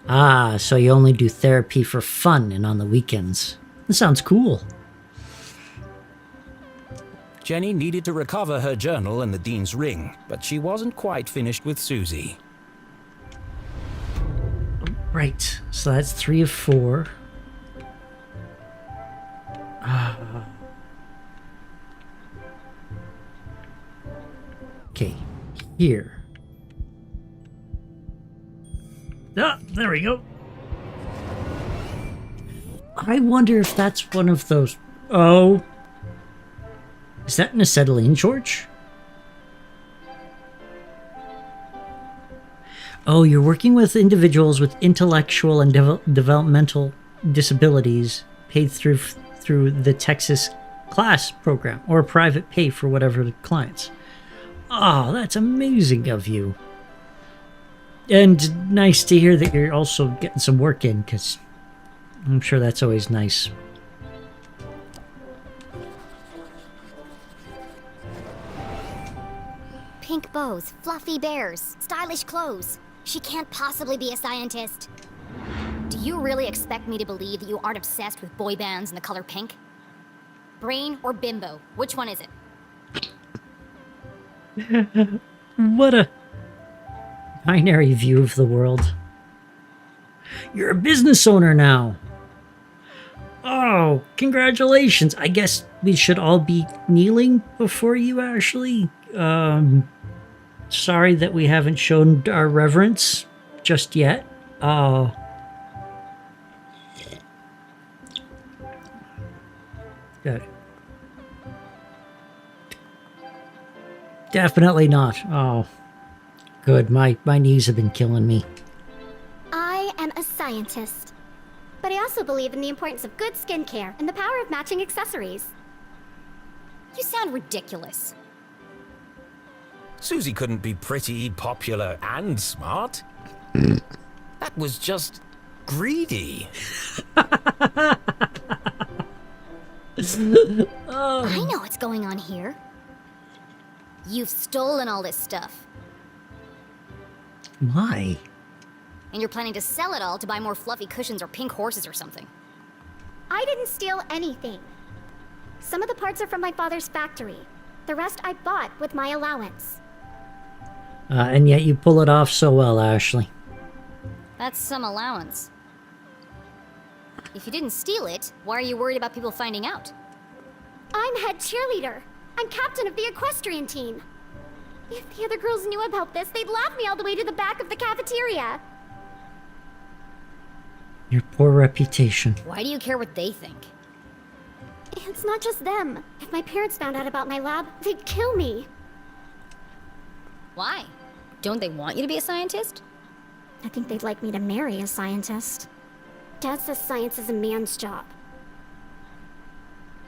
[SPEAKER 1] Ah, so you only do therapy for fun and on the weekends. That sounds cool.
[SPEAKER 3] Jenny needed to recover her journal and the Dean's ring, but she wasn't quite finished with Susie.
[SPEAKER 1] Right, so that's 3 of 4. Okay, here. Ah, there we go. I wonder if that's one of those... Oh. Is that an acetylene torch? Oh, you're working with individuals with intellectual and developmental disabilities paid through the Texas class program or private pay for whatever the clients. Oh, that's amazing of you. And nice to hear that you're also getting some work in, because I'm sure that's always nice.
[SPEAKER 2] Pink bows, fluffy bears, stylish clothes. She can't possibly be a scientist. Do you really expect me to believe that you aren't obsessed with boy bands and the color pink? Brain or bimbo? Which one is it?
[SPEAKER 1] What a binary view of the world. You're a business owner now. Oh, congratulations. I guess we should all be kneeling before you, Ashley. Sorry that we haven't shown our reverence just yet. Good. Definitely not. Oh, good. My knees have been killing me.
[SPEAKER 6] I am a scientist. But I also believe in the importance of good skincare and the power of matching accessories.
[SPEAKER 2] You sound ridiculous.
[SPEAKER 3] Susie couldn't be pretty, popular, and smart. That was just greedy.
[SPEAKER 2] I know what's going on here. You've stolen all this stuff.
[SPEAKER 1] Why?
[SPEAKER 2] And you're planning to sell it all to buy more fluffy cushions or pink horses or something.
[SPEAKER 6] I didn't steal anything. Some of the parts are from my father's factory. The rest I bought with my allowance.
[SPEAKER 1] And yet you pull it off so well, Ashley.
[SPEAKER 2] That's some allowance. If you didn't steal it, why are you worried about people finding out?
[SPEAKER 6] I'm head cheerleader. I'm captain of the equestrian team. If the other girls knew about this, they'd laugh me all the way to the back of the cafeteria.
[SPEAKER 1] Your poor reputation.
[SPEAKER 2] Why do you care what they think?
[SPEAKER 6] It's not just them. If my parents found out about my lab, they'd kill me.
[SPEAKER 2] Why? Don't they want you to be a scientist?
[SPEAKER 6] I think they'd like me to marry a scientist. Dad says science is a man's job.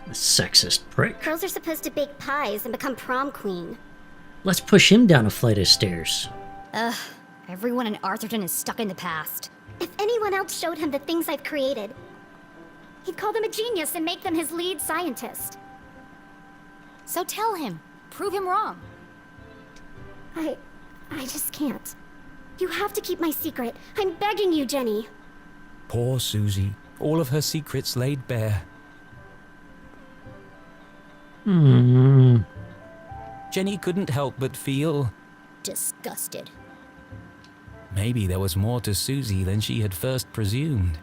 [SPEAKER 1] A sexist prick.
[SPEAKER 6] Girls are supposed to bake pies and become prom queen.
[SPEAKER 1] Let's push him down a flight of stairs.
[SPEAKER 2] Ugh, everyone in Arthurton is stuck in the past.
[SPEAKER 6] If anyone else showed him the things I've created, he'd call them a genius and make them his lead scientist.
[SPEAKER 2] So tell him. Prove him wrong.
[SPEAKER 6] I just can't. You have to keep my secret. I'm begging you, Jenny.
[SPEAKER 3] Poor Susie. All of her secrets laid bare. Jenny couldn't help but feel...
[SPEAKER 2] Disgusted.
[SPEAKER 3] maybe there was more to Susie than she had first presumed.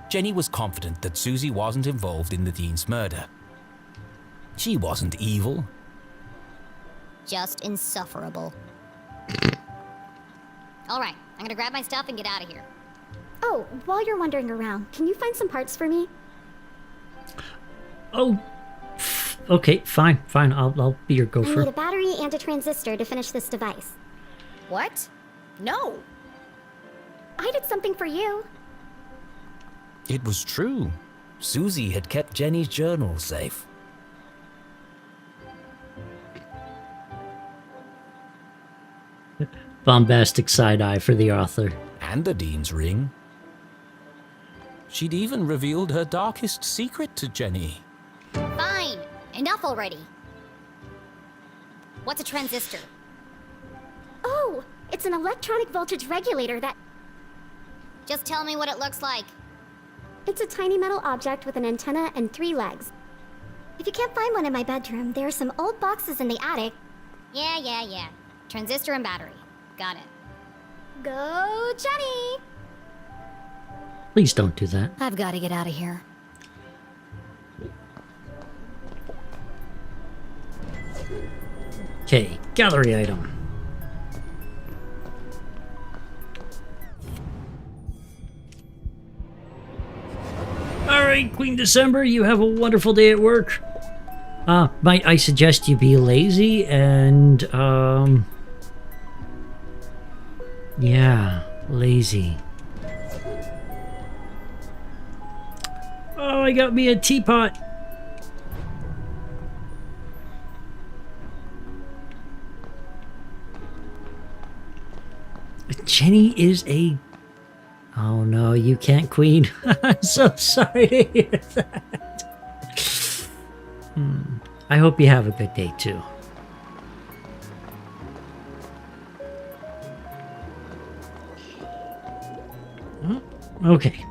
[SPEAKER 3] Jenny was confident that Susie wasn't involved in the Dean's murder. She wasn't evil.
[SPEAKER 2] Just insufferable. Alright, I'm gonna grab my stuff and get out of here.
[SPEAKER 6] Oh, while you're wandering around, can you find some parts for me?
[SPEAKER 1] Oh, okay, fine. I'll be your
[SPEAKER 6] I need
[SPEAKER 1] gopher.
[SPEAKER 6] a battery and a transistor to finish this device.
[SPEAKER 2] What? No!
[SPEAKER 6] I did something for you.
[SPEAKER 3] It was true. Susie had kept Jenny's journal safe.
[SPEAKER 1] Bombastic side eye for the author.
[SPEAKER 3] And the Dean's ring. She'd even revealed her darkest secret to Jenny.
[SPEAKER 2] Fine! Enough already! What's a transistor?
[SPEAKER 6] Oh, it's an electronic voltage regulator that...
[SPEAKER 2] Just tell me what it looks like.
[SPEAKER 6] It's a tiny metal object with an antenna and 3 legs. If you can't find one in my bedroom, there are some old boxes in the attic.
[SPEAKER 2] Yeah. Transistor and battery. Got it.
[SPEAKER 6] Go, Jenny!
[SPEAKER 1] Please don't do that.
[SPEAKER 2] I've got to get out of here.
[SPEAKER 1] Okay, gallery item. Alright, Queen December, you have a wonderful day at work. Might I suggest you be lazy and, yeah, lazy. Oh, I got me a teapot. Jenny is a... Oh no, you can't, Queen. I'm so sorry to hear that. I hope you have a good day too. Okay.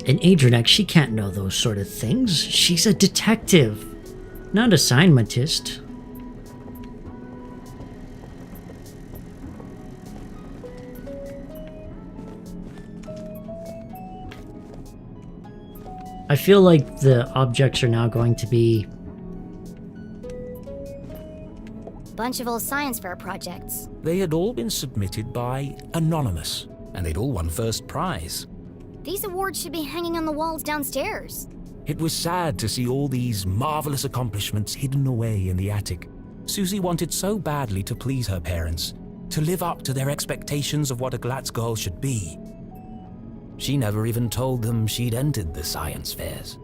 [SPEAKER 1] And Adrianex, she can't know those sort of things. She's a detective, not a scientist. I feel like the objects are now going to be...
[SPEAKER 2] Bunch of old science fair projects.
[SPEAKER 3] They had all been submitted by Anonymous, and they'd all won first prize.
[SPEAKER 2] These awards should be hanging on the walls downstairs.
[SPEAKER 3] It was sad to see all these marvelous accomplishments hidden away in the attic. Susie wanted so badly to please her parents, to live up to their expectations of what a Glatz girl should be. She never even told them she'd entered the science fairs.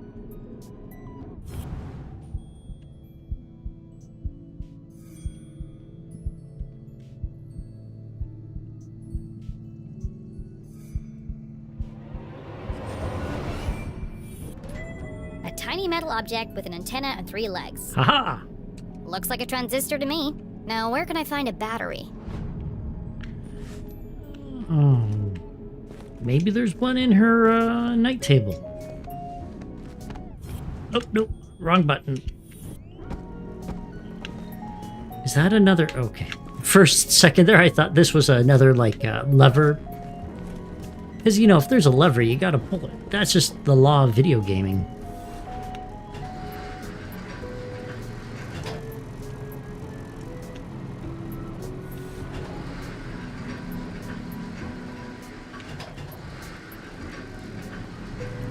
[SPEAKER 2] A tiny metal object with an antenna and 3 legs.
[SPEAKER 1] Haha!
[SPEAKER 2] Looks like a transistor to me. Now, where can I find a battery?
[SPEAKER 1] Oh, maybe there's one in her night table. Oh, no, wrong button. Is that another... Okay. First second there, I thought this was another, like, lever. Because, you know, if there's a lever, you gotta pull it. That's just the law of video gaming.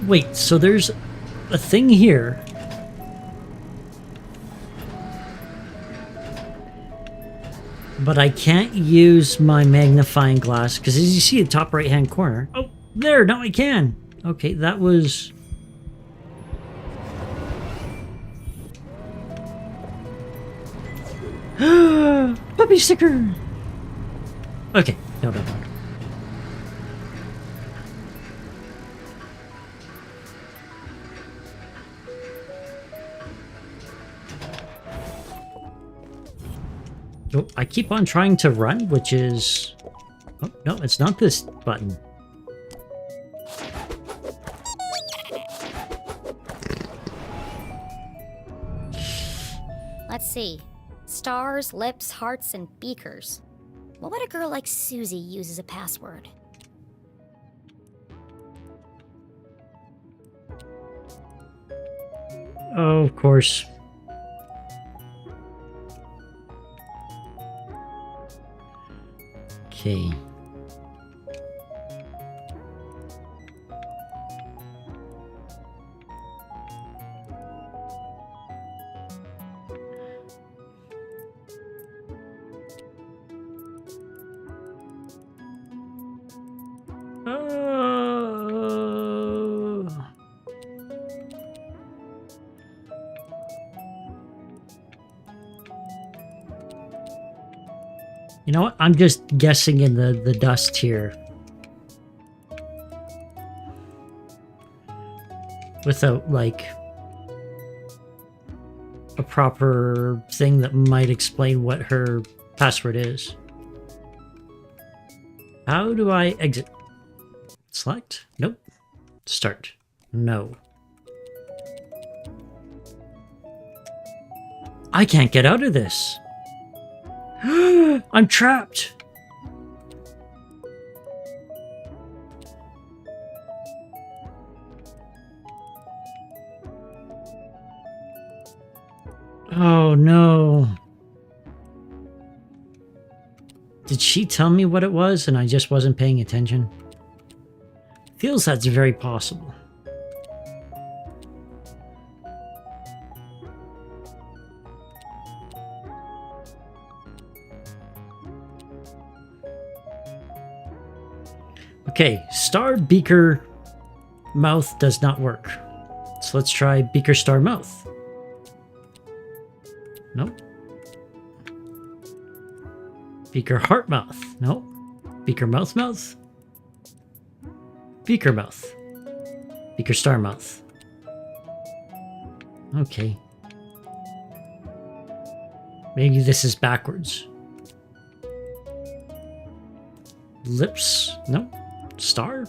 [SPEAKER 1] Wait, so there's a thing here. But I can't use my magnifying glass, because as you see the top right hand corner... Oh, there, now I can! Okay, that was... Puppy sticker! Okay, no. Oh, I keep on trying to run, which is... Oh, no, it's not this button.
[SPEAKER 2] Let's see. Stars, lips, hearts, and beakers. What would a girl like Susie use as a password?
[SPEAKER 1] Oh, of course. Okay. You know what? I'm just guessing in the dust here. Without, like, a proper thing that might explain what her password is. How do I exit? Select? Nope. Start. No. I can't get out of this. I'm trapped. Oh no. Did she tell me what it was and I just wasn't paying attention? Feels that's very possible. Okay, star beaker mouth does not work. So let's try beaker star mouth. Nope. Beaker heart mouth. Nope. Beaker mouth mouth. Beaker mouth. Beaker star mouth. Okay. Maybe this is backwards. Lips. Nope. Star?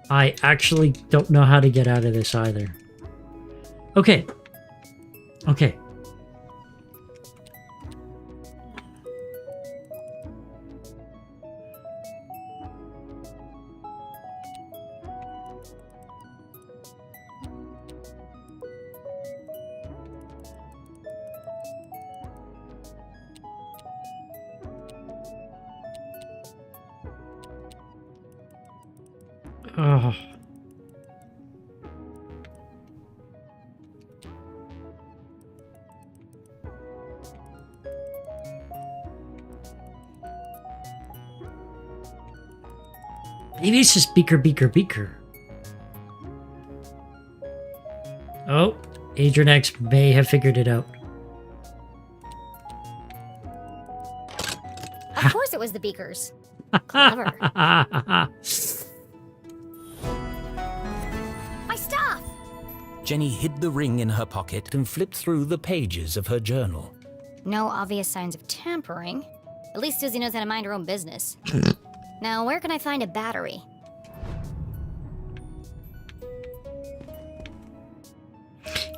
[SPEAKER 1] I actually don't know how to get out of this either. Okay. Okay. Oh. Maybe it's just beaker, beaker, beaker. Oh, Adrian X may have figured it out.
[SPEAKER 2] Of course it was the beakers. Clever. My stuff!
[SPEAKER 3] Jenny hid the ring in her pocket and flipped through the pages of her journal.
[SPEAKER 2] No obvious signs of tampering. At least Susie knows how to mind her own business. Now, where can I find a battery?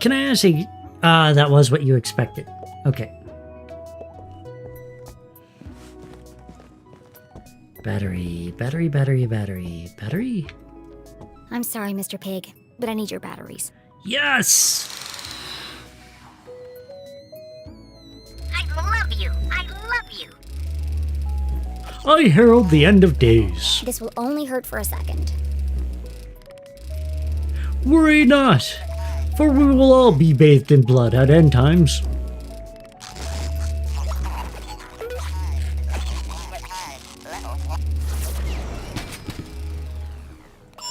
[SPEAKER 1] Can I ask you, that was what you expected. Okay. Battery, battery, battery, battery, battery.
[SPEAKER 2] I'm sorry, Mr. Pig, but I need your batteries.
[SPEAKER 1] Yes!
[SPEAKER 6] I love you! I love you!
[SPEAKER 1] I herald the end of days.
[SPEAKER 2] This will only hurt for a second.
[SPEAKER 1] Worry not, for we will all be bathed in blood at end times.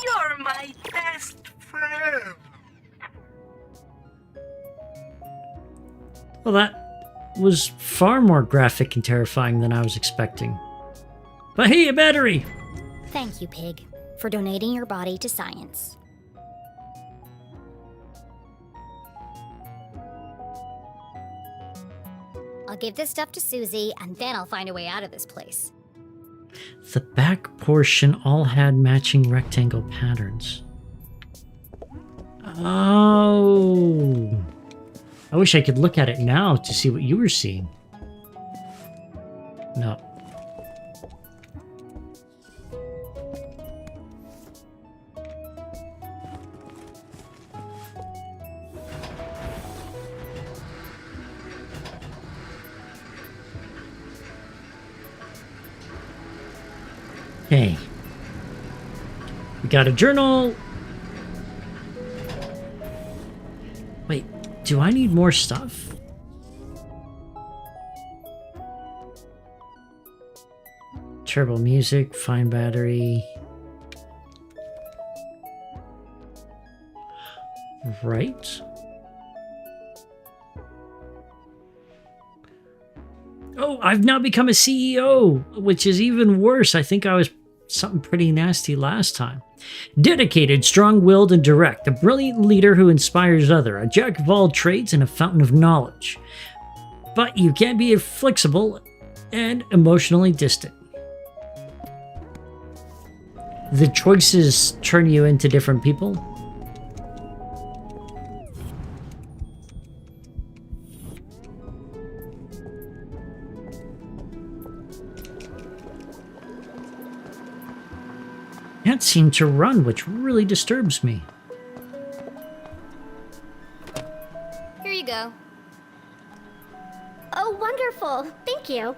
[SPEAKER 5] You're my best friend!
[SPEAKER 1] Well, that was far more graphic and terrifying than I was expecting. But hey, a battery!
[SPEAKER 2] Thank you, Pig, for donating your body to science. I'll give this stuff to Susie, and then I'll find a way out of this place.
[SPEAKER 1] The back portion all had matching rectangle patterns. Oh. I wish I could look at it now to see what you were seeing. No. Hey. We got a journal. Wait, do I need more stuff? Turbo music, fine battery. Right. Oh, I've now become a CEO, which is even worse. I think I was something pretty nasty last time. Dedicated, strong-willed, and direct. A brilliant leader who inspires others. A jack of all trades and a fountain of knowledge. But you can be flexible and emotionally distant. The choices turn you into different people. Can't seem to run, which really disturbs me.
[SPEAKER 2] Here you go.
[SPEAKER 6] Oh, wonderful. Thank you.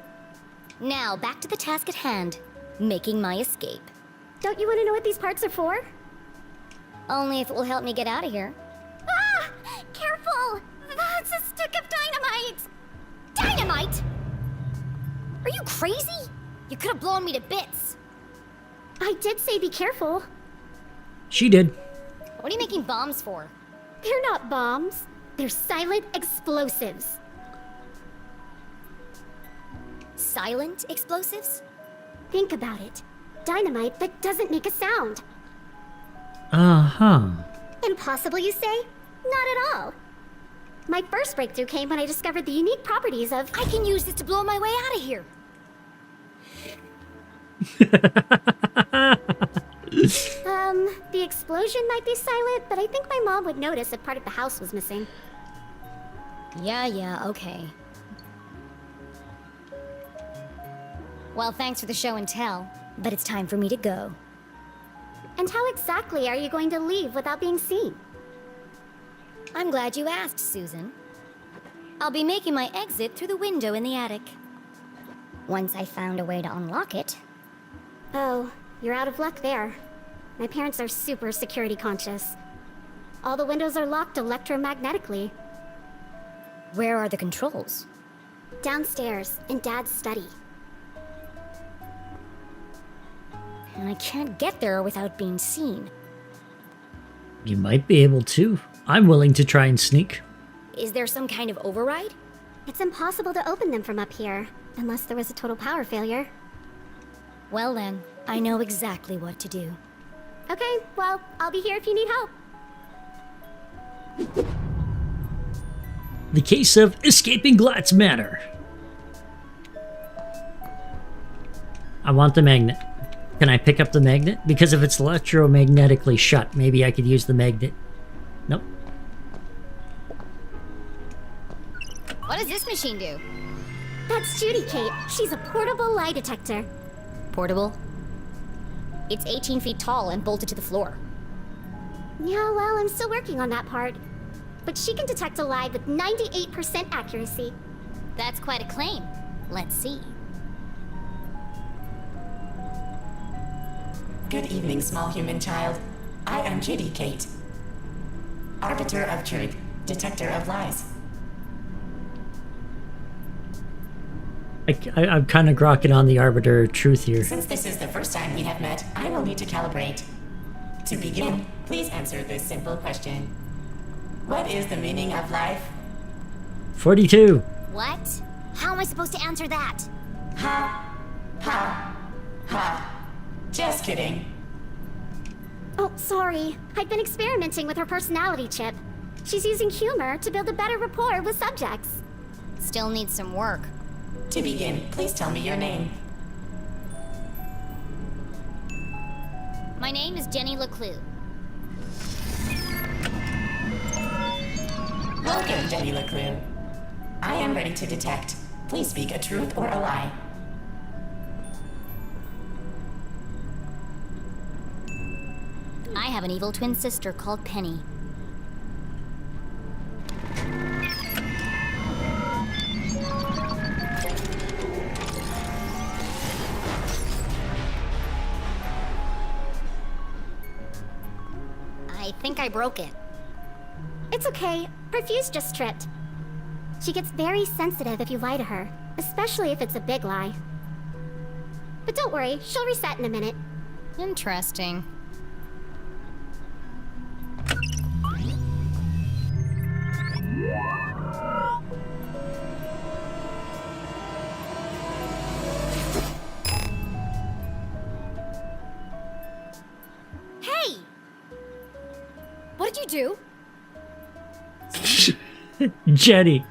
[SPEAKER 2] Now, back to the task at hand. Making my escape.
[SPEAKER 6] Don't you want to know what these parts are for?
[SPEAKER 2] Only if it will help me get out of here.
[SPEAKER 6] Ah! Careful! That's a stick of dynamite!
[SPEAKER 2] Dynamite? Are you crazy? You could have blown me to bits.
[SPEAKER 6] I did say be careful.
[SPEAKER 1] She did.
[SPEAKER 2] What are you making bombs for?
[SPEAKER 6] They're not bombs. They're silent explosives.
[SPEAKER 2] Silent explosives?
[SPEAKER 6] Think about it. Dynamite that doesn't make a sound.
[SPEAKER 1] Uh-huh.
[SPEAKER 6] Impossible, you say? Not at all. My first breakthrough came when I discovered the unique properties of...
[SPEAKER 2] I can use this to blow my way out of here.
[SPEAKER 6] The explosion might be silent, but I think my mom would notice if part of the house was missing.
[SPEAKER 2] Yeah, okay. Well, thanks for the show and tell, but it's time for me to go.
[SPEAKER 6] And how exactly are you going to leave without being seen?
[SPEAKER 2] I'm glad you asked, Susan. I'll be making my exit through the window in the attic. Once I found a way to unlock it.
[SPEAKER 6] Oh, you're out of luck there. My parents are super security conscious. All the windows are locked electromagnetically.
[SPEAKER 2] Where are the controls?
[SPEAKER 6] Downstairs, in Dad's study.
[SPEAKER 2] And I can't get there without being seen.
[SPEAKER 1] You might be able to. I'm willing to try and sneak.
[SPEAKER 2] Is there some kind of override?
[SPEAKER 6] It's impossible to open them from up here, unless there was a total power failure.
[SPEAKER 2] Well then, I know exactly what to do.
[SPEAKER 6] Okay, well, I'll be here if you need help.
[SPEAKER 1] The case of escaping Glatz Manor. I want the magnet. Can I pick up the magnet? Because if it's electromagnetically shut, maybe I could use the magnet. Nope.
[SPEAKER 2] What does this machine do?
[SPEAKER 6] That's Judy, Kate. She's a portable lie detector.
[SPEAKER 2] Portable? It's 18 feet tall and bolted to the floor.
[SPEAKER 6] Yeah, well, I'm still working on that part. But she can detect a lie with 98% accuracy.
[SPEAKER 2] That's quite a claim. Let's see.
[SPEAKER 8] Good evening, small human child. I am Judy Kate. Arbiter of truth, detector of lies.
[SPEAKER 1] I'm kind of grokking on the arbiter of truth here.
[SPEAKER 8] Since this is the first time we have met, I will need to calibrate. To begin, please answer this simple question. What is the meaning of life?
[SPEAKER 1] 42.
[SPEAKER 2] What? How am I supposed to answer that?
[SPEAKER 8] Ha! Ha! Ha! Just kidding.
[SPEAKER 6] Oh, sorry. I've been experimenting with her personality chip. She's using humor to build a better rapport with subjects.
[SPEAKER 2] Still needs some work.
[SPEAKER 8] To begin, please tell me your name.
[SPEAKER 2] My name is Jenny Leclue.
[SPEAKER 8] Welcome, Jenny Leclue. I am ready to detect. Please speak a truth or a lie.
[SPEAKER 2] I have an evil twin sister called Penny. I broke it.
[SPEAKER 6] It's okay. Her fuse just tripped. She gets very sensitive if you lie to her, especially if it's a big lie. But don't worry, she'll reset in a minute.
[SPEAKER 2] Interesting. Hey! What did you do?
[SPEAKER 1] Jenny,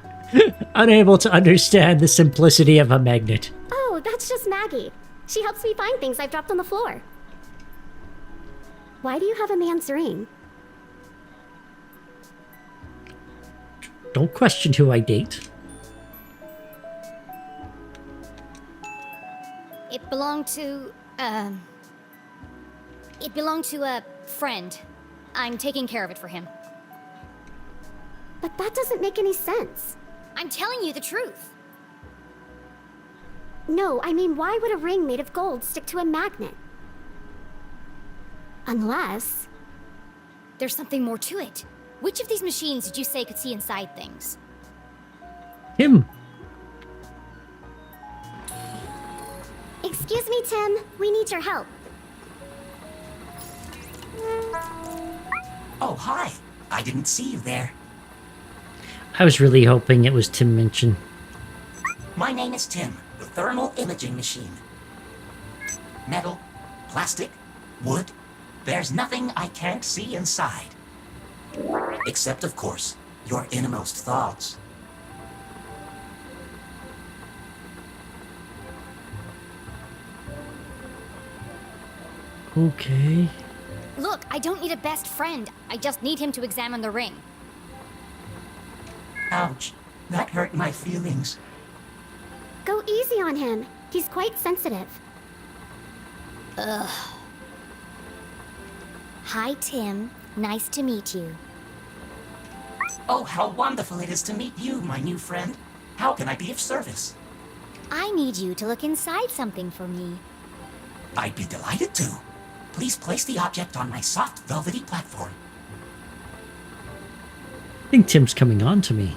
[SPEAKER 1] unable to understand the simplicity of a magnet.
[SPEAKER 6] Oh, that's just Maggie. She helps me find things I've dropped on the floor. Why do you have a man's ring?
[SPEAKER 1] Don't question who I date.
[SPEAKER 2] It belonged to a friend. I'm taking care of it for him.
[SPEAKER 6] But that doesn't make any sense.
[SPEAKER 2] I'm telling you the truth.
[SPEAKER 6] No, I mean, why would a ring made of gold stick to a magnet? Unless...
[SPEAKER 2] There's something more to it. Which of these machines did you say could see inside things?
[SPEAKER 1] Him.
[SPEAKER 6] Excuse me, Tim. We need your help.
[SPEAKER 8] Oh, hi. I didn't see you there.
[SPEAKER 1] I was really hoping it was Tim Minchin.
[SPEAKER 8] My name is Tim, the thermal imaging machine. Metal, plastic, wood. There's nothing I can't see inside. Except, of course, your innermost thoughts.
[SPEAKER 1] Okay.
[SPEAKER 2] Look, I don't need a best friend. I just need him to examine the ring.
[SPEAKER 8] Ouch. That hurt my feelings.
[SPEAKER 6] Go easy on him. He's quite sensitive.
[SPEAKER 2] Ugh. Hi, Tim. Nice to meet you.
[SPEAKER 8] Oh, how wonderful it is to meet you, my new friend. How can I be of service?
[SPEAKER 2] I need you to look inside something for me.
[SPEAKER 8] I'd be delighted to. Please place the object on my soft, velvety platform.
[SPEAKER 1] I think Tim's coming on to me.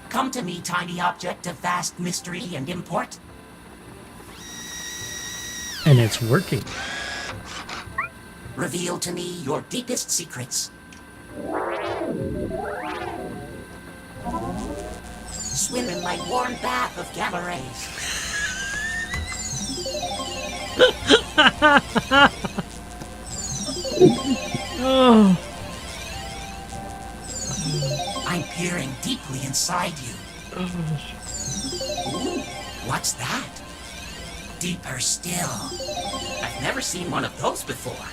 [SPEAKER 8] Come to me, tiny object of vast mystery and import.
[SPEAKER 1] And it's working.
[SPEAKER 8] Reveal to me your deepest secrets. Swim in my warm bath of gamma rays.
[SPEAKER 1] Oh.
[SPEAKER 8] I'm peering deeply inside you. Ooh, what's that? Deeper still. I've never seen one of those before.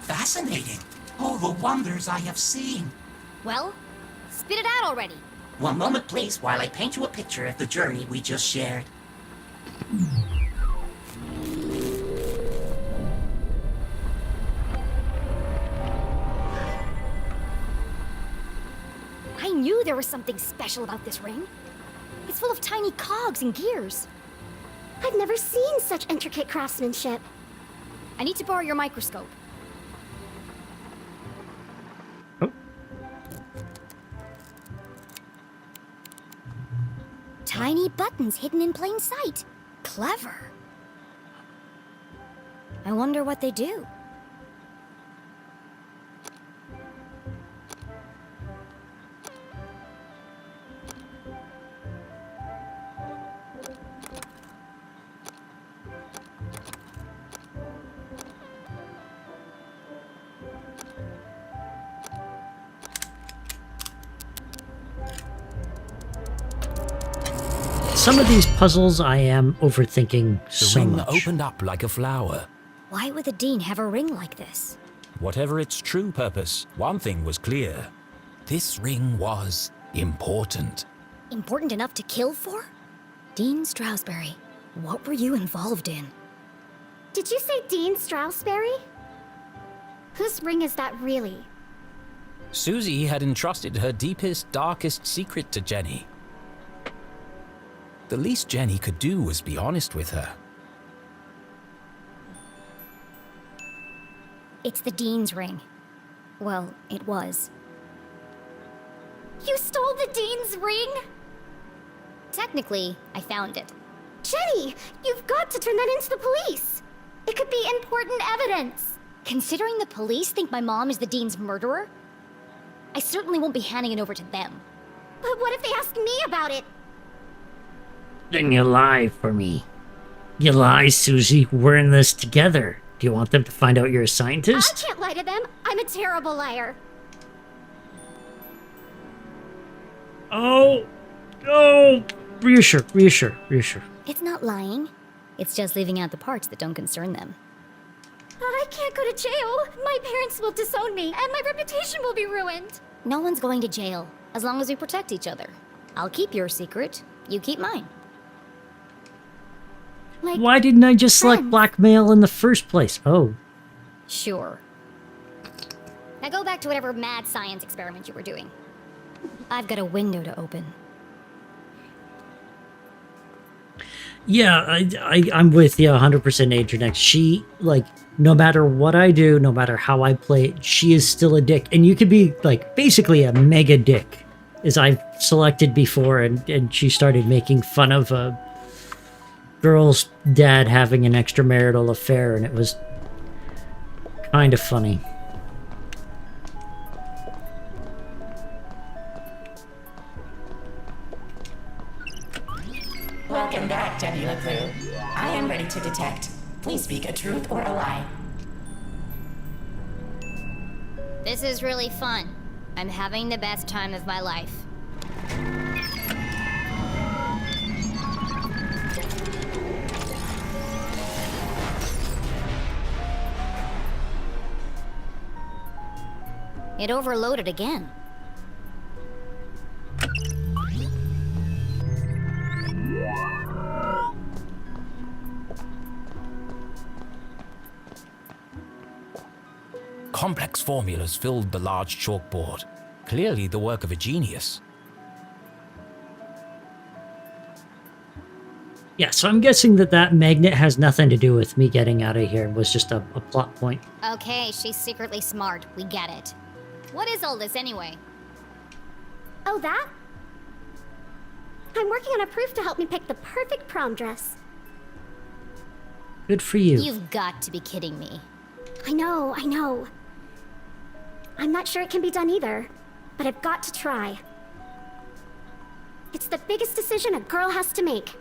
[SPEAKER 8] Fascinating. Oh, the wonders I have seen.
[SPEAKER 2] Well, spit it out already.
[SPEAKER 8] One moment, please, while I paint you a picture of the journey we just shared.
[SPEAKER 2] I knew there was something special about this ring. It's full of tiny cogs and gears.
[SPEAKER 6] I've never seen such intricate craftsmanship.
[SPEAKER 2] I need to borrow your microscope.
[SPEAKER 1] Oh.
[SPEAKER 2] Tiny buttons hidden in plain sight. Clever. I wonder what they do.
[SPEAKER 1] Some of these puzzles I am overthinking
[SPEAKER 3] The
[SPEAKER 1] so
[SPEAKER 3] ring
[SPEAKER 1] much.
[SPEAKER 3] opened up like a flower.
[SPEAKER 2] Why would the Dean have a ring like this?
[SPEAKER 3] Whatever its true purpose, one thing was clear. This ring was important.
[SPEAKER 2] Important enough to kill for? Dean Stroudsbury, what were you involved in?
[SPEAKER 6] Did you say Dean Stroudsbury? Whose ring is that really?
[SPEAKER 3] Susie had entrusted her deepest, darkest secret to Jenny. The least Jenny could do was be honest with her.
[SPEAKER 2] It's the Dean's ring. Well, it was.
[SPEAKER 6] You stole the Dean's ring?
[SPEAKER 2] Technically, I found it.
[SPEAKER 6] Jenny, you've got to turn that into the police. It could be important evidence.
[SPEAKER 2] Considering the police think my mom is the Dean's murderer, I certainly won't be handing it over to them.
[SPEAKER 6] But what if they ask me about it?
[SPEAKER 1] Then you lie for me. You lie, Susie. We're in this together. Do you want them to find out you're a
[SPEAKER 6] I
[SPEAKER 1] scientist?
[SPEAKER 6] can't lie to them. I'm a terrible liar.
[SPEAKER 1] Oh! Oh! Reassure, reassure, reassure.
[SPEAKER 2] It's not lying. It's just leaving out the parts that don't concern them.
[SPEAKER 6] I can't go to jail. My parents will disown me, and my reputation will be ruined.
[SPEAKER 2] No one's going to jail, as long as we protect each other. I'll keep your secret. You keep mine.
[SPEAKER 6] Like,
[SPEAKER 1] Why didn't I just select
[SPEAKER 6] friends.
[SPEAKER 1] blackmail in the first place? Oh.
[SPEAKER 2] Sure. Now go back to whatever mad science experiment you were doing. I've got a window to open.
[SPEAKER 1] Yeah, I'm with you 100%, Adrian. She, like, no matter what I do, no matter how I play it, she is still a dick. And you could be, like, basically a mega dick, as I've selected before, and she started making fun of a girl's dad having an extramarital affair, and it was kind of funny.
[SPEAKER 8] Welcome back, Debbie LeClue. I am ready to detect. Please speak a truth or a lie.
[SPEAKER 2] This is really fun. I'm having the best time of my life. It overloaded again.
[SPEAKER 3] Complex formulas filled the large chalkboard, clearly the work of a genius.
[SPEAKER 1] Yeah, so I'm guessing that magnet has nothing to do with me getting out of here. It was just a plot point.
[SPEAKER 2] Okay, she's secretly smart. We get it. What is all this anyway?
[SPEAKER 6] Oh, that? I'm working on a proof to help me pick the perfect prom dress.
[SPEAKER 1] Good for you.
[SPEAKER 2] You've got to be kidding me.
[SPEAKER 6] I know. I'm not sure it can be done either, but I've got to try. It's the biggest decision a girl has to make.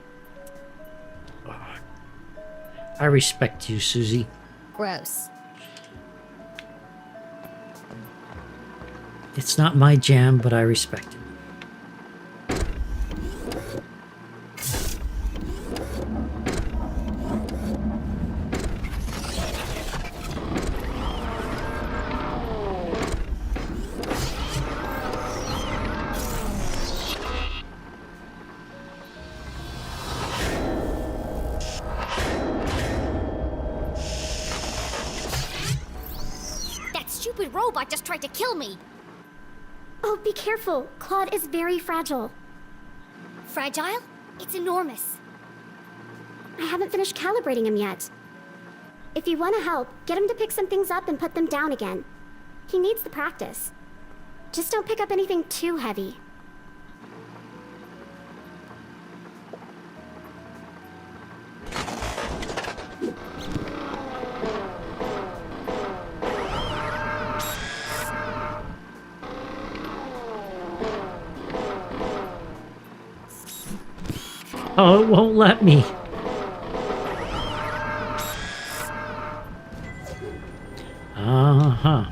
[SPEAKER 1] I respect you, Susie.
[SPEAKER 2] Gross.
[SPEAKER 1] It's not my jam, but I respect it.
[SPEAKER 2] That stupid robot just tried to kill me!
[SPEAKER 6] Oh, be careful. Claude is very fragile.
[SPEAKER 2] Fragile? It's enormous.
[SPEAKER 6] I haven't finished calibrating him yet. If you want to help, get him to pick some things up and put them down again. He needs the practice. Just don't pick up anything too heavy.
[SPEAKER 1] Oh, it won't let me. Uh-huh.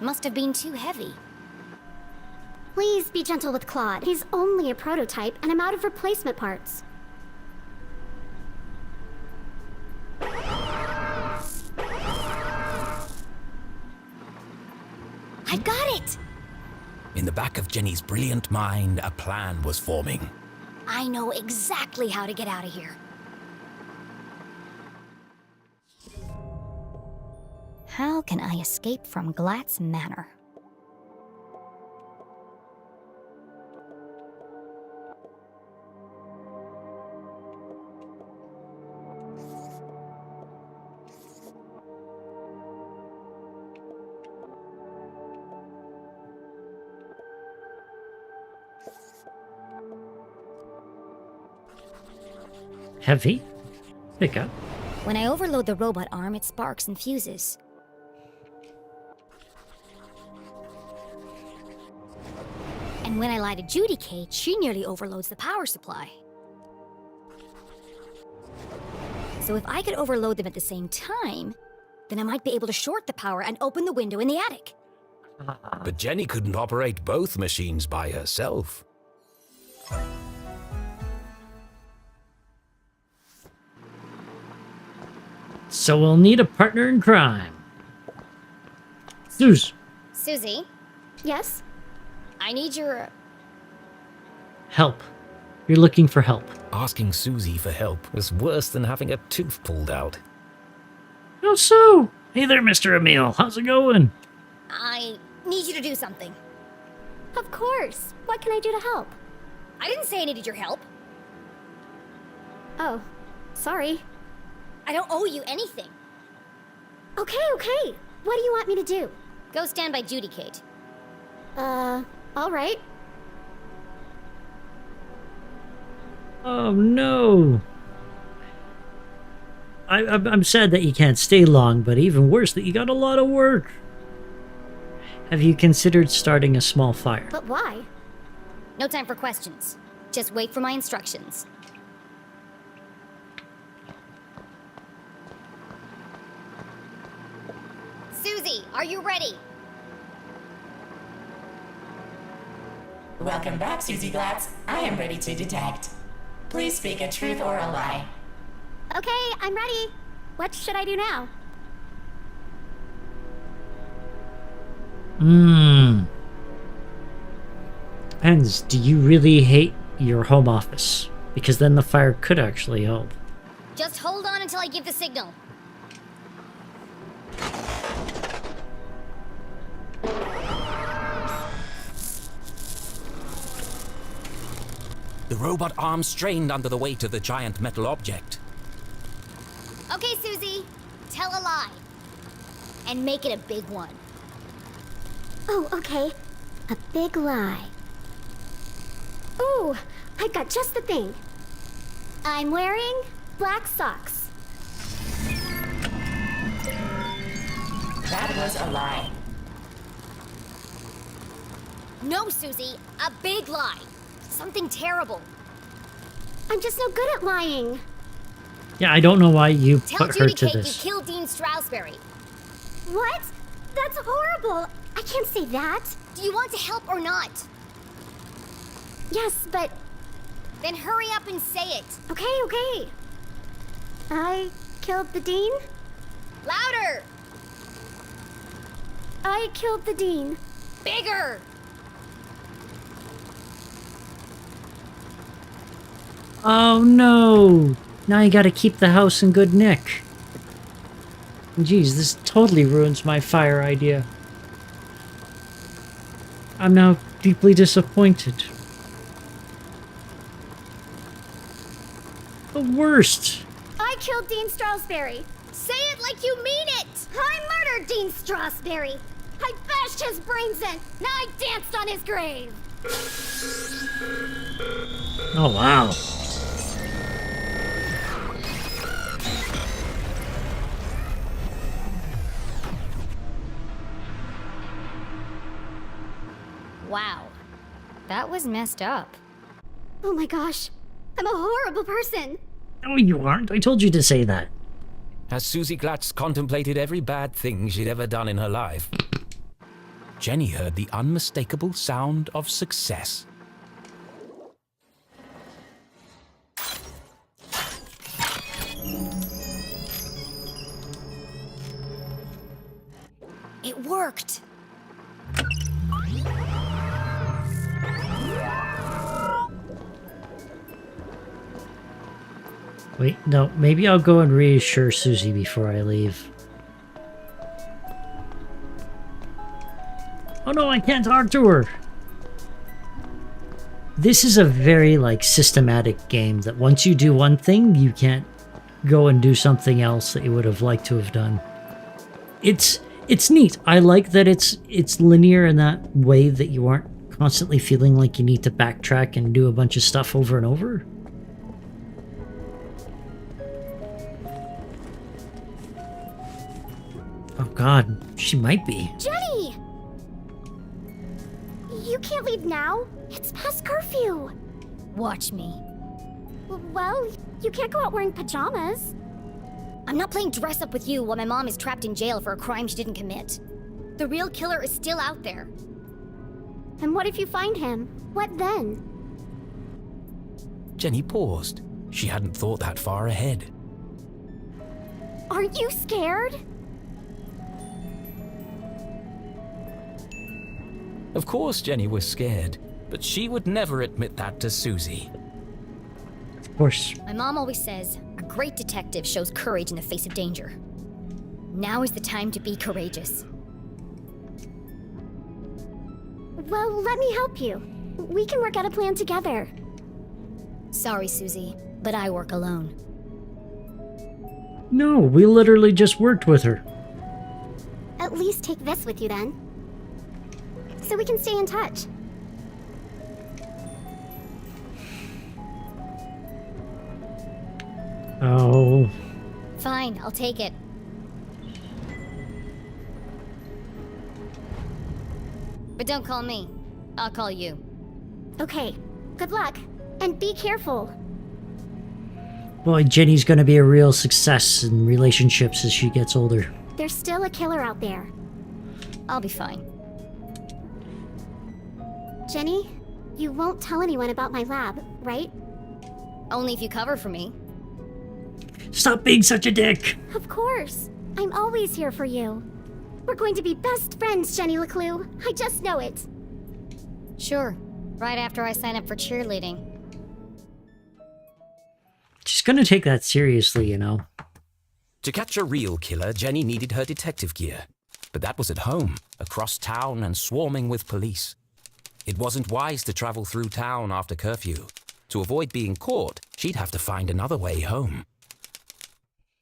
[SPEAKER 2] Must have been too heavy.
[SPEAKER 6] Please be gentle with Claude. He's only a prototype, and I'm out of replacement parts.
[SPEAKER 2] I've got it!
[SPEAKER 3] In the back of Jenny's brilliant mind, a plan was forming.
[SPEAKER 2] I know exactly how to get out of here. How can I escape from Glatt's Manor?
[SPEAKER 1] Heavy? Pick up.
[SPEAKER 2] When I overload the robot arm, it sparks and fuses. And when I light Adjudicate, she nearly overloads the power supply. So if I could overload them at the same time, then I might be able to short the power and open the window in the attic.
[SPEAKER 3] But Jenny couldn't operate both machines by herself.
[SPEAKER 1] So we'll need a partner in crime. Zeus,
[SPEAKER 2] Susie,
[SPEAKER 6] Yes?
[SPEAKER 2] I need your...
[SPEAKER 1] help. You're looking for help.
[SPEAKER 3] Asking Susie for help was worse than having a tooth pulled out.
[SPEAKER 1] Oh, Sue! Hey there, Mr. Emil. How's it going?
[SPEAKER 2] I need you to do something.
[SPEAKER 6] Of course. What can I do to help?
[SPEAKER 2] I didn't say I needed your help.
[SPEAKER 6] Oh, sorry.
[SPEAKER 2] I don't owe you anything.
[SPEAKER 6] Okay. What do you want me to do?
[SPEAKER 2] Go stand by Adjudicate.
[SPEAKER 6] Alright.
[SPEAKER 1] Oh, no. I'm sad that you can't stay long, but even worse that you got a lot of work. Have you considered starting a small fire?
[SPEAKER 6] But why?
[SPEAKER 2] No time for questions. Just wait for my instructions. Susie, are you ready?
[SPEAKER 8] Welcome back, Susie Glatz. I am ready to detect. Please speak a truth or a lie.
[SPEAKER 6] Okay, I'm ready. What should I do now?
[SPEAKER 1] Depends. Do you really hate your home office? Because then the fire could actually help.
[SPEAKER 2] Just hold on until I give the signal.
[SPEAKER 3] The robot arm strained under the weight of the giant metal object.
[SPEAKER 2] Okay, Susie. Tell a lie. And make it a big one.
[SPEAKER 6] Oh, okay. A big lie. Ooh, I've got just the thing. I'm wearing black socks.
[SPEAKER 8] That was a lie.
[SPEAKER 2] No, Susie. A big lie. Something terrible.
[SPEAKER 6] I'm just no good at lying.
[SPEAKER 1] Yeah, I don't know why you
[SPEAKER 2] Tell
[SPEAKER 1] put her
[SPEAKER 2] Judy
[SPEAKER 1] to
[SPEAKER 2] Kate you
[SPEAKER 1] this.
[SPEAKER 2] killed Dean Strasberry.
[SPEAKER 6] What? That's horrible. I can't say that.
[SPEAKER 2] Do you want to help or not?
[SPEAKER 6] Yes, but...
[SPEAKER 2] Then hurry up and say it.
[SPEAKER 6] Okay. I killed the dean?
[SPEAKER 2] Louder!
[SPEAKER 6] I killed the dean.
[SPEAKER 2] Bigger!
[SPEAKER 1] Oh no! Now you gotta keep the house in good nick. Jeez, this totally ruins my fire idea. I'm now deeply disappointed. The worst!
[SPEAKER 6] I killed Dean Strasberry.
[SPEAKER 2] Say it like you mean it!
[SPEAKER 6] I murdered Dean Strasberry. I bashed his brains in. Now I danced on his grave.
[SPEAKER 1] Oh wow.
[SPEAKER 2] Wow. That was messed up.
[SPEAKER 6] Oh my gosh. I'm a horrible person.
[SPEAKER 1] No, you aren't. I told you to say that.
[SPEAKER 3] As Susie Glatz contemplated every bad thing she'd ever done in her life, Jenny heard the unmistakable sound of success.
[SPEAKER 2] It worked!
[SPEAKER 1] Wait, no, maybe I'll go and reassure Susie before I leave. Oh no, I can't talk to her! This is a very, like, systematic game that once you do one thing, you can't go and do something else that you would have liked to have done. It's neat. I like that it's linear in that way that you aren't constantly feeling like you need to backtrack and do a bunch of stuff over and over. Oh god, she might be.
[SPEAKER 6] Jenny! You can't leave now. It's past curfew.
[SPEAKER 2] Watch me.
[SPEAKER 6] Well, you can't go out wearing pajamas.
[SPEAKER 2] I'm not playing dress up with you while my mom is trapped in jail for a crime she didn't commit. The real killer is still out there.
[SPEAKER 6] And what if you find him? What then?
[SPEAKER 3] Jenny paused. She hadn't thought that far ahead.
[SPEAKER 6] Aren't you scared?
[SPEAKER 3] Of course Jenny was scared, but she would never admit that to Susie.
[SPEAKER 1] Of course.
[SPEAKER 2] My mom always says, a great detective shows courage in the face of danger. Now is the time to be courageous.
[SPEAKER 6] Well, let me help you. We can work out a plan together.
[SPEAKER 2] Sorry, Susie, but I work alone.
[SPEAKER 1] No, we literally just worked with her.
[SPEAKER 6] At least take this with you then. So we can stay in touch.
[SPEAKER 1] Oh.
[SPEAKER 2] Fine, I'll take it. But don't call me. I'll call you.
[SPEAKER 6] Okay, good luck. And be careful.
[SPEAKER 1] Boy, Jenny's gonna be a real success in relationships as she gets older.
[SPEAKER 6] There's still a killer out there.
[SPEAKER 2] I'll be fine.
[SPEAKER 6] Jenny, you won't tell anyone about my lab, right?
[SPEAKER 2] Only if you cover for me.
[SPEAKER 1] Stop being such a dick!
[SPEAKER 6] Of course. I'm always here for you. We're going to be best friends, Jenny LeClue. I just know it.
[SPEAKER 2] Sure. Right after I sign up for cheerleading.
[SPEAKER 1] She's gonna take that seriously, you know.
[SPEAKER 3] To catch a real killer, Jenny needed her detective gear. But that was at home, across town and swarming with police. It wasn't wise to travel through town after curfew. To avoid being caught, she'd have to find another way home.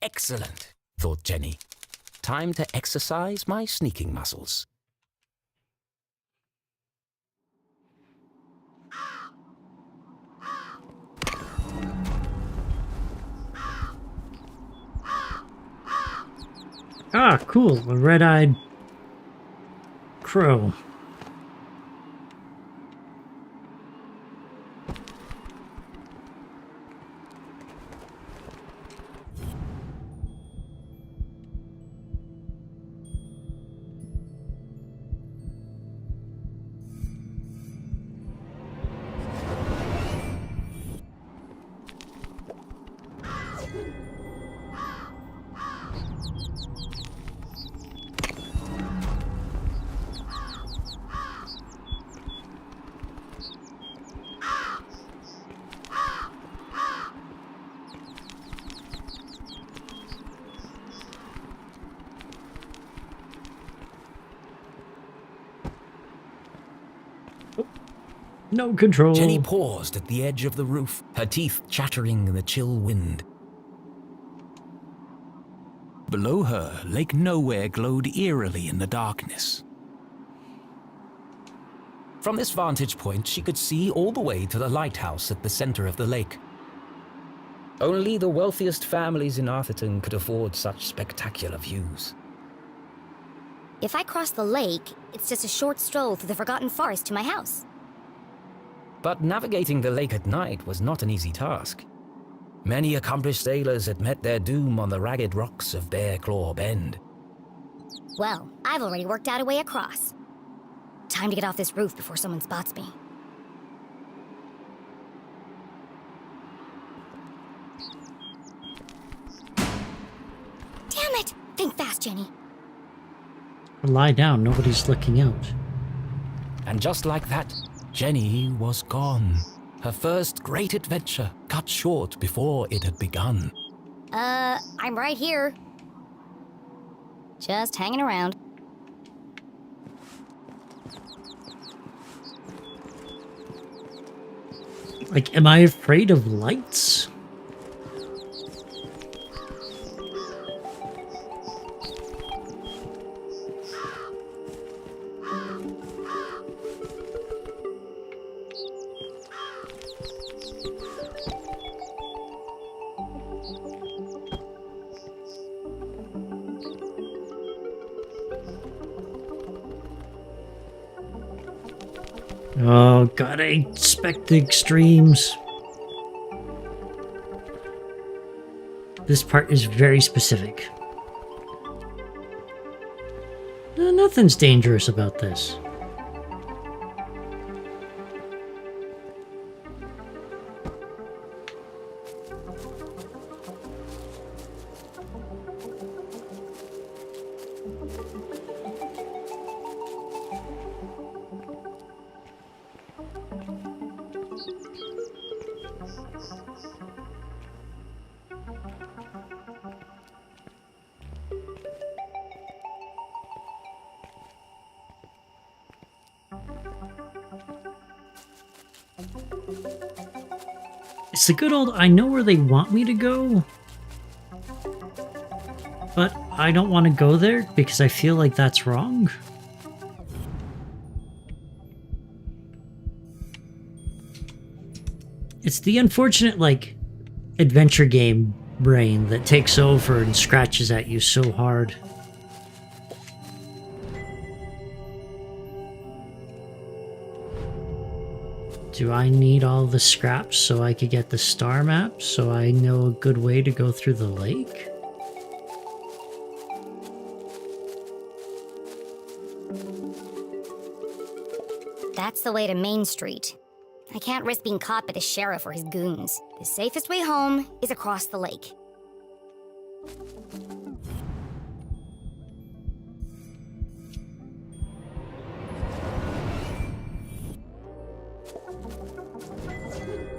[SPEAKER 3] Excellent, thought Jenny. Time to exercise my sneaking muscles.
[SPEAKER 1] Ah, cool. A red-eyed crow. No control.
[SPEAKER 3] Jenny paused at the edge of the roof, her teeth chattering in the chill wind. Below her, Lake Nowhere glowed eerily in the darkness. From this vantage point, she could see all the way to the lighthouse at the center of the lake. Only the wealthiest families in Arthurton could afford such spectacular views.
[SPEAKER 2] If I cross the lake, it's just a short stroll through the Forgotten Forest to my house.
[SPEAKER 3] But navigating the lake at night was not an easy task. Many accomplished sailors had met their doom on the ragged rocks of Bear Claw Bend.
[SPEAKER 2] Well, I've already worked out a way across. Time to get off this roof before someone spots me. Damn it! Think fast, Jenny.
[SPEAKER 1] Lie down, nobody's looking out.
[SPEAKER 3] And just like that, Jenny was gone. Her first great adventure cut short before it had begun.
[SPEAKER 2] I'm right here. Just hanging around.
[SPEAKER 1] Like, am I afraid of lights? Oh god, I expect the extremes. This part is very specific. Nothing's dangerous about this. It's the good old, I know where they want me to go, but I don't want to go there because I feel like that's wrong. It's the unfortunate, like, adventure game brain that takes over and scratches at you so hard. Do I need all the scraps so I could get the star map so I know a good way to go through the lake?
[SPEAKER 2] That's the way to Main Street. I can't risk being caught by the sheriff or his goons. The safest way home is across the lake.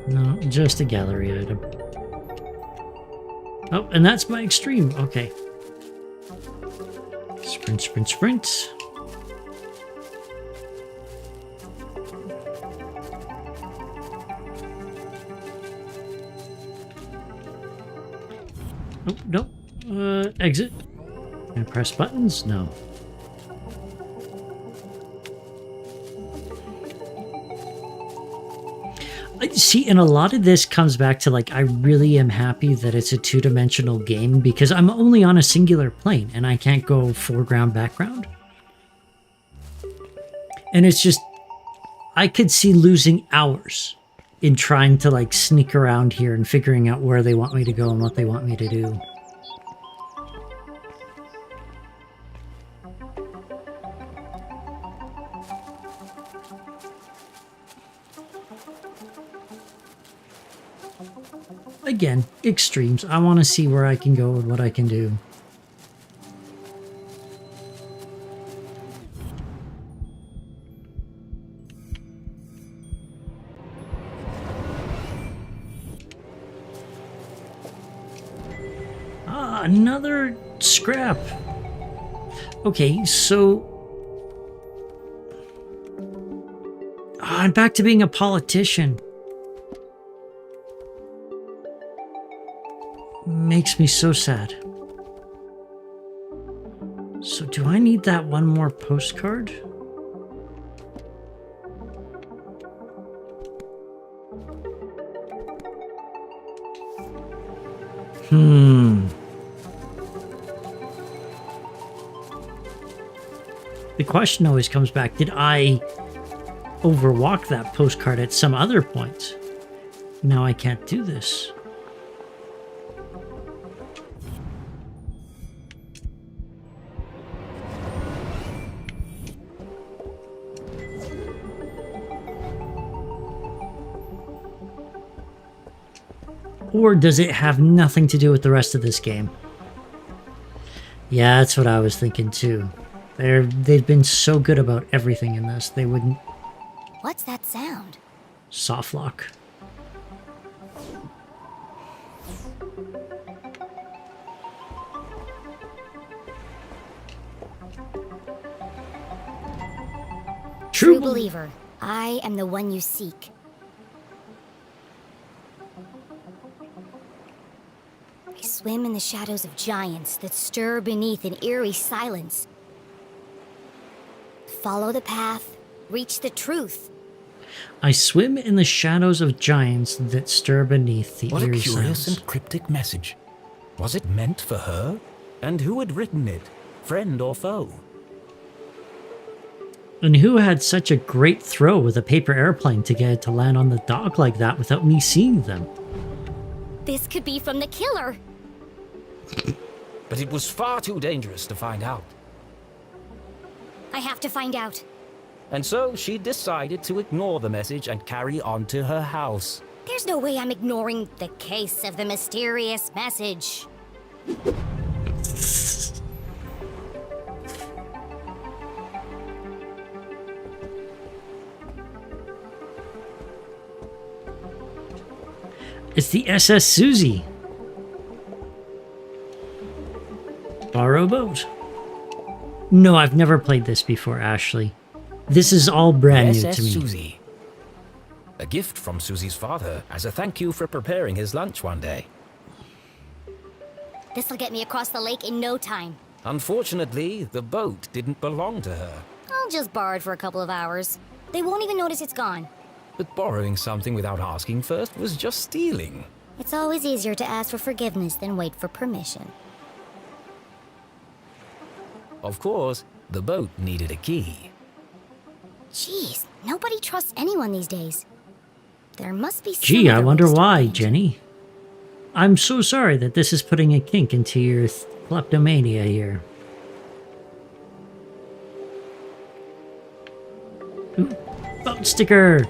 [SPEAKER 1] No, just a gallery item. Oh, and that's my extreme. Okay. Sprint, sprint, sprint. Oh, no. Exit. Can I press buttons? No. See, and a lot of this comes back to, like, I really am happy that it's a two-dimensional game because I'm only on a singular plane and I can't go foreground, background. And it's just, I could see losing hours in trying to, like, sneak around here and figuring out where they want me to go and what they want me to do. Again, extremes. I want to see where I can go and what I can do. Ah, another scrap. Okay, so... I'm back to being a politician. Makes me so sad. So do I need that one more postcard? The question always comes back, did I overwalk that postcard at some other point? Now I can't do this. Or does it have nothing to do with the rest of this game? Yeah, that's what I was thinking too. They've been so good about everything in this, they wouldn't...
[SPEAKER 2] What's that sound?
[SPEAKER 1] Soft lock.
[SPEAKER 2] True believer, I am the one you seek. I swim in the shadows of giants that stir beneath an eerie silence. Follow the path, reach the truth.
[SPEAKER 1] I swim in the shadows of giants that stir beneath the
[SPEAKER 3] What a
[SPEAKER 1] eerie
[SPEAKER 3] curious
[SPEAKER 1] silence.
[SPEAKER 3] and cryptic message. Was it meant for her? And who had written it? Friend or foe?
[SPEAKER 1] And who had such a great throw with a paper airplane to get it to land on the dock like that without me seeing them?
[SPEAKER 2] This could be from the killer.
[SPEAKER 3] But it was far too dangerous to find out.
[SPEAKER 2] I have to find out.
[SPEAKER 3] And so she decided to ignore the message and carry on to her house.
[SPEAKER 2] There's no way I'm ignoring the case of the mysterious message.
[SPEAKER 1] It's the SS Susie. Borrow boat. No, I've never played this before, Ashley. This is all brand new
[SPEAKER 3] SS
[SPEAKER 1] to me.
[SPEAKER 3] Susie. A gift from Susie's father as a thank you for preparing his lunch one day.
[SPEAKER 2] This'll get me across the lake in no time.
[SPEAKER 3] Unfortunately, the boat didn't belong to her.
[SPEAKER 2] I'll just borrow it for a couple of hours. They won't even notice it's gone.
[SPEAKER 3] But borrowing something without asking first was just stealing.
[SPEAKER 2] It's always easier to ask for forgiveness than wait for permission.
[SPEAKER 3] Of course, the boat needed a key.
[SPEAKER 2] Jeez, nobody trusts anyone these days. There must be some
[SPEAKER 1] Gee, I
[SPEAKER 2] other
[SPEAKER 1] wonder
[SPEAKER 2] ways to
[SPEAKER 1] why,
[SPEAKER 2] arrange it.
[SPEAKER 1] Jenny. I'm so sorry that this is putting a kink into your kleptomania here. Ooh, boat sticker!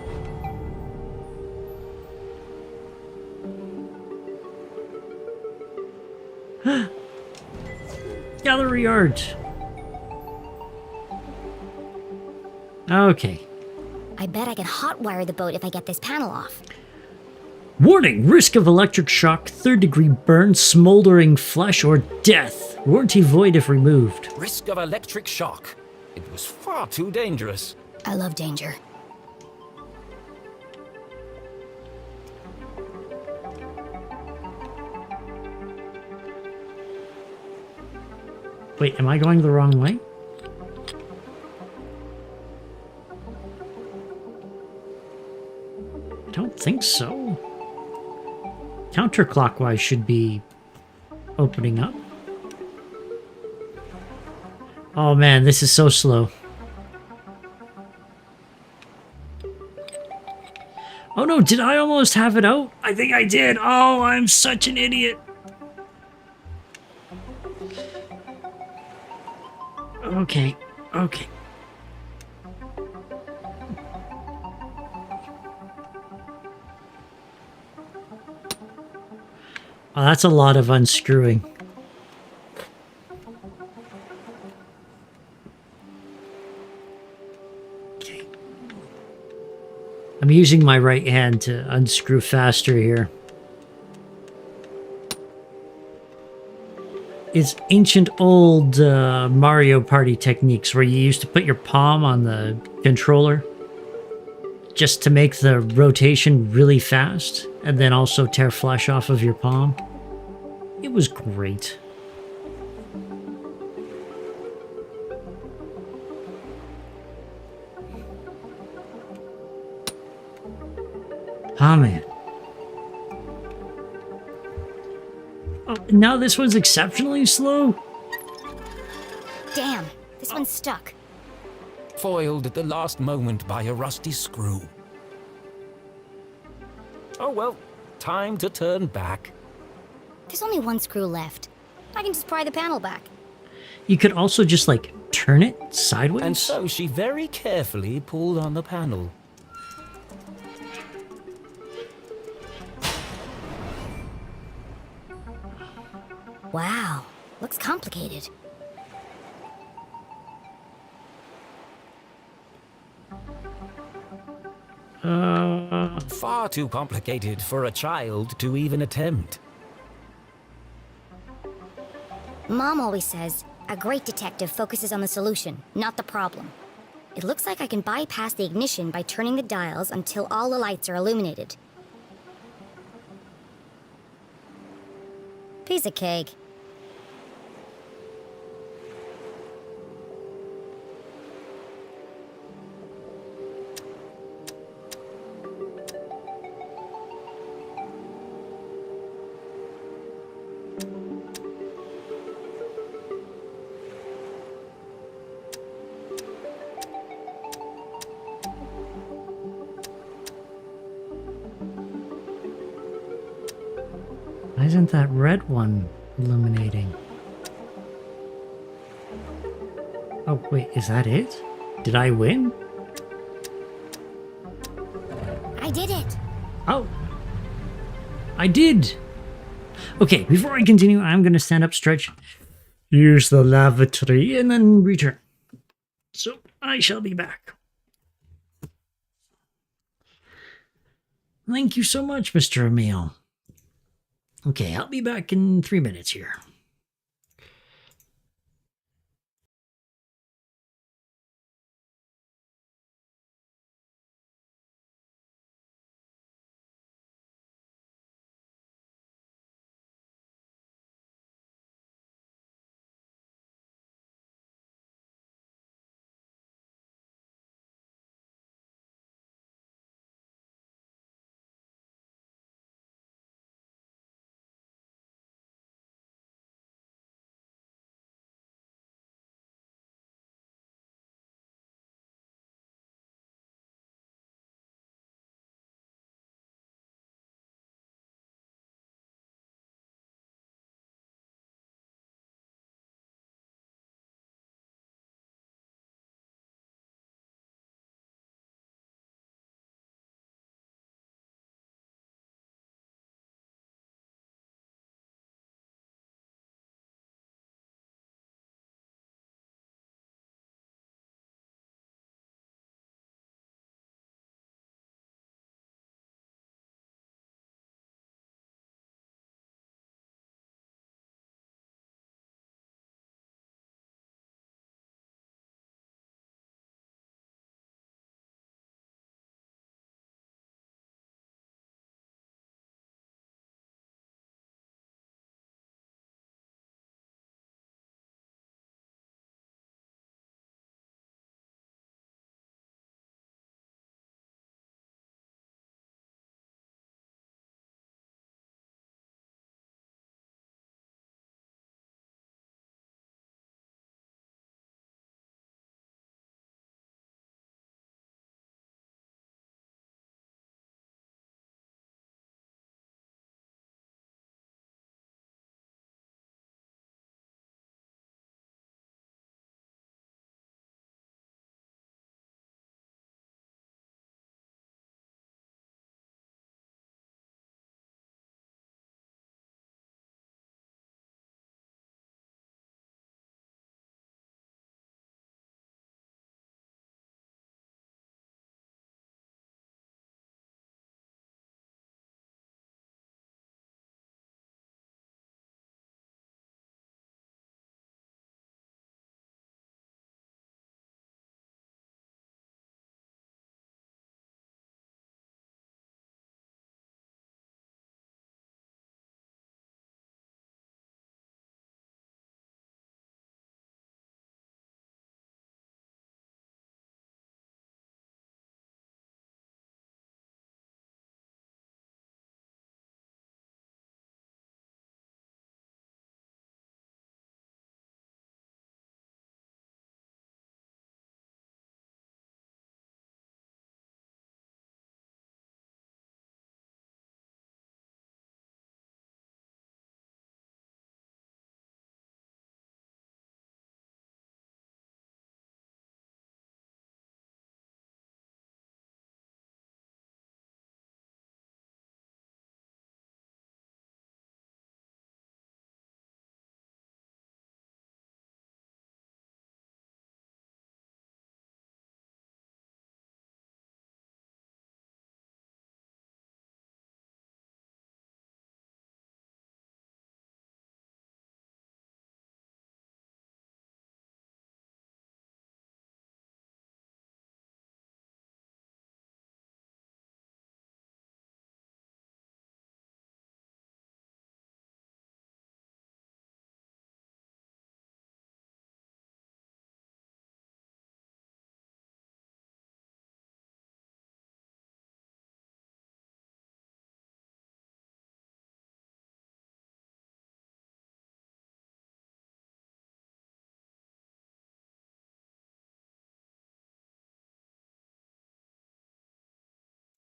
[SPEAKER 1] Gallery art! Okay.
[SPEAKER 2] I bet I can hotwire the boat if I get this panel off.
[SPEAKER 1] Warning! Risk of electric shock, third-degree burn, smoldering flesh, or death. Warranty void if removed.
[SPEAKER 3] Risk of electric shock. It was far too dangerous.
[SPEAKER 2] I love danger.
[SPEAKER 1] Wait, am I going the wrong way? I don't think so. Counterclockwise should be opening up. Oh man, this is so slow. Oh no, did I almost have it out? I think I did. Oh, I'm such an idiot. Okay, okay. Oh, that's a lot of unscrewing. Okay. I'm using my right hand to unscrew faster here. It's ancient old Mario Party techniques where you used to put your palm on the controller just to make the rotation really fast and then also tear flesh off of your palm. It was great. Ah, man. Oh, now this one's exceptionally slow?
[SPEAKER 2] Damn, this one's stuck.
[SPEAKER 3] Foiled at the last moment by a rusty screw. Oh well, time to turn back.
[SPEAKER 2] There's only one screw left. I can just pry the panel back.
[SPEAKER 1] You could also just, like, turn it sideways?
[SPEAKER 3] And so she very carefully pulled on the panel.
[SPEAKER 2] Wow, looks complicated.
[SPEAKER 3] Far too complicated for a child to even attempt.
[SPEAKER 2] Mom always says, a great detective focuses on the solution, not the problem. It looks like I can bypass the ignition by turning the dials until all the lights are illuminated. Piece of cake.
[SPEAKER 1] Why isn't that red one illuminating? Oh, wait, is that it? Did I win?
[SPEAKER 2] I did it!
[SPEAKER 1] Oh, I did. Okay, before I continue, I'm going to stand up, stretch, use the lavatory, and then return. So I shall be back. Thank you so much, Mr. Emil. Okay, I'll be back in 3 minutes here.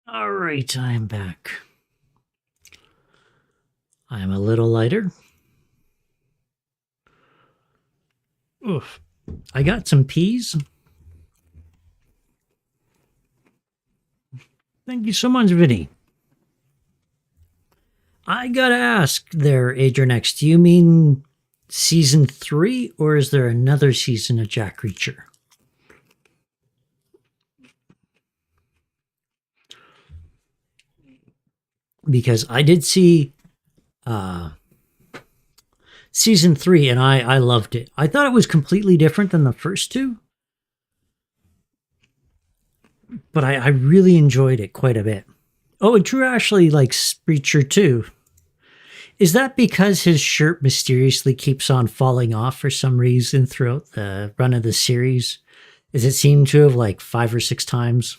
[SPEAKER 1] All right, I'm back. I'm a little lighter. Oof. I got some peas. Thank you so much, Vinny. I gotta ask there, Adrianex, do you mean season 3, or is there another season of Jack Reacher? Because I did see season 3 and I loved it. I thought it was completely different than the first two, but I really enjoyed it quite a bit. Oh, and Drew Ashley likes Reacher too. Is that because his shirt mysteriously keeps on falling off for some reason throughout the run of the series? Does it seem to have like 5 or 6 times?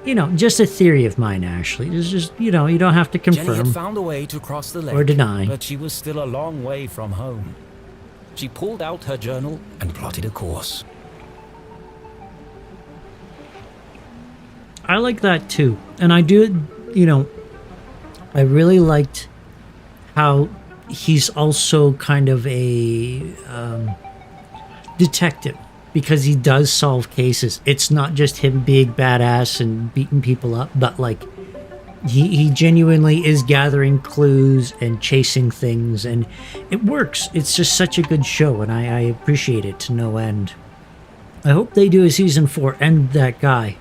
[SPEAKER 1] You know, just a theory of mine, Ashley. It's just, you know, you don't have to
[SPEAKER 3] Jenny had
[SPEAKER 1] confirm
[SPEAKER 3] found a way to cross the lake,
[SPEAKER 1] or deny.
[SPEAKER 3] but she was still a long way from home. She pulled out her journal and plotted a course.
[SPEAKER 1] I like that too. And I do, you know, I really liked how he's also kind of a detective, because he does solve cases. It's not just him being badass and beating people up, but like he genuinely is gathering clues and chasing things, and it works. It's just such a good show, and I appreciate it to no end. I hope they do a season 4, and that guy,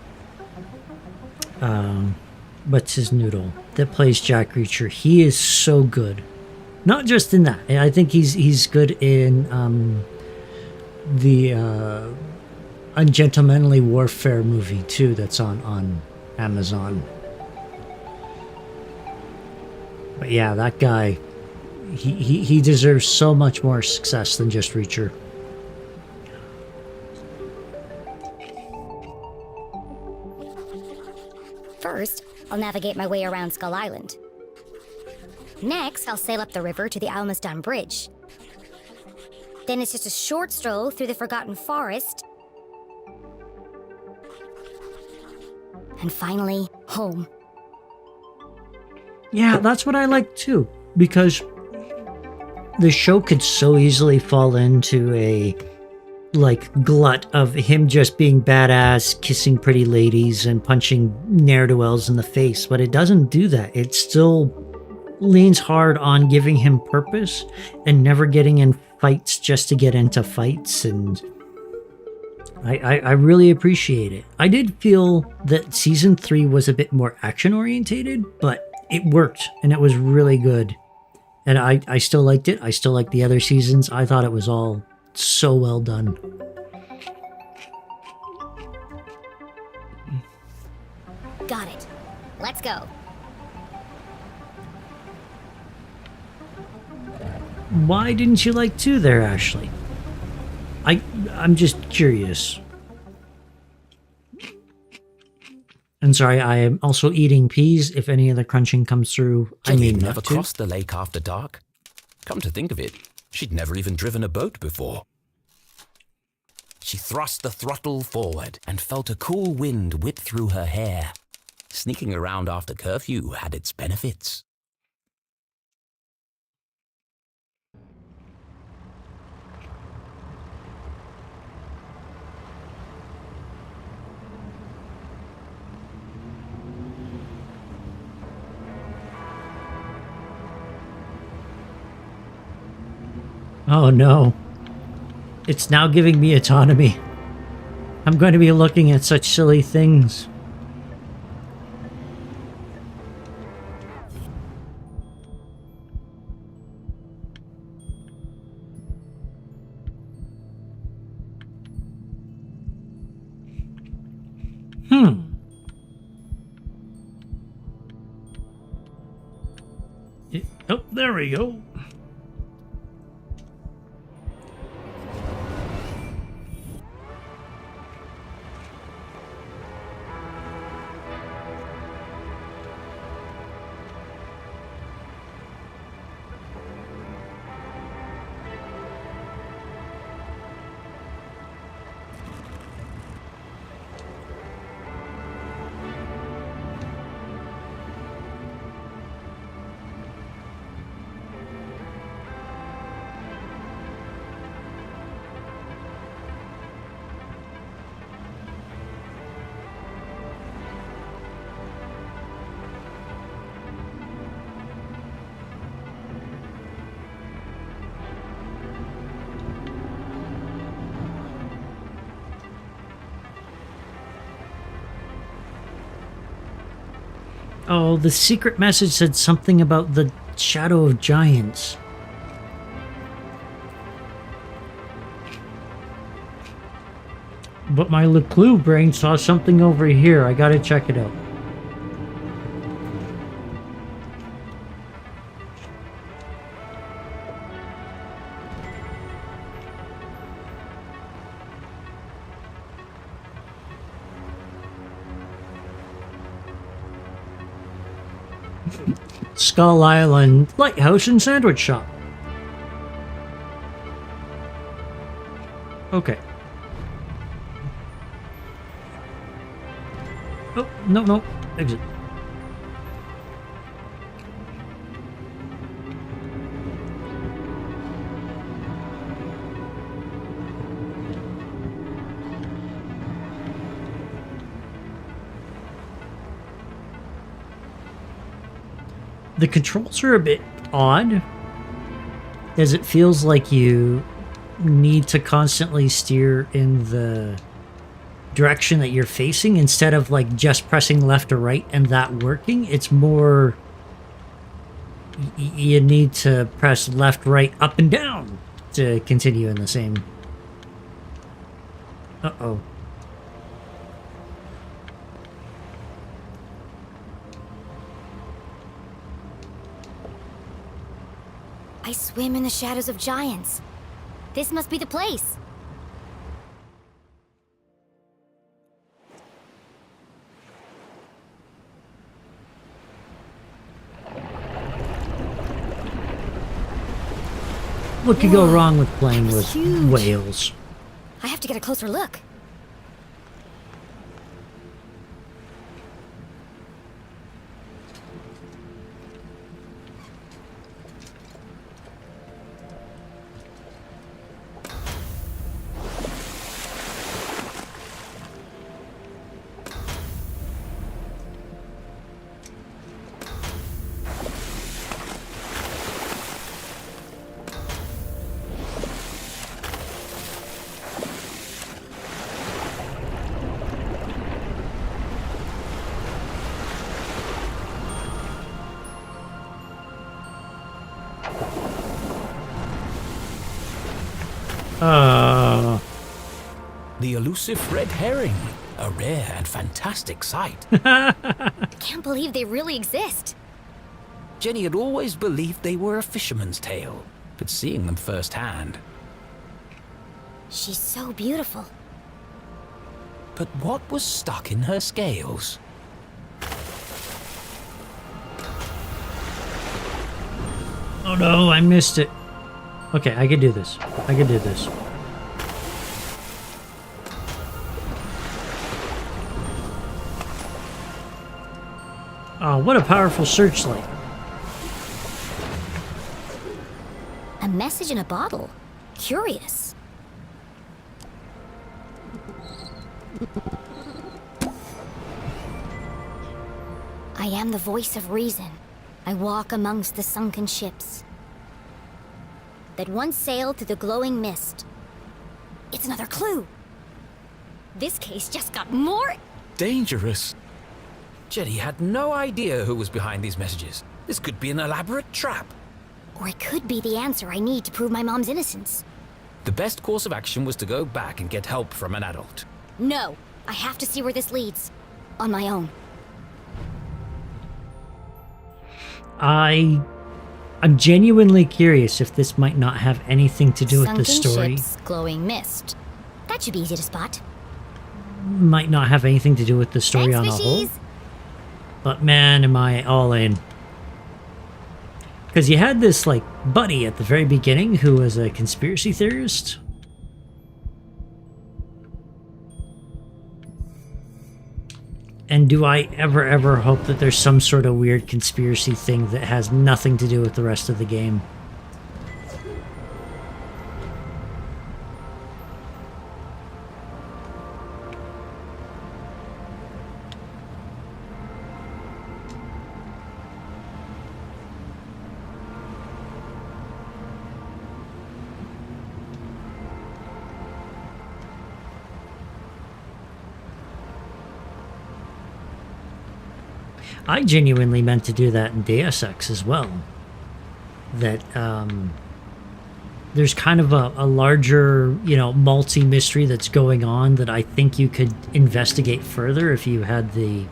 [SPEAKER 1] what's his noodle, that plays Jack Reacher. He is so good. Not just in that. I think he's good in the Ungentlemanly Warfare movie too, that's on Amazon. But yeah, that guy, he deserves so much more success than just Reacher.
[SPEAKER 2] First, I'll navigate my way around Skull Island. Next, I'll sail up the river to the Almaston Bridge. Then it's just a short stroll through the Forgotten Forest. And finally, home.
[SPEAKER 1] Yeah, that's what I like too, because the show could so easily fall into a like glut of him just being badass, kissing pretty ladies and punching ne'er-do-wells in the face, but it doesn't do that. It still leans hard on giving him purpose and never getting in fights just to get into fights, and I really appreciate it. I did feel that season 3 was a bit more action orientated, but it worked and it was really good. And I still liked it. I still like the other seasons. I thought it was all so well done.
[SPEAKER 2] Got it. Let's go.
[SPEAKER 1] Why didn't you like 2 there, Ashley? I'm just curious. And sorry, I am also eating peas. If any of the crunching comes through, I
[SPEAKER 3] Jenny
[SPEAKER 1] mean
[SPEAKER 3] had
[SPEAKER 1] not
[SPEAKER 3] never
[SPEAKER 1] to.
[SPEAKER 3] crossed the lake after dark. Come to think of it, she'd never even driven a boat before. She thrust the throttle forward and felt a cool wind whip through her hair. Sneaking around after curfew had its benefits.
[SPEAKER 1] Oh no. It's now giving me autonomy. I'm going to be looking at such silly things. Oh, there we go. Oh, the secret message said something about the shadow of giants. But my Leclue brain saw something over here. I gotta check it out. Skull Island Lighthouse and Sandwich Shop. Okay. Oh, no, no. Exit. The controls are a bit odd, as it feels like you need to constantly steer in the direction that you're facing instead of like just pressing left or right and that working. It's more you need to press left, right, up and down to continue in the same. Uh-oh.
[SPEAKER 2] I swim in the shadows of giants. This must be the place.
[SPEAKER 1] What could go wrong with playing
[SPEAKER 2] That
[SPEAKER 1] with
[SPEAKER 2] was huge.
[SPEAKER 1] whales?
[SPEAKER 2] I have to get a closer look.
[SPEAKER 3] The elusive red herring, a rare and fantastic sight.
[SPEAKER 2] I can't believe they really exist.
[SPEAKER 3] Jenny had always believed they were a fisherman's tale, but seeing them firsthand.
[SPEAKER 2] She's so beautiful.
[SPEAKER 3] But what was stuck in her scales?
[SPEAKER 1] Oh no, I missed it. Okay, I can do this. I can do this. Oh, what a powerful searchlight.
[SPEAKER 2] A message in a bottle. Curious. I am the voice of reason. I walk amongst the sunken ships that once sailed through the glowing mist. It's another clue. This case just got more...
[SPEAKER 3] Dangerous. Jenny had no idea who was behind these messages. This could be an elaborate trap.
[SPEAKER 2] Or it could be the answer I need to prove my mom's innocence.
[SPEAKER 3] The best course of action was to go back and get help from an adult.
[SPEAKER 2] No, I have to see where this leads. On my own.
[SPEAKER 1] I'm genuinely curious if this might not have anything to do with the
[SPEAKER 2] Sunken
[SPEAKER 1] story.
[SPEAKER 2] ships, glowing mist. That should be easy to spot.
[SPEAKER 1] Might not have anything to do with the story on the
[SPEAKER 2] Thanks,
[SPEAKER 1] whole.
[SPEAKER 2] fishies.
[SPEAKER 1] But man, am I all in. Because you had this, like, buddy at the very beginning who was a conspiracy theorist. And do I ever hope that there's some sort of weird conspiracy thing that has nothing to do with the rest of the game? I genuinely meant to do that in Deus Ex as well. That there's kind of a larger, you know, multi-mystery that's going on that I think you could investigate further if you had the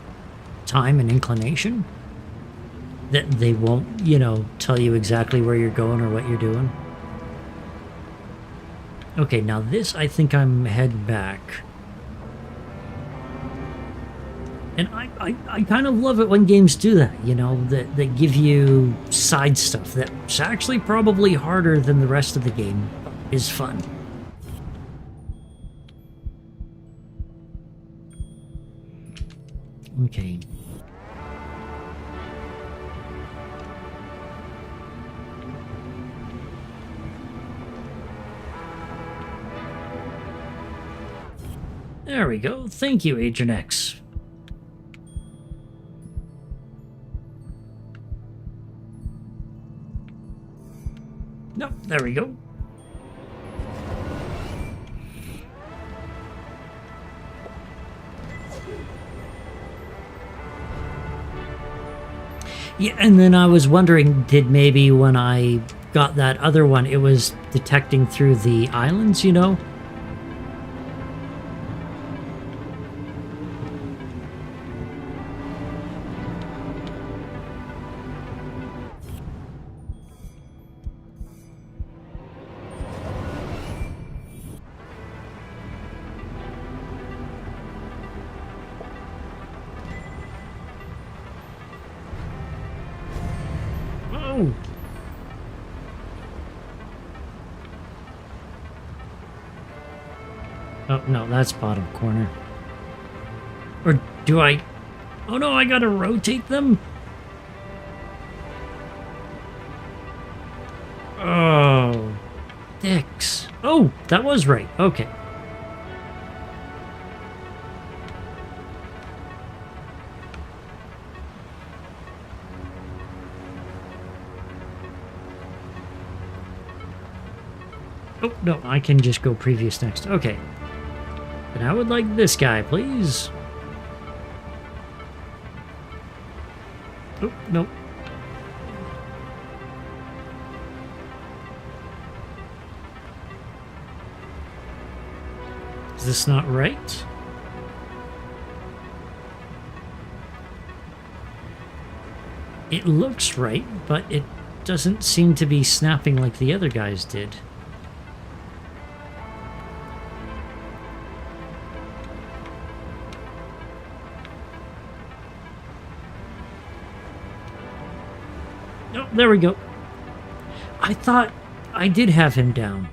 [SPEAKER 1] time and inclination. That they won't, you know, tell you exactly where you're going or what you're doing. Okay, now this, I think I'm heading back. And I kind of love it when games do that, you know, that give you side stuff that's actually probably harder than the rest of the game is fun. Okay. There we go. Thank you, Agent X. Nope, there we go. Yeah, and then I was wondering, did maybe when I got that other one, it was detecting through the islands, you know? Oh! Oh, no, that's bottom corner. Or do I... Oh no, I gotta rotate them? Oh. Dicks. Oh, that was right. Okay. Oh, no, I can just go previous next. Okay. And I would like this guy, please. Oh, no. Is this not right? It looks right, but it doesn't seem to be snapping like the other guys did. Oh, there we go. I thought I did have him down.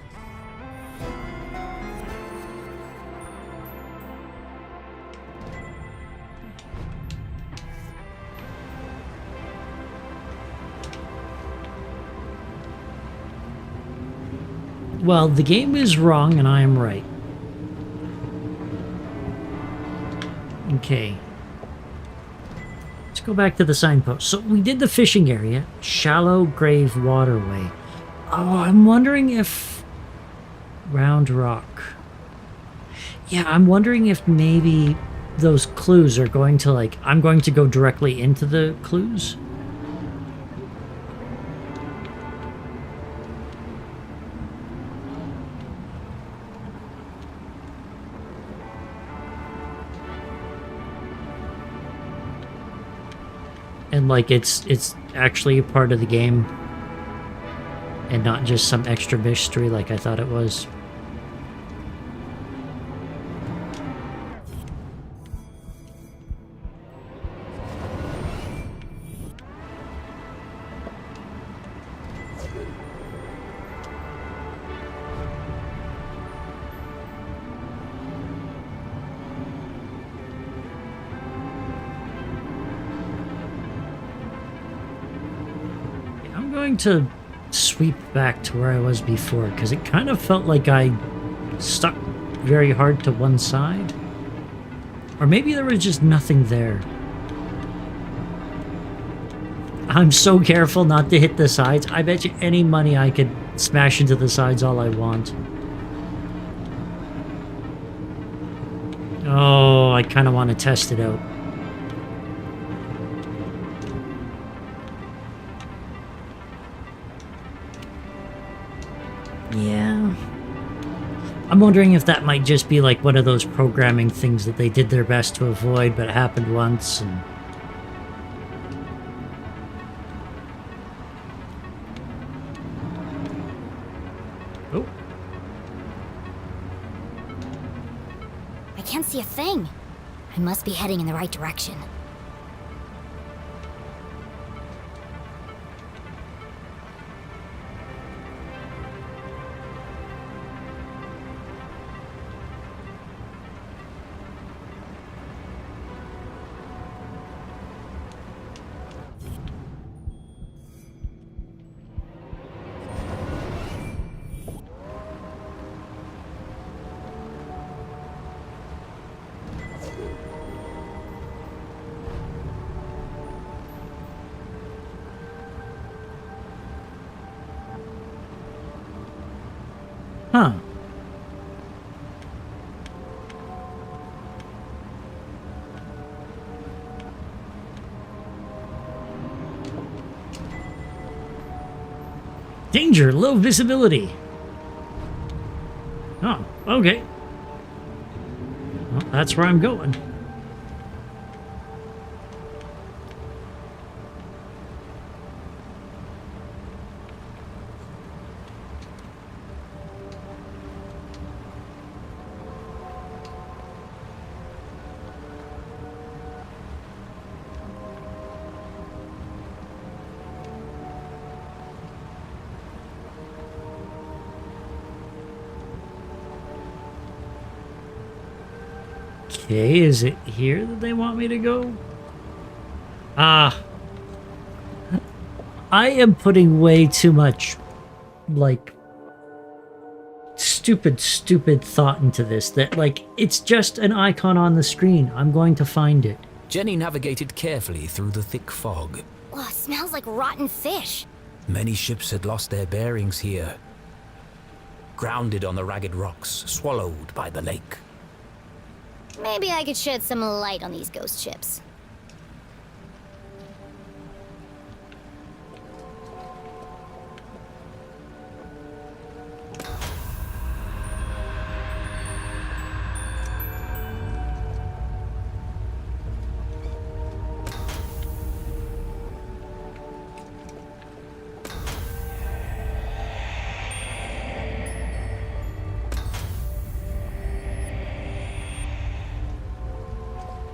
[SPEAKER 1] Well, the game is wrong and I am right. Okay. Let's go back to the signpost. So we did the fishing area, shallow grave waterway. Oh, I'm wondering if... Round rock. Yeah, I'm wondering if maybe those clues are going to, like... I'm going to go directly into the clues. And like it's actually a part of the game and not just some extra mystery like I thought it was. To sweep back to where I was before because it kind of felt like I stuck very hard to one side, or maybe there was just nothing there. I'm so careful not to hit the sides. I bet you any money I could smash into the sides all I want. Oh, I kind of want to test it out. I'm wondering if that might just be like one of those programming things that they did their best to avoid, but it happened once, and... Oh.
[SPEAKER 2] I can't see a thing. I must be heading in the right direction.
[SPEAKER 1] Huh. Danger, low visibility. Oh, okay. Well, that's where I'm going. Okay, is it here that they want me to go? Ah. I am putting way too much, like, stupid thought into this. That, like, it's just an icon on the screen. I'm going to find it.
[SPEAKER 3] Jenny navigated carefully through the thick fog.
[SPEAKER 2] Oh, it smells like rotten fish.
[SPEAKER 3] Many ships had lost their bearings here, grounded on the ragged rocks, swallowed by the lake.
[SPEAKER 2] Maybe I could shed some light on these ghost ships.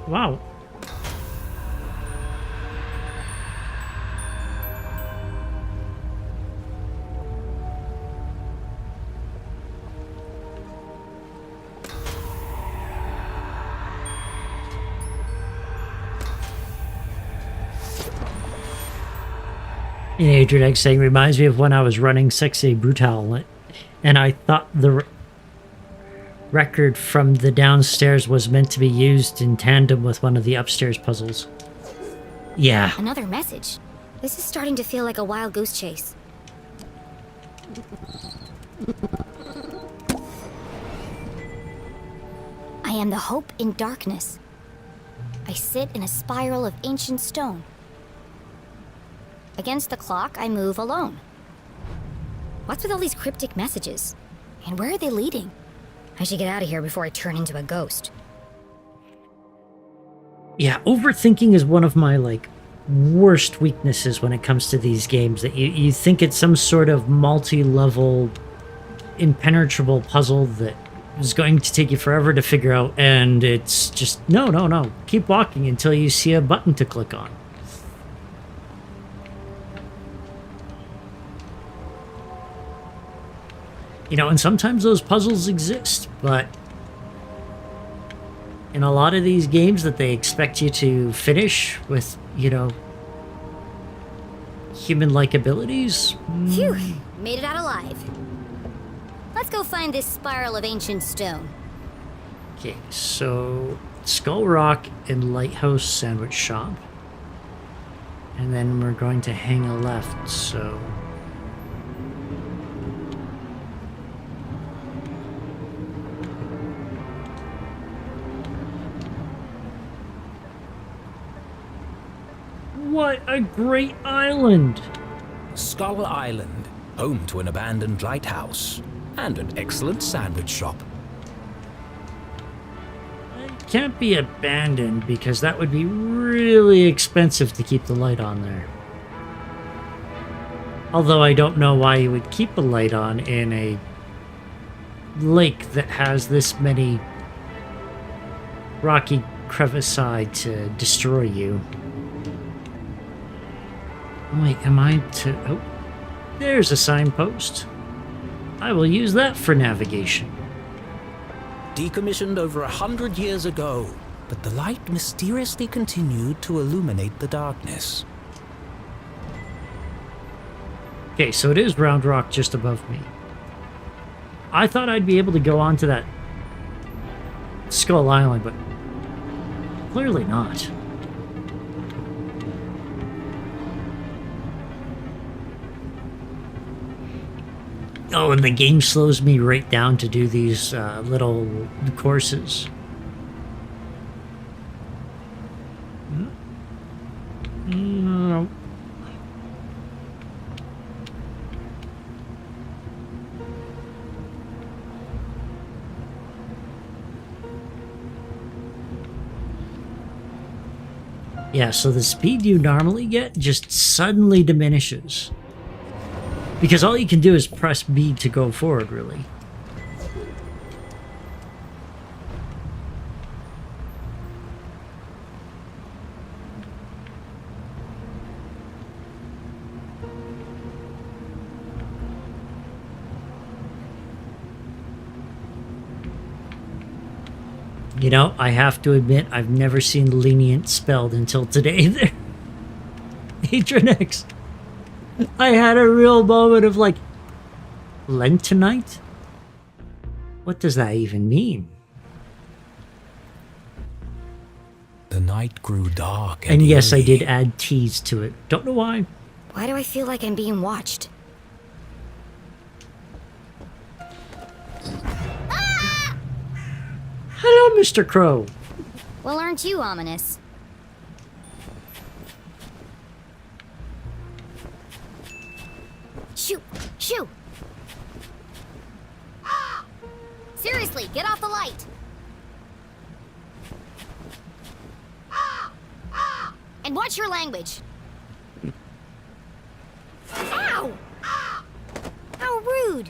[SPEAKER 1] Wow. Adrian X saying, reminds me of when I was running Sexy Brutal, and I thought the record from the downstairs was meant to be used in tandem with one of the upstairs puzzles. Yeah.
[SPEAKER 2] Another message. This is starting to feel like a wild goose chase. I am the hope in darkness. I sit in a spiral of ancient stone. Against the clock, I move alone. What's with all these cryptic messages? And where are they leading? I should get out of here before I turn into a ghost.
[SPEAKER 1] Yeah, overthinking is one of my, like, worst weaknesses when it comes to these games. That you think it's some sort of multi-level, impenetrable puzzle that is going to take you forever to figure out, and it's just, no. Keep walking until you see a button to click on. You know, and sometimes those puzzles exist, but in a lot of these games that they expect you to finish with, you know, human-like abilities.
[SPEAKER 2] Phew, made it out alive. Let's go find this spiral of ancient stone.
[SPEAKER 1] Okay, so Skull Rock and Lighthouse Sandwich Shop. And then we're going to hang a left, so... What a great island!
[SPEAKER 3] Skull Island, home to an abandoned lighthouse. and an excellent sandwich shop.
[SPEAKER 1] It can't be abandoned because that would be really expensive to keep the light on there. Although I don't know why you would keep a light on in a lake that has this many rocky crevice to destroy you. Wait, am I to... Oh, there's a signpost. I will use that for navigation.
[SPEAKER 3] Decommissioned over 100 years ago, but the light mysteriously continued to illuminate the darkness.
[SPEAKER 1] Okay, so it is Round Rock just above me. I thought I'd be able to go onto that Skull Island, but clearly not. Oh, and the game slows me right down to do these little courses. No. Yeah, so the speed you normally get just suddenly diminishes. Because all you can do is press B to go forward, really. You know, I have to admit, I've never seen lenient spelled until today there. Atronex. I had a real moment of like, Lentonite? What does that even mean?
[SPEAKER 3] The night grew dark
[SPEAKER 1] And yes, I
[SPEAKER 3] eerie.
[SPEAKER 1] did add T's to it. Don't know why.
[SPEAKER 2] Why do I feel like I'm being watched?
[SPEAKER 1] Hello, Mr. Crow.
[SPEAKER 2] Well, aren't you ominous? Shoo! Shoo! Seriously, get off the light! And watch your language! Ow! How rude!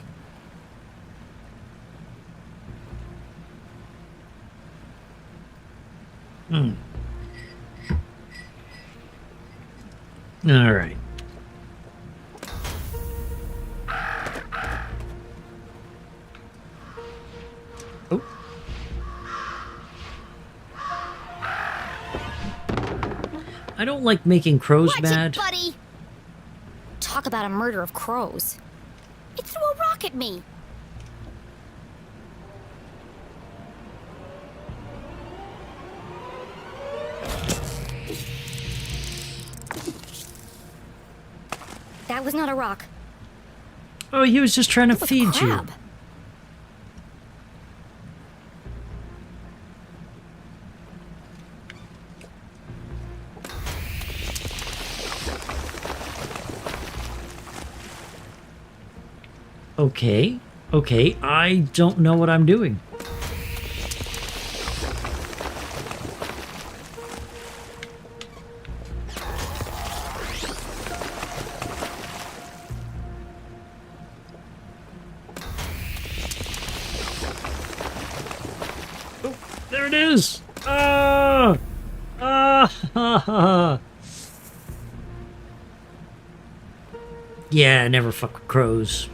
[SPEAKER 1] All right. Oh. I don't like making crows
[SPEAKER 2] Watch
[SPEAKER 1] mad.
[SPEAKER 2] it, buddy! Talk about a murder of crows. It threw a rock at me! That was not a rock.
[SPEAKER 1] Oh, he was just trying to
[SPEAKER 2] It was a
[SPEAKER 1] feed you.
[SPEAKER 2] crab.
[SPEAKER 1] Okay. Okay, I don't know what I'm doing. Oh, there it is! Ah! Ah! Ha, ha. Yeah, never fuck with crows.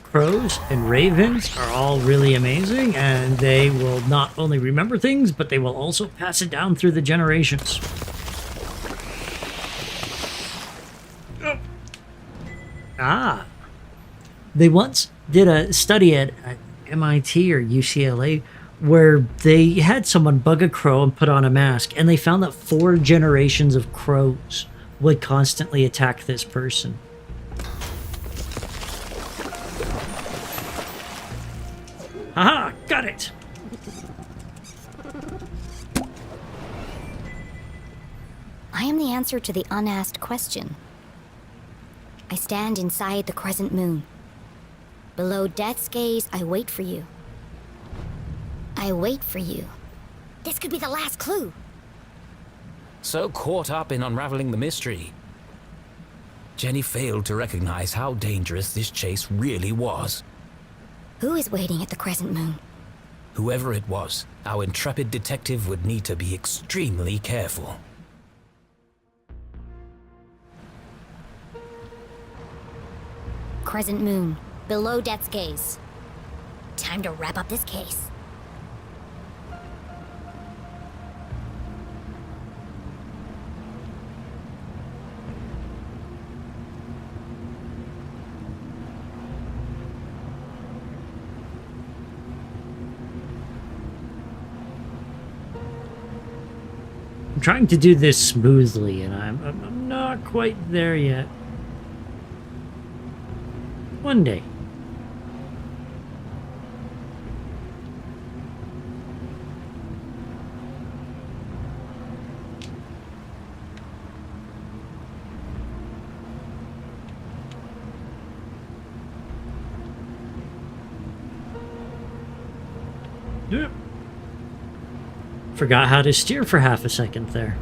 [SPEAKER 1] Crows and ravens are all really amazing, and they will not only remember things, but they will also pass it down through the generations. Oh. Ah. They once did a study at MIT or UCLA where they had someone bug a crow and put on a mask, and they found that 4 generations of crows would constantly attack this person. Aha! Got it!
[SPEAKER 2] I am the answer to the unasked question. I stand inside the crescent moon. Below death's gaze, I wait for you. I wait for you. This could be the last clue.
[SPEAKER 3] So caught up in unraveling the mystery, Jenny failed to recognize how dangerous this chase really was.
[SPEAKER 2] Who is waiting at the crescent moon?
[SPEAKER 3] Whoever it was, our intrepid detective would need to be extremely careful.
[SPEAKER 2] Crescent moon, below death's gaze. Time to wrap up this case.
[SPEAKER 1] I'm trying to do this smoothly, and I'm not quite there yet. One day. Yep. Forgot how to steer for half a second there.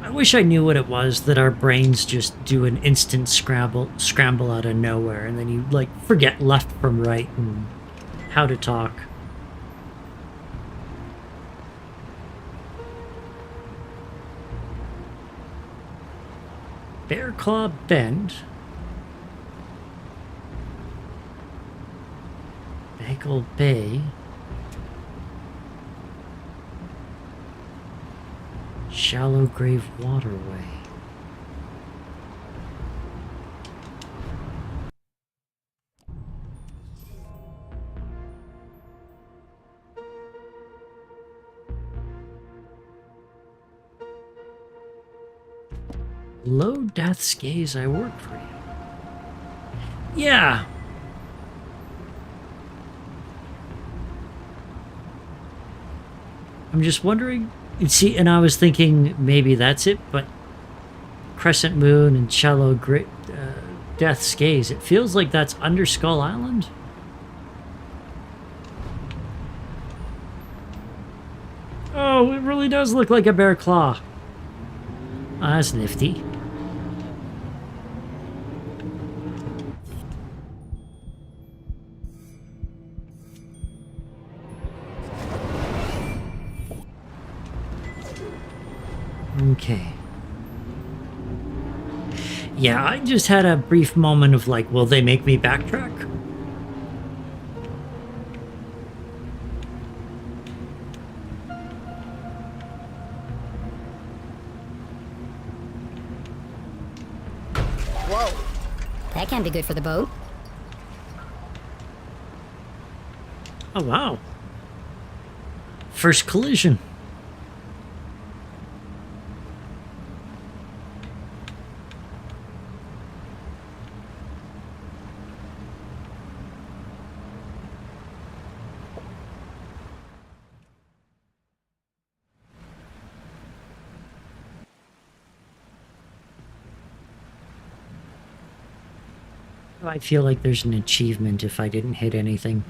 [SPEAKER 1] I wish I knew what it was that our brains just do an instant scramble out of nowhere, and then you like forget left from right and how to talk. Bear Claw Bend. Bagel Bay. Shallow Grave Waterway. Low death's gaze, I work for you. Yeah. I'm just wondering. See, and I was thinking maybe that's it, but Crescent Moon and Shallow Death's Gaze, it feels like that's under Skull Island. Oh, it really does look like a bear claw. Oh, that's nifty. Okay. Yeah, I just had a brief moment of like, will they make me backtrack?
[SPEAKER 2] Whoa. That can't be good for the boat.
[SPEAKER 1] Oh, wow. First collision. I feel like there's an achievement if I didn't hit anything.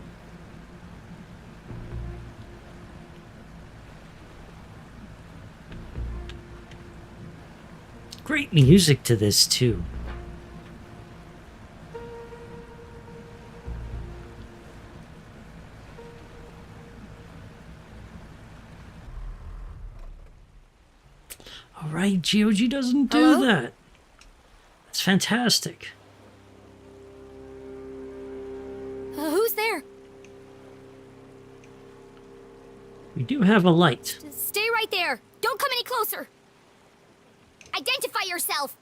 [SPEAKER 1] Great music to this, too. All right, GOG doesn't do
[SPEAKER 2] Hello?
[SPEAKER 1] that. That's fantastic.
[SPEAKER 2] Who's there?
[SPEAKER 1] We do have a light.
[SPEAKER 2] Stay right there. Don't come any closer. Identify yourself.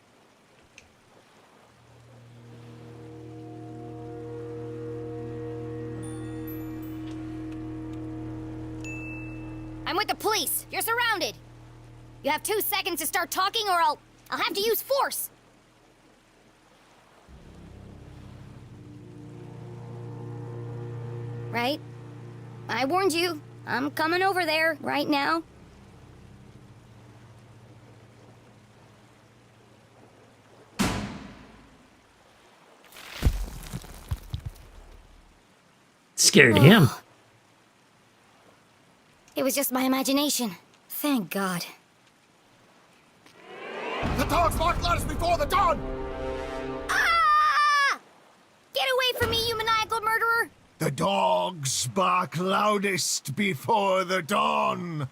[SPEAKER 2] I'm with the police. You're surrounded. You have 2 seconds to start talking or I'll have to use force. Right? I warned you. I'm coming over there right now.
[SPEAKER 1] scared him.
[SPEAKER 2] It was just my imagination. Thank God.
[SPEAKER 9] The dogs bark loudest before the dawn!
[SPEAKER 2] Ah! Get away from me, you maniacal murderer!
[SPEAKER 9] The dogs bark loudest before the dawn!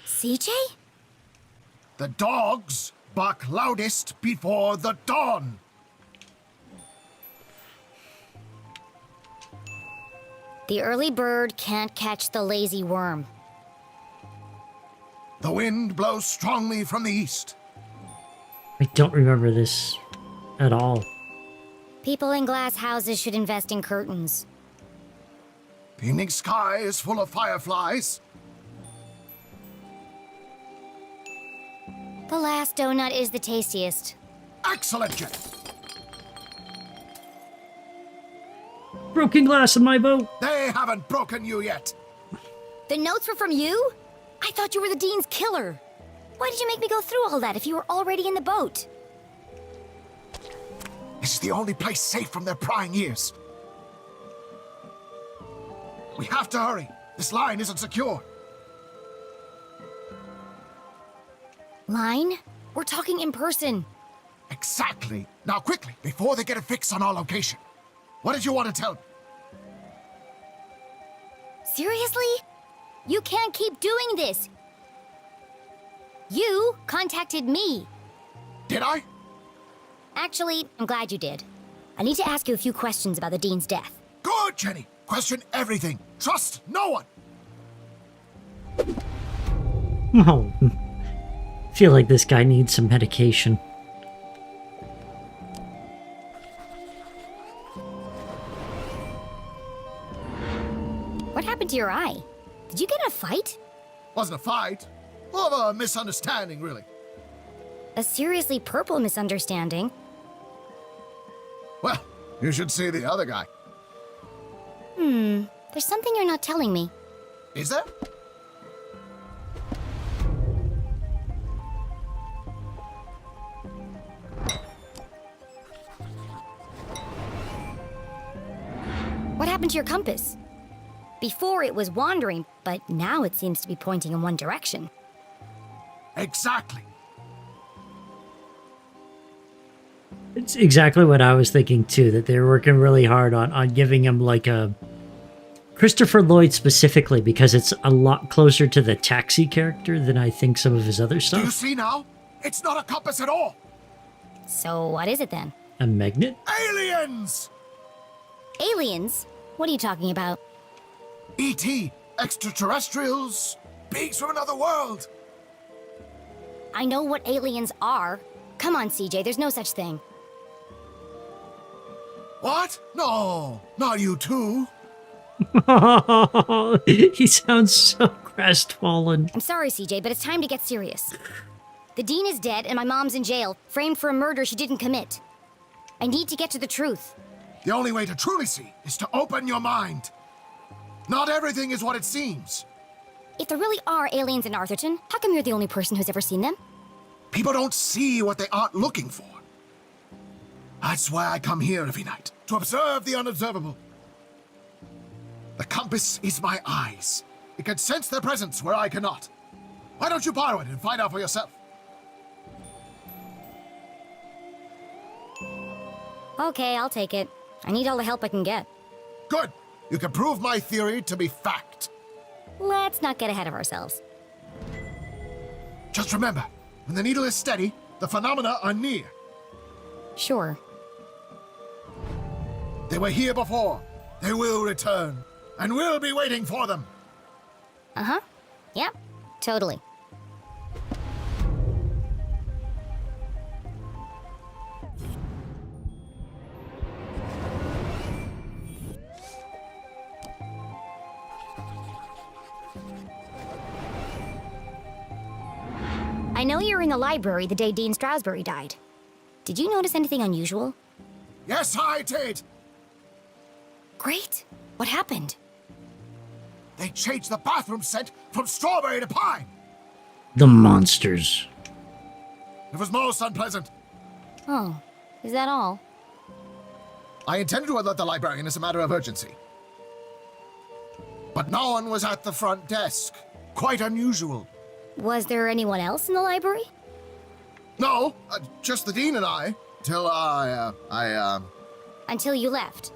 [SPEAKER 2] CJ?
[SPEAKER 9] The dogs bark loudest before the dawn!
[SPEAKER 2] The early bird can't catch the lazy worm.
[SPEAKER 9] The wind blows strongly from the east.
[SPEAKER 1] I don't remember this at all.
[SPEAKER 2] People in glass houses should invest in curtains.
[SPEAKER 9] The evening sky is full of fireflies.
[SPEAKER 2] The last donut is the tastiest.
[SPEAKER 9] Excellent, Jen.
[SPEAKER 1] Broken glass in my boat.
[SPEAKER 9] They haven't broken you yet.
[SPEAKER 2] The notes were from you? I thought you were the Dean's killer. Why did you make me go through all that if you were already in the boat?
[SPEAKER 9] This is the only place safe from their prying ears. We have to hurry. This line isn't secure.
[SPEAKER 2] Line? We're talking in person.
[SPEAKER 9] Exactly. Now quickly, before they get a fix on our location. What did you want to tell me?
[SPEAKER 2] Seriously? You can't keep doing this. You contacted me.
[SPEAKER 9] Did I?
[SPEAKER 2] Actually, I'm glad you did. I need to ask you a few questions about the Dean's death.
[SPEAKER 9] Good, Jenny. Question everything. Trust no one.
[SPEAKER 1] Oh, I feel like this guy needs some medication.
[SPEAKER 2] What happened to your eye? Did you get in a fight?
[SPEAKER 9] Wasn't a fight. More of a misunderstanding, really.
[SPEAKER 2] A seriously purple misunderstanding.
[SPEAKER 9] Well, you should see the other guy.
[SPEAKER 2] There's something you're not telling me.
[SPEAKER 9] Is there?
[SPEAKER 2] What happened to your compass? Before it was wandering, but now it seems to be pointing in one direction.
[SPEAKER 9] Exactly.
[SPEAKER 1] It's exactly what I was thinking too, that they're working really hard on giving him like a Christopher Lloyd specifically, because it's a lot closer to the Taxi character than I think some of his other
[SPEAKER 9] Do you
[SPEAKER 1] stuff.
[SPEAKER 9] see now? It's not a compass at all.
[SPEAKER 2] So what is it then?
[SPEAKER 1] A magnet?
[SPEAKER 9] Aliens!
[SPEAKER 2] Aliens? What are you talking about?
[SPEAKER 9] E.T. Extraterrestrials. Beings from another world.
[SPEAKER 2] I know what aliens are. Come on, CJ, there's no such thing.
[SPEAKER 9] What? No, not you too.
[SPEAKER 1] He sounds so crestfallen.
[SPEAKER 2] I'm sorry, CJ, but it's time to get serious. The Dean is dead and my mom's in jail, framed for a murder she didn't commit. I need to get to the truth.
[SPEAKER 9] The only way to truly see is to open your mind. Not everything is what it seems.
[SPEAKER 2] If there really are aliens in Arthurton, how come you're the only person who's ever seen them?
[SPEAKER 9] People don't see what they aren't looking for. That's why I come here every night, to observe the unobservable. The compass is my eyes. It can sense their presence where I cannot. Why don't you borrow it and find out for yourself?
[SPEAKER 2] Okay, I'll take it. I need all the help I can get.
[SPEAKER 9] Good. You can prove my theory to be fact.
[SPEAKER 2] Let's not get ahead of ourselves.
[SPEAKER 9] Just remember, when the needle is steady, the phenomena are near.
[SPEAKER 2] Sure.
[SPEAKER 9] They were here before. They will return. And we'll be waiting for them.
[SPEAKER 2] Uh-huh. Yep, totally. I know you were in the library the day Dean Strasberry died. Did you notice anything unusual?
[SPEAKER 9] Yes, I did.
[SPEAKER 2] Great. What happened?
[SPEAKER 9] They changed the bathroom scent from strawberry to pine.
[SPEAKER 1] The monsters.
[SPEAKER 9] It was most unpleasant.
[SPEAKER 2] Oh, is that all?
[SPEAKER 9] I intended to alert the librarian as a matter of urgency. But no one was at the front desk. Quite unusual.
[SPEAKER 2] Was there anyone else in the library?
[SPEAKER 9] No, just the dean and I. Till
[SPEAKER 2] Until you left.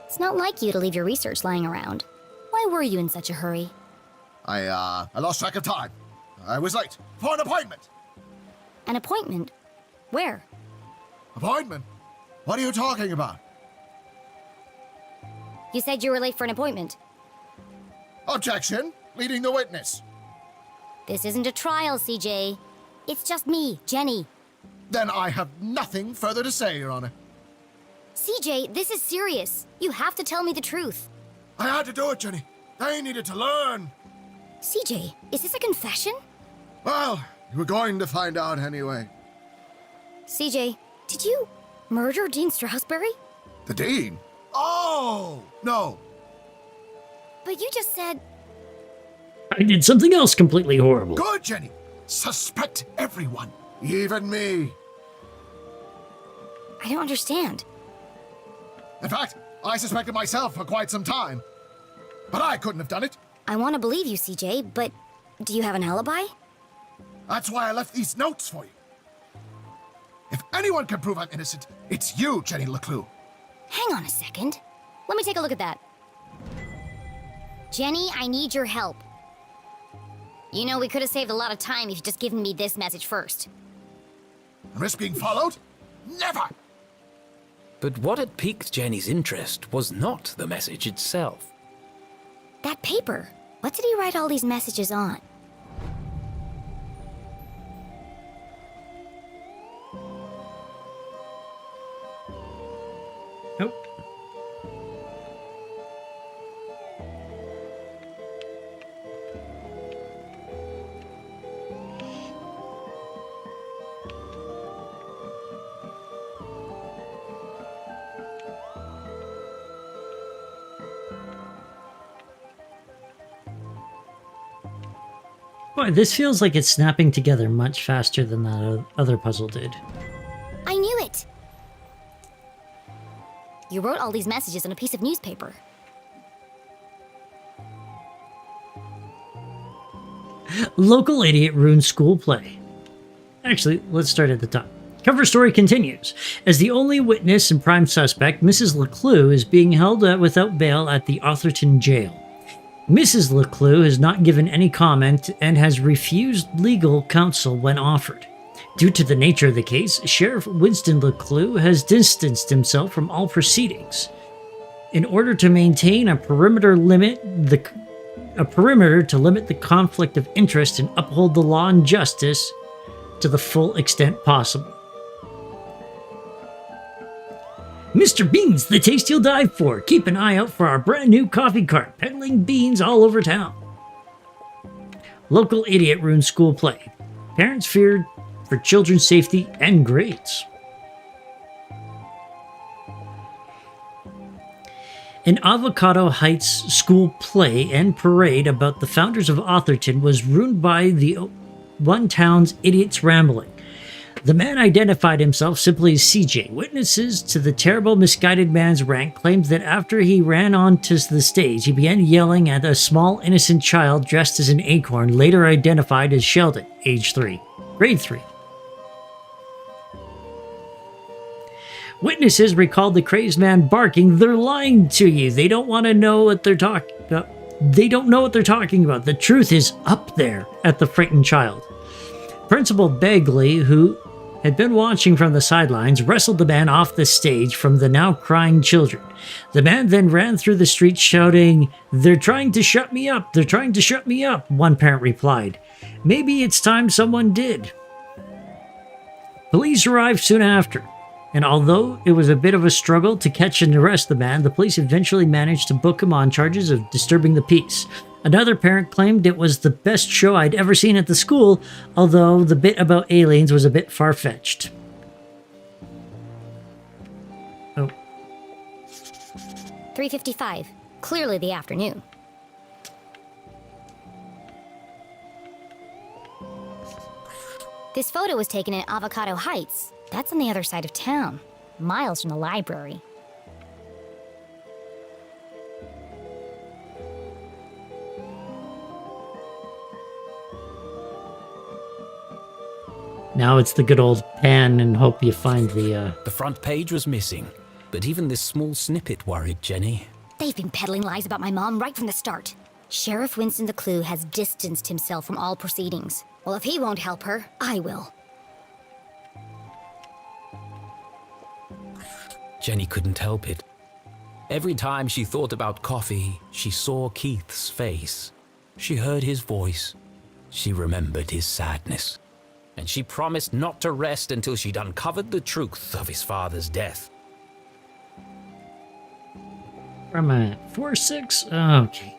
[SPEAKER 2] It's not like you to leave your research lying around. Why were you in such a hurry?
[SPEAKER 9] I lost track of time. I was late for an appointment.
[SPEAKER 2] An appointment? Where?
[SPEAKER 9] Appointment? What are you talking about?
[SPEAKER 2] You said you were late for an appointment.
[SPEAKER 9] Objection. Leading the witness.
[SPEAKER 2] This isn't a trial, CJ. It's just me, Jenny.
[SPEAKER 9] Then I have nothing further to say, Your Honor.
[SPEAKER 2] CJ, this is serious. You have to tell me the truth.
[SPEAKER 9] I had to do it, Jenny. They needed to learn.
[SPEAKER 2] CJ, is this a confession?
[SPEAKER 9] Well, you were going to find out anyway.
[SPEAKER 2] CJ, did you murder Dean Strasberry?
[SPEAKER 9] The dean? Oh, no.
[SPEAKER 2] But you just said...
[SPEAKER 1] I did something else completely horrible.
[SPEAKER 9] Good, Jenny. Suspect everyone, even me.
[SPEAKER 2] I don't understand.
[SPEAKER 9] In fact, I suspected myself for quite some time. But I couldn't have done it.
[SPEAKER 2] I want to believe you, CJ, but do you have an alibi?
[SPEAKER 9] That's why I left these notes for you. If anyone can prove I'm innocent, it's you, Jenny LeClue.
[SPEAKER 2] Hang on a second. Let me take a look at that. Jenny, I need your help. You know, we could have saved a lot of time if you'd just given me this message first.
[SPEAKER 9] Risk being followed? Never!
[SPEAKER 3] But what had piqued Jenny's interest was not the message itself.
[SPEAKER 2] That paper. What did he write all these messages on?
[SPEAKER 1] Nope. Boy, this feels like it's snapping together much faster than that other puzzle did.
[SPEAKER 2] I knew it! You wrote all these messages on a piece of newspaper.
[SPEAKER 1] Local idiot ruins school play. Actually, let's start at the top. Cover story continues. As the only witness and prime suspect, Mrs. LeClue is being held without bail at the Atherton jail. Mrs. LeClue has not given any comment and has refused legal counsel when offered. Due to the nature of the case, Sheriff Winston LeClue has distanced himself from all proceedings. In order to maintain a perimeter to limit the conflict of interest and uphold the law and justice to the full extent possible. Mr. Beans, the taste you'll die for. Keep an eye out for our brand new coffee cart, peddling beans all over town. Local idiot ruins school play. Parents feared for children's safety and grades. An Avocado Heights school play and parade about the founders of Atherton was ruined by the one town's idiots rambling. The man identified himself simply as CJ. Witnesses to the terrible, misguided man's rant claimed that after he ran onto the stage, he began yelling at a small, innocent child dressed as an acorn, later identified as Sheldon, age 3, grade 3. Witnesses recalled the crazed man barking, "They're lying to you. They don't want to know what they're talking about. They don't know what they're talking about. The truth is up there," at the frightened child. Principal Begley, who had been watching from the sidelines, wrestled the man off the stage from the now crying children. The man then ran through the street shouting, "They're trying to shut me up! They're trying to shut me up!" One parent replied. "Maybe it's time someone did." Police arrived soon after, and although it was a bit of a struggle to catch and arrest the man, the police eventually managed to book him on charges of disturbing the peace. Another parent claimed it was the best show I'd ever seen at the school, although the bit about aliens was a bit far-fetched. Oh.
[SPEAKER 2] 3:55. Clearly the afternoon. This photo was taken in Avocado Heights. That's on the other side of town, miles from the library.
[SPEAKER 1] Now it's the good old pan and hope you find the,
[SPEAKER 3] The front page was missing, but even this small snippet worried Jenny.
[SPEAKER 2] They've been peddling lies about my mom right from the start. Sheriff Winston the Clue has distanced himself from all proceedings. Well, if he won't help her, I will.
[SPEAKER 3] Jenny couldn't help it. Every time she thought about coffee, she saw Keith's face. She heard his voice. She remembered his sadness. And she promised not to rest until she'd uncovered the truth of his father's death.
[SPEAKER 1] where am I at? 4-6? Okay.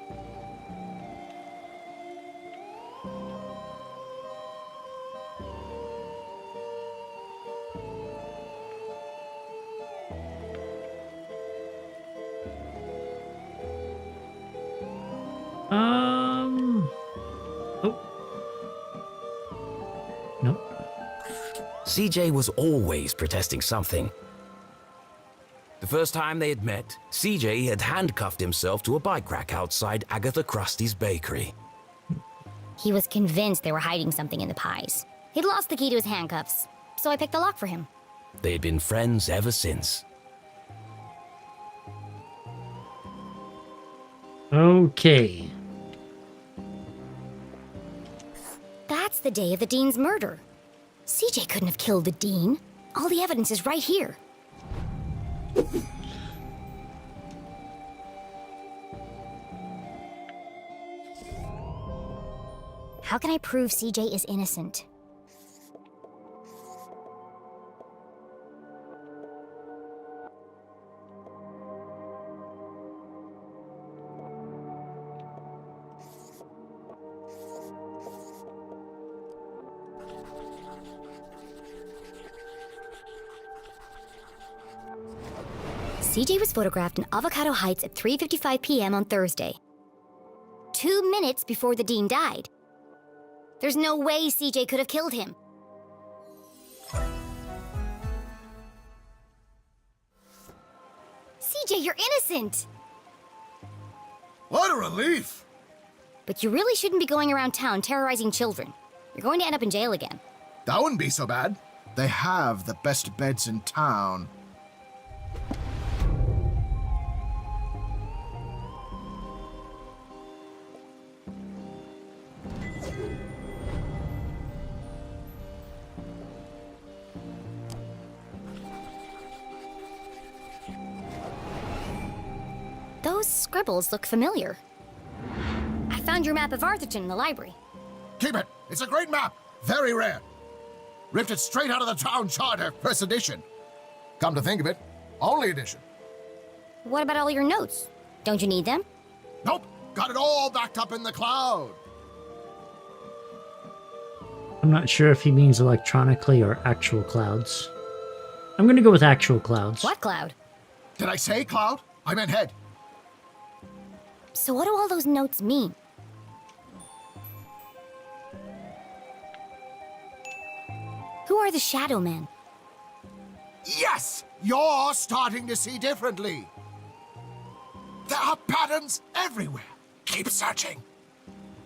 [SPEAKER 1] Oh. Nope.
[SPEAKER 3] CJ was always protesting something. The first time they had met, CJ had handcuffed himself to a bike rack outside Agatha Krusty's bakery.
[SPEAKER 2] He was convinced they were hiding something in the pies. He'd lost the key to his handcuffs, so I picked the lock for him.
[SPEAKER 3] They had been friends ever since.
[SPEAKER 1] Okay.
[SPEAKER 2] That's the day of the Dean's murder. CJ couldn't have killed the Dean. All the evidence is right here. How can I prove CJ is innocent? CJ was photographed in Avocado Heights at 3:55 p.m. on Thursday. 2 minutes before the Dean died. There's no way CJ could have killed him. CJ, you're innocent!
[SPEAKER 9] What a relief!
[SPEAKER 2] But you really shouldn't be going around town terrorizing children. You're going to end up in jail again.
[SPEAKER 9] That wouldn't be so bad. They have the best beds in town.
[SPEAKER 2] Those scribbles look familiar. I found your map of Arthurton in the library.
[SPEAKER 9] Keep it. It's a great map. Very rare. Ripped it straight out of the town charter, first edition. Come to think of it, only edition.
[SPEAKER 2] What about all your notes? Don't you need them?
[SPEAKER 9] Nope. Got it all backed up in the cloud.
[SPEAKER 1] I'm not sure if he means electronically or actual clouds. I'm gonna go with actual clouds.
[SPEAKER 2] What cloud?
[SPEAKER 9] Did I say cloud? I meant head.
[SPEAKER 2] So what do all those notes mean? Who are the Shadow Men?
[SPEAKER 9] Yes! You're starting to see differently. There are patterns everywhere. Keep searching.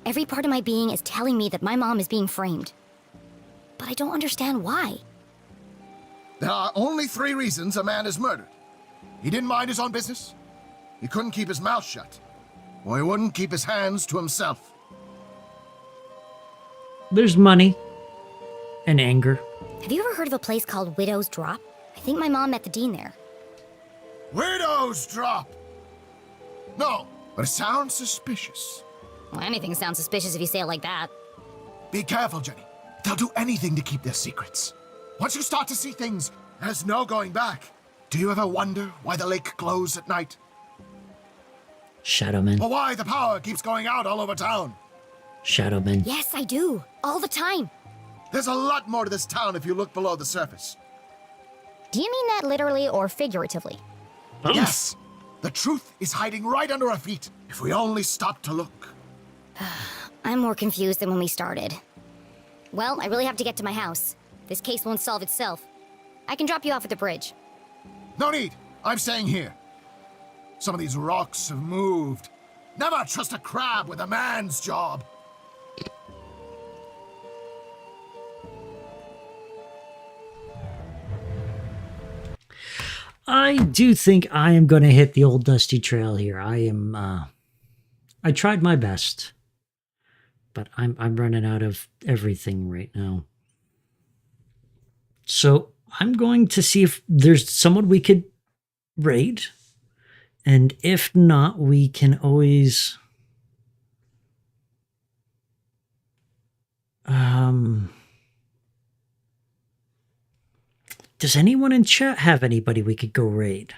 [SPEAKER 2] Every part of my being is telling me that my mom is being framed. But I don't understand why.
[SPEAKER 9] There are only 3 reasons a man is murdered. He didn't mind his own business. He couldn't keep his mouth shut. Or he wouldn't keep his hands to himself.
[SPEAKER 1] There's money. And anger.
[SPEAKER 2] Have you ever heard of a place called Widow's Drop? I think my mom met the Dean there.
[SPEAKER 9] Widow's Drop! No, but it sounds suspicious.
[SPEAKER 2] Well, anything sounds suspicious if you say it like that.
[SPEAKER 9] Be careful, Jenny. They'll do anything to keep their secrets. Once you start to see things, there's no going back. Do you ever wonder why the lake glows at night?
[SPEAKER 1] Shadowmen.
[SPEAKER 9] Or why the power keeps going out all over town?
[SPEAKER 1] Shadowmen.
[SPEAKER 2] Yes, I do. All the time.
[SPEAKER 9] There's a lot more to this town if you look below the surface.
[SPEAKER 2] Do you mean that literally or figuratively?
[SPEAKER 1] Both.
[SPEAKER 9] Yes. The truth is hiding right under our feet if we only stop to look.
[SPEAKER 2] I'm more confused than when we started. Well, I really have to get to my house. This case won't solve itself. I can drop you off at the bridge.
[SPEAKER 9] No need. I'm staying here. Some of these rocks have moved. Never trust a crab with a man's job.
[SPEAKER 1] I do think I am going to hit the old dusty trail here. I tried my best, but I'm running out of everything right now. So I'm going to see if there's someone we could raid. And if not, we can always... does anyone in chat have anybody we could go raid?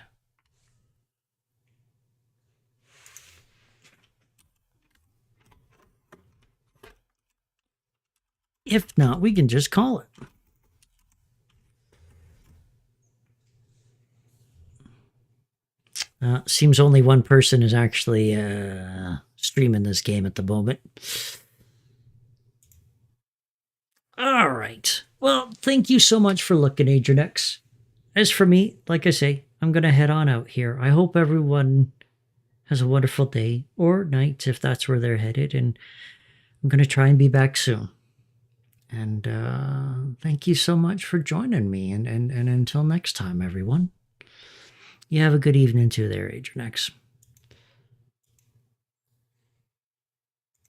[SPEAKER 1] If not, we can just call it. Seems only one person is actually streaming this game at the moment. All right. Well, thank you so much for looking, Adrianex. As for me, like I say, I'm going to head on out here. I hope everyone has a wonderful day or night if that's where they're headed. And I'm going to try and be back soon. And thank you so much for joining me. And until next time, everyone, you have a good evening too there, Adrianex.